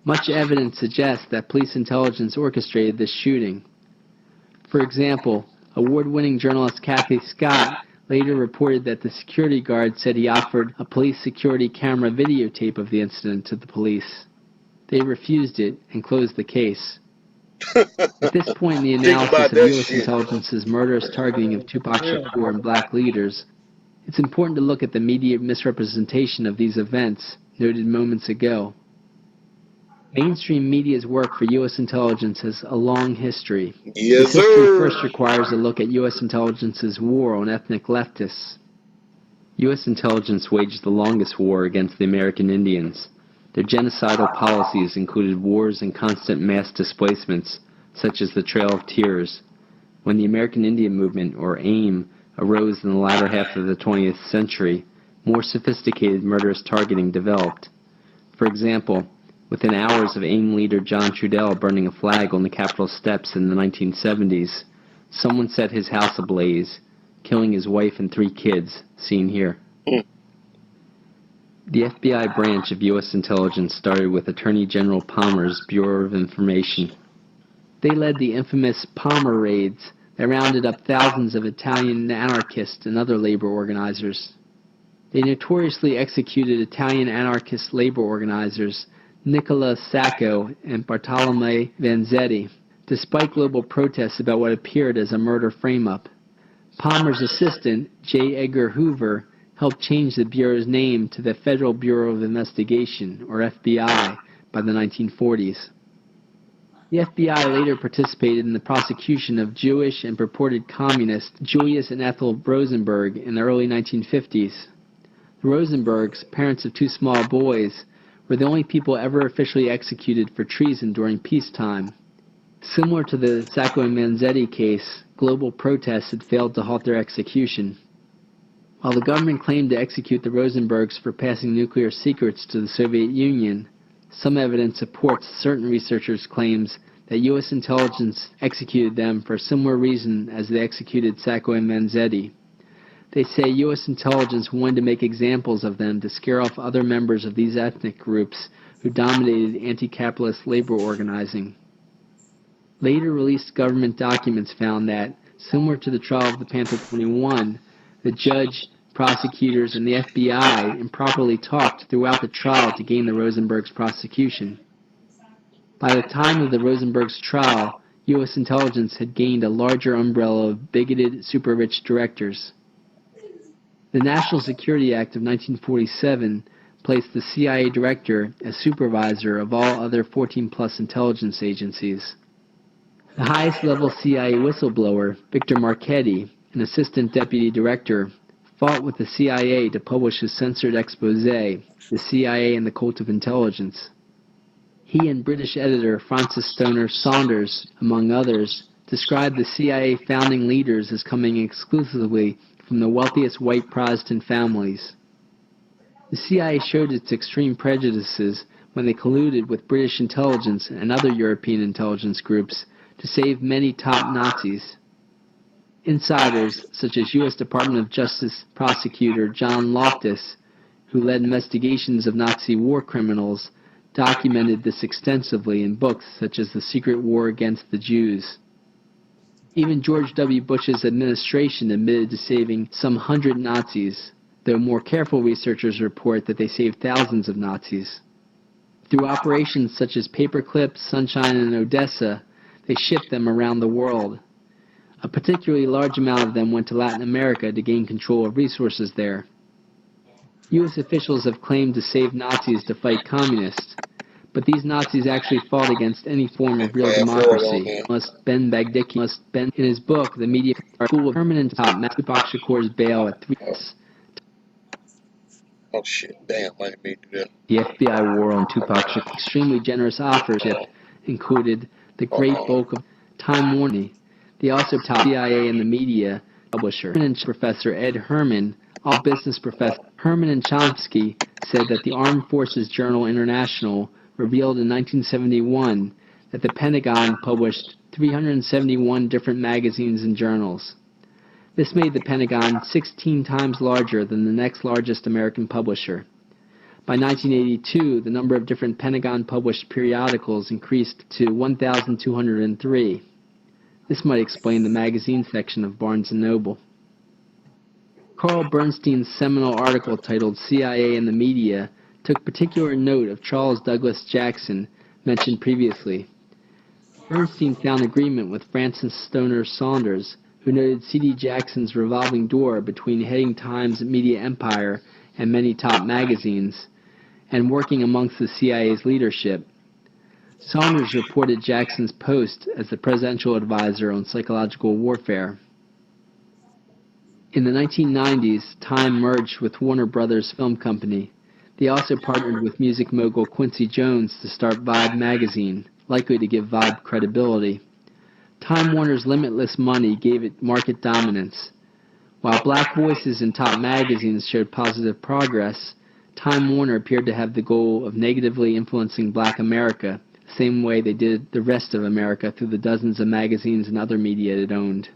Much evidence suggests that police intelligence orchestrated this shooting. For example, award-winning journalist Kathy Scott later reported that the security guard said he offered a police security camera videotape of the incident to the police. They refused it and closed the case. At this point in the analysis of U.S. intelligence's murderous targeting of Tupac Shakur and black leaders, it's important to look at the media misrepresentation of these events, noted moments ago. Mainstream media's work for U.S. intelligence has a long history. Yes, this history sir. first requires a look at U.S. intelligence's war on ethnic leftists. U.S. intelligence waged the longest war against the American Indians. Their genocidal policies included wars and constant mass displacements, such as the Trail of Tears. When the American Indian Movement, or AIM, arose in the latter half of the 20th century, more sophisticated murderous targeting developed. For example, within hours of AIM leader John Trudell burning a flag on the Capitol steps in the 1970s, someone set his house ablaze, killing his wife and 3 kids, seen here. The FBI branch of U.S. intelligence started with Attorney General Palmer's Bureau of Information. They led the infamous Palmer raids that rounded up thousands of Italian anarchists and other labor organizers. They notoriously executed Italian anarchist labor organizers Nicola Sacco and Bartolomeo Vanzetti, despite global protests about what appeared as a murder frame-up. Palmer's assistant, J. Edgar Hoover, helped change the Bureau's name to the Federal Bureau of Investigation, or FBI, by the 1940s. The FBI later participated in the prosecution of Jewish and purported communists Julius and Ethel Rosenberg in the early 1950s. The Rosenbergs, parents of two small boys, were the only people ever officially executed for treason during peacetime. Similar to the Sacco and Vanzetti case, global protests had failed to halt their execution. While the government claimed to execute the Rosenbergs for passing nuclear secrets to the Soviet Union, some evidence supports certain researchers' claims that U.S. intelligence executed them for a similar reason as they executed Sacco and Vanzetti. They say U.S. intelligence wanted to make examples of them to scare off other members of these ethnic groups who dominated anti-capitalist labor organizing. Later released government documents found that, similar to the trial of the Panther 21, the judge, prosecutors, and the FBI improperly talked throughout the trial to gain the Rosenbergs' prosecution. By the time of the Rosenbergs' trial, U.S. intelligence had gained a larger umbrella of bigoted, super-rich directors. The National Security Act of 1947 placed the CIA director as supervisor of all other 14-plus intelligence agencies. The highest-level CIA whistleblower, Victor Marchetti, an assistant deputy director, fought with the CIA to publish his censored expose, The CIA and the Cult of Intelligence. He and British editor Francis Stoner Saunders, among others, described the CIA founding leaders as coming exclusively from the wealthiest white Protestant families. The CIA showed its extreme prejudices when they colluded with British intelligence and other European intelligence groups to save many top Nazis. Insiders, such as U.S. Department of Justice prosecutor John Loftus, who led investigations of Nazi war criminals, documented this extensively in books such as The Secret War Against the Jews. Even George W. Bush's administration admitted to saving some 100 Nazis, though more careful researchers report that they saved thousands of Nazis. Through operations such as Paperclip, Sunshine, and Odessa, they shipped them around the world. A particularly large amount of them went to Latin America to gain control of resources there. U.S. officials have claimed to save Nazis to fight communists, but these Nazis actually fought against any form of real democracy. Ben Bagdicki, in his book, The Media School of Permanent Top, Tupac Shakur's bail at 3 years. Oh shit, damn, I didn't mean to do that. The FBI war on Tupac Shakur's extremely generous offership included the great bulk of Time Warner. They also topped CIA and the media publisher. Professor Ed Herman, all business professor Herman and Chomsky, said that the Armed Forces Journal International revealed in 1971 that the Pentagon published 371 different magazines and journals. This made the Pentagon 16 times larger than the next largest American publisher. By 1982, the number of different Pentagon-published periodicals increased to 1,203. This might explain the magazine section of Barnes & Noble. Carl Bernstein's seminal article titled CIA and the Media took particular note of Charles Douglas Jackson, mentioned previously. Bernstein found agreement with Francis Stoner Saunders, who noted C.D. Jackson's revolving door between heading Times media empire and many top magazines, and working amongst the CIA's leadership. Saunders reported Jackson's post as the presidential advisor on psychological warfare. In the 1990s, Time merged with Warner Brothers Film Company. They also partnered with music mogul Quincy Jones to start Vibe magazine, likely to give Vibe credibility. Time Warner's limitless money gave it market dominance. While black voices in top magazines showed positive progress, Time Warner appeared to have the goal of negatively influencing black America, the same way they did the rest of America through the dozens of magazines and other media it owned.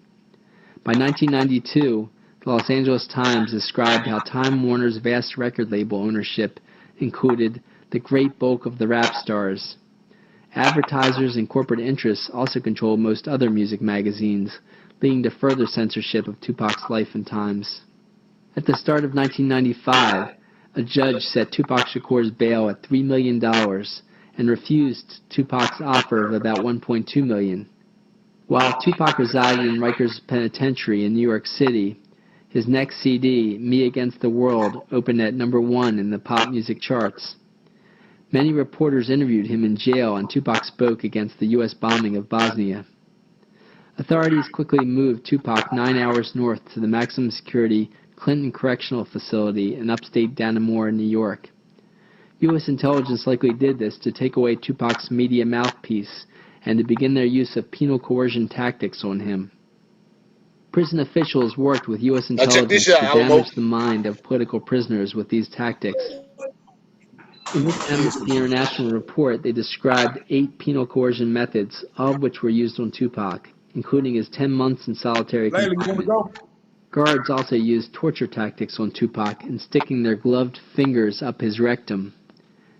By 1992, the Los Angeles Times described how Time Warner's vast record label ownership included the great bulk of the rap stars. Advertisers and corporate interests also controlled most other music magazines, leading to further censorship of Tupac's life and times. At the start of 1995, a judge set Tupac Shakur's bail at $3 million and refused Tupac's offer of about $1.2 million. While Tupac resided in Rikers Penitentiary in New York City, his next CD, Me Against the World, opened at #1 in the pop music charts. Many reporters interviewed him in jail, and Tupac spoke against the U.S. bombing of Bosnia. Authorities quickly moved Tupac 9 hours north to the maximum security Clinton Correctional Facility in upstate Dannemora, New York. U.S. intelligence likely did this to take away Tupac's media mouthpiece and to begin their use of penal coercion tactics on him. Prison officials worked with U.S. Now check this intelligence out, to Alamo. damage the mind of political prisoners with these tactics. In this Amnesty International report, they described 8 penal coercion methods, all of which were used on Tupac, including his 10 months in solitary Layla, you want to confinement. go? Guards also used torture tactics on Tupac in sticking their gloved fingers up his rectum.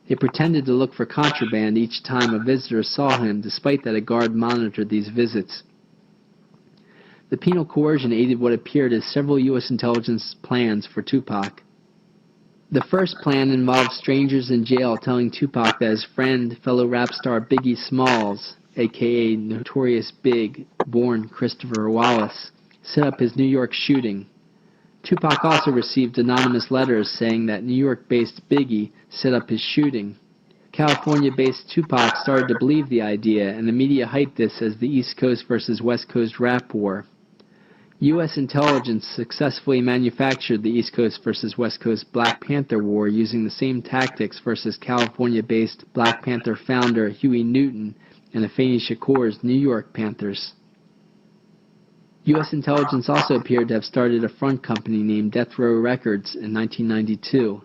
They pretended to look for contraband each time a visitor saw him, despite that a guard monitored these visits. The penal coercion aided what appeared as several U.S. intelligence plans for Tupac. The first plan involved strangers in jail telling Tupac that his friend, fellow rap star Biggie Smalls, a.k.a. Notorious Big, born Christopher Wallace, set up his New York shooting. Tupac also received anonymous letters saying that New York-based Biggie set up his shooting. California-based Tupac started to believe the idea, and the media hyped this as the East Coast versus West Coast rap war. U.S. intelligence successfully manufactured the East Coast versus West Coast Black Panther War using the same tactics versus California-based Black Panther founder Huey Newton and Afeni Shakur's New York Panthers. U.S. intelligence also appeared to have started a front company named Death Row Records in 1992.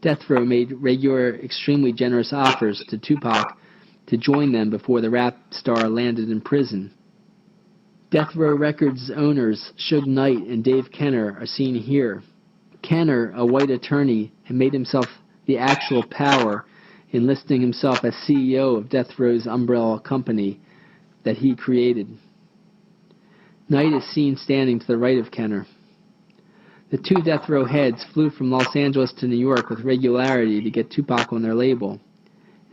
Death Row made regular, extremely generous offers to Tupac to join them before the rap star landed in prison. Death Row Records owners Suge Knight and Dave Kenner are seen here. Kenner, a white attorney, had made himself the actual power, enlisting himself as CEO of Death Row's umbrella company that he created. Knight is seen standing to the right of Kenner. The two Death Row heads flew from Los Angeles to New York with regularity to get Tupac on their label.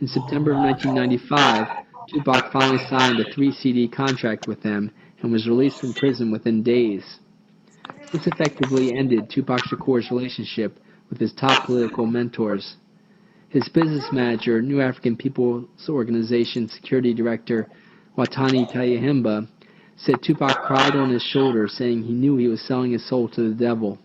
In September of 1995, Tupac finally signed a 3-CD contract with them and was released from prison within days. This effectively ended Tupac Shakur's relationship with his top political mentors. His business manager, New African People's Organization Security Director Watani Tayahimba, said Tupac cried on his shoulder, saying he knew he was selling his soul to the devil.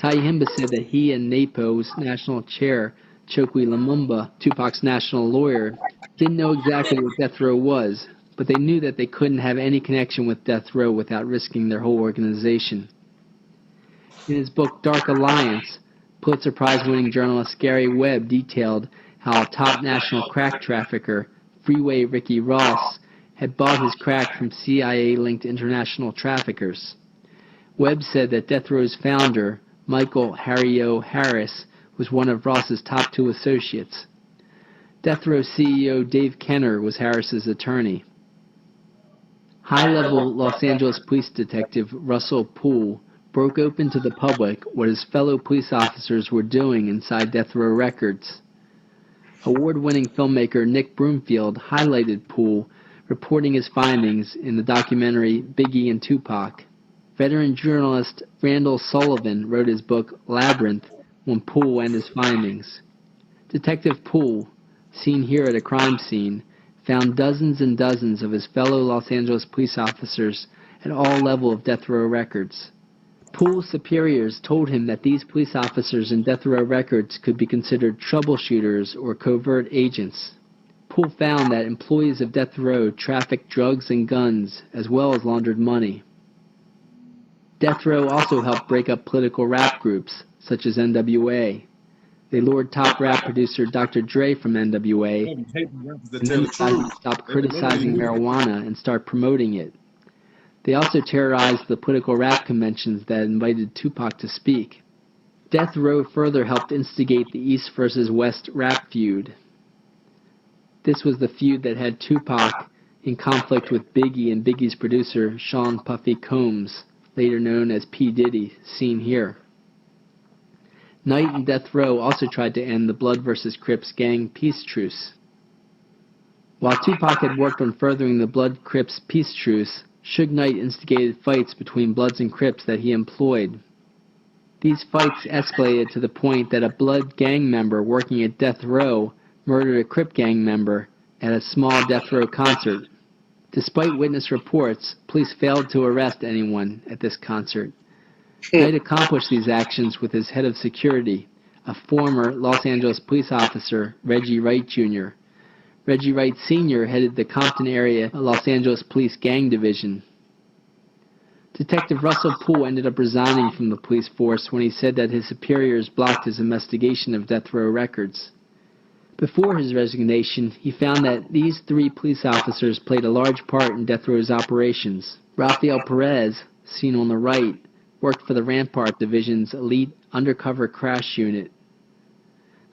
Tayahimba said that he and NAPO's national chair, Chokwe Lumumba, Tupac's national lawyer, didn't know exactly what Death Row was, but they knew that they couldn't have any connection with Death Row without risking their whole organization. In his book Dark Alliance, Pulitzer Prize-winning journalist Gary Webb detailed how a top national crack trafficker, Freeway Ricky Ross, had bought his crack from CIA-linked international traffickers. Webb said that Death Row's founder, Michael Harry O. Harris, was one of Ross's top 2 associates. Death Row CEO Dave Kenner was Harris's attorney. High-level Los Angeles police detective Russell Poole broke open to the public what his fellow police officers were doing inside Death Row Records. Award-winning filmmaker Nick Broomfield highlighted Poole, reporting his findings in the documentary Biggie and Tupac. Veteran journalist Randall Sullivan wrote his book Labyrinth on Poole and his findings. Detective Poole, seen here at a crime scene, found dozens and dozens of his fellow Los Angeles police officers at all levels of Death Row Records. Poole's superiors told him that these police officers in Death Row Records could be considered troubleshooters or covert agents. Poole found that employees of Death Row trafficked drugs and guns as well as laundered money. Death Row also helped break up political rap groups, such as NWA. They lured top rap producer Dr. Dre from NWA and then decided to stop criticizing marijuana and start promoting it. They also terrorized the political rap conventions that invited Tupac to speak. Death Row further helped instigate the East versus West rap feud. This was the feud that had Tupac in conflict with Biggie and Biggie's producer Sean Puffy Combs. later known as P. Diddy, seen here. Knight and Death Row also tried to end the Blood vs. Crips gang peace truce. While Tupac had worked on furthering the Blood-Crips peace truce, Suge Knight instigated fights between Bloods and Crips that he employed. These fights escalated to the point that a Blood gang member working at Death Row murdered a Crip gang member at a small Death Row concert. Despite witness reports, police failed to arrest anyone at this concert. Knight accomplished these actions with his head of security, a former Los Angeles police officer, Reggie Wright Jr. Reggie Wright Sr. headed the Compton area Los Angeles Police Gang Division. Detective Russell Poole ended up resigning from the police force when he said that his superiors blocked his investigation of Death Row records. Before his resignation, he found that these 3 police officers played a large part in Death Row's operations. Rafael Perez, seen on the right, worked for the Rampart Division's elite undercover crash unit.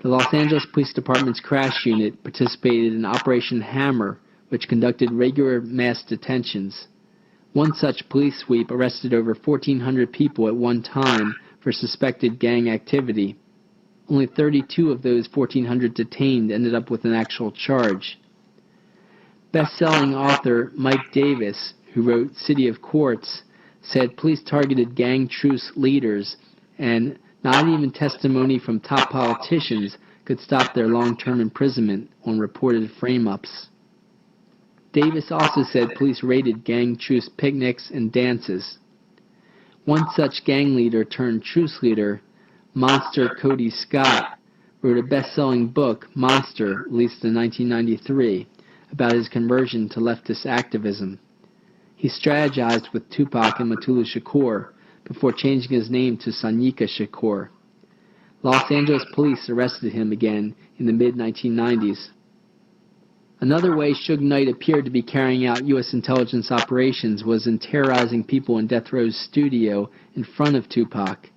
The Los Angeles Police Department's crash unit participated in Operation Hammer, which conducted regular mass detentions. One such police sweep arrested over 1,400 people at one time for suspected gang activity. Only 32 of those 1,400 detained ended up with an actual charge. Best-selling author Mike Davis, who wrote City of Quartz, said police targeted gang truce leaders, and not even testimony from top politicians could stop their long-term imprisonment on reported frame-ups. Davis also said police raided gang truce picnics and dances. One such gang leader turned truce leader, Monster Cody Scott, wrote a best-selling book, Monster, released in 1993, about his conversion to leftist activism. He strategized with Tupac and Mutulu Shakur before changing his name to Sanyika Shakur. Los Angeles police arrested him again in the mid-1990s. Another way Suge Knight appeared to be carrying out U.S. intelligence operations was in terrorizing people in Death Row's studio in front of Tupac.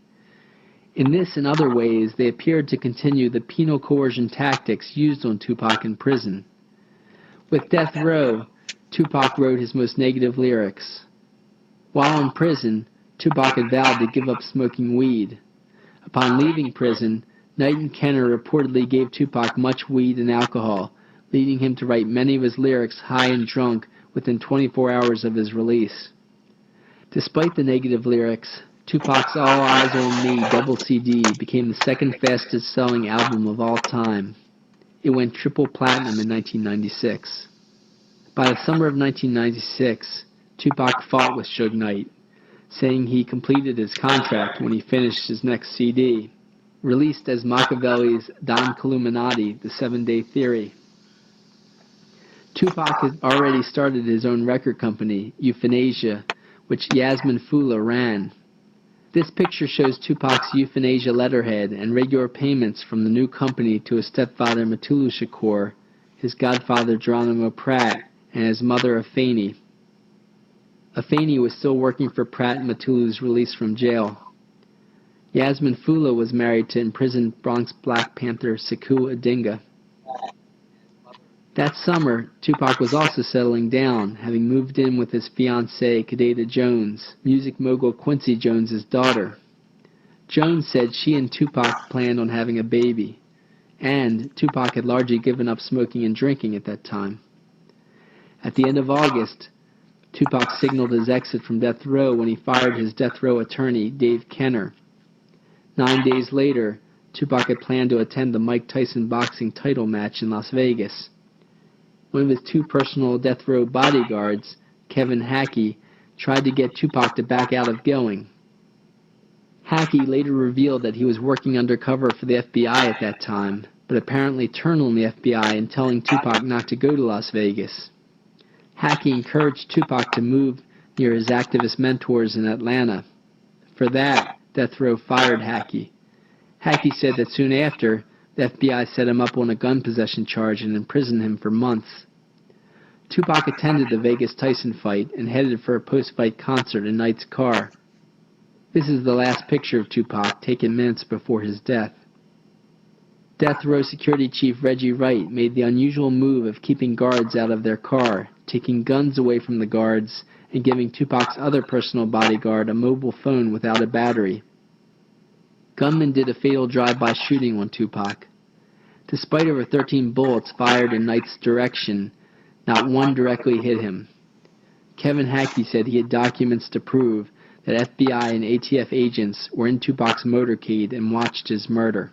In this and other ways, they appeared to continue the penal coercion tactics used on Tupac in prison. With Death Row, Tupac wrote his most negative lyrics. While in prison, Tupac had vowed to give up smoking weed. Upon leaving prison, Knight and Kenner reportedly gave Tupac much weed and alcohol, leading him to write many of his lyrics high and drunk within 24 hours of his release. Despite the negative lyrics, Tupac's All Eyes on Me double CD became the second fastest selling album of all time. It went triple platinum in 1996. By the summer of 1996, Tupac fought with Suge Knight, saying he completed his contract when he finished his next CD, released as Machiavelli's Don Killuminati, The 7-Day Theory. Tupac had already started his own record company, Euthanasia, which Yasmin Fula ran. This picture shows Tupac's Euthanasia letterhead and regular payments from the new company to his stepfather Mutulu Shakur, his godfather Geronimo Pratt, and his mother Afeni. Afeni was still working for Pratt and Mutulu's release from jail. Yasmin Fula was married to imprisoned Bronx Black Panther Sekou Odinga. That summer, Tupac was also settling down, having moved in with his fiancée, Kadeda Jones, music mogul Quincy Jones's daughter. Jones said she and Tupac planned on having a baby, and Tupac had largely given up smoking and drinking at that time. At the end of August, Tupac signaled his exit from Death Row when he fired his Death Row attorney, Dave Kenner. 9 days later, Tupac had planned to attend the Mike Tyson boxing title match in Las Vegas. One of his 2 personal Death Row bodyguards, Kevin Hackey, tried to get Tupac to back out of going. Hackey later revealed that he was working undercover for the FBI at that time, but apparently turned on the FBI in telling Tupac not to go to Las Vegas. Hackey encouraged Tupac to move near his activist mentors in Atlanta. For that, Death Row fired Hackey. Hackey said that soon after, the FBI set him up on a gun possession charge and imprisoned him for months. Tupac attended the Vegas Tyson fight and headed for a post-fight concert in Knight's car. This is the last picture of Tupac, taken minutes before his death. Death Row Security Chief Reggie Wright made the unusual move of keeping guards out of their car, taking guns away from the guards, and giving Tupac's other personal bodyguard a mobile phone without a battery. Gunmen did a fatal drive-by shooting on Tupac. Despite over 13 bullets fired in Knight's direction, not one directly hit him. Kevin Hackey said he had documents to prove that FBI and ATF agents were in Tupac's motorcade and watched his murder.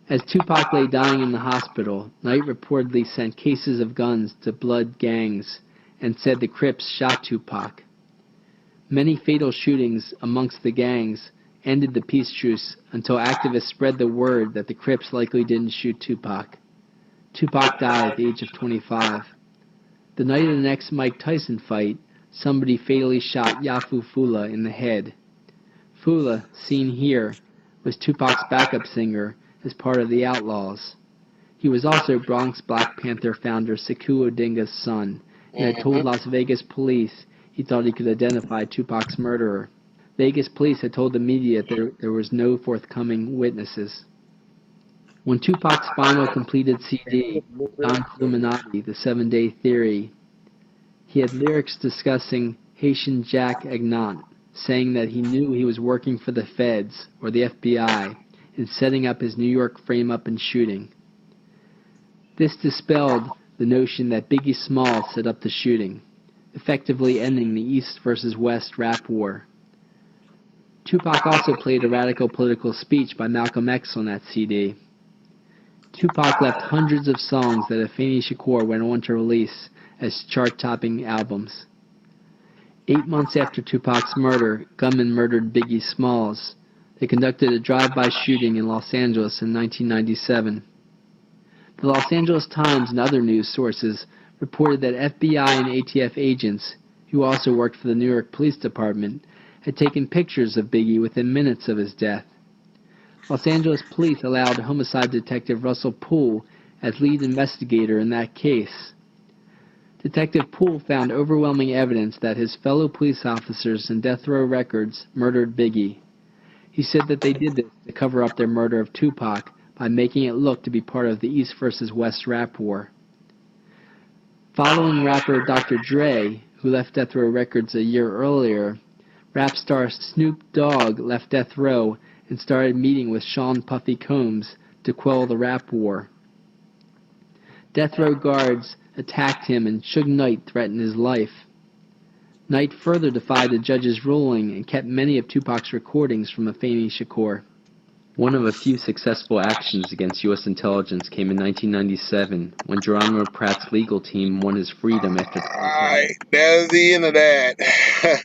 As Tupac lay dying in the hospital, Knight reportedly sent cases of guns to Blood gangs and said the Crips shot Tupac. Many fatal shootings amongst the gangs ended the peace truce until activists spread the word that the Crips likely didn't shoot Tupac. Tupac died at the age of 25. The night of the next Mike Tyson fight, somebody fatally shot Yafu Fula in the head. Fula, seen here, was Tupac's backup singer as part of the Outlaws. He was also Bronx Black Panther founder Sekou Odinga's son, and had told Las Vegas police he thought he could identify Tupac's murderer. Vegas police had told the media that there was no forthcoming witnesses. When Tupac's final completed CD, Don Illuminati, The 7-Day Theory, he had lyrics discussing Haitian Jack Agnant, saying that he knew he was working for the feds, or the FBI, in setting up his New York frame-up and shooting. This dispelled the notion that Biggie Smalls set up the shooting, effectively ending the East versus West rap war. Tupac also played a radical political speech by Malcolm X on that CD. Tupac left hundreds of songs that Afeni Shakur went on to release as chart-topping albums. 8 months after Tupac's murder, gunmen murdered Biggie Smalls. They conducted a drive-by shooting in Los Angeles in 1997. The Los Angeles Times and other news sources reported that FBI and ATF agents, who also worked for the New York Police Department, had taken pictures of Biggie within minutes of his death. Los Angeles police allowed homicide detective Russell Poole as lead investigator in that case. Detective Poole found overwhelming evidence that his fellow police officers in Death Row Records murdered Biggie. He said that they did this to cover up their murder of Tupac by making it look to be part of the East versus West rap war. Following rapper Dr. Dre, who left Death Row Records a year earlier, rap star Snoop Dogg left Death Row and started meeting with Sean Puffy Combs to quell the rap war. Death Row guards attacked him and Suge Knight threatened his life. Knight further defied the judge's ruling and kept many of Tupac's recordings from Afeni Shakur. One of a few successful actions against U.S. intelligence came in 1997 when Geronimo Pratt's legal team won his freedom after... Alright, that's the end of that.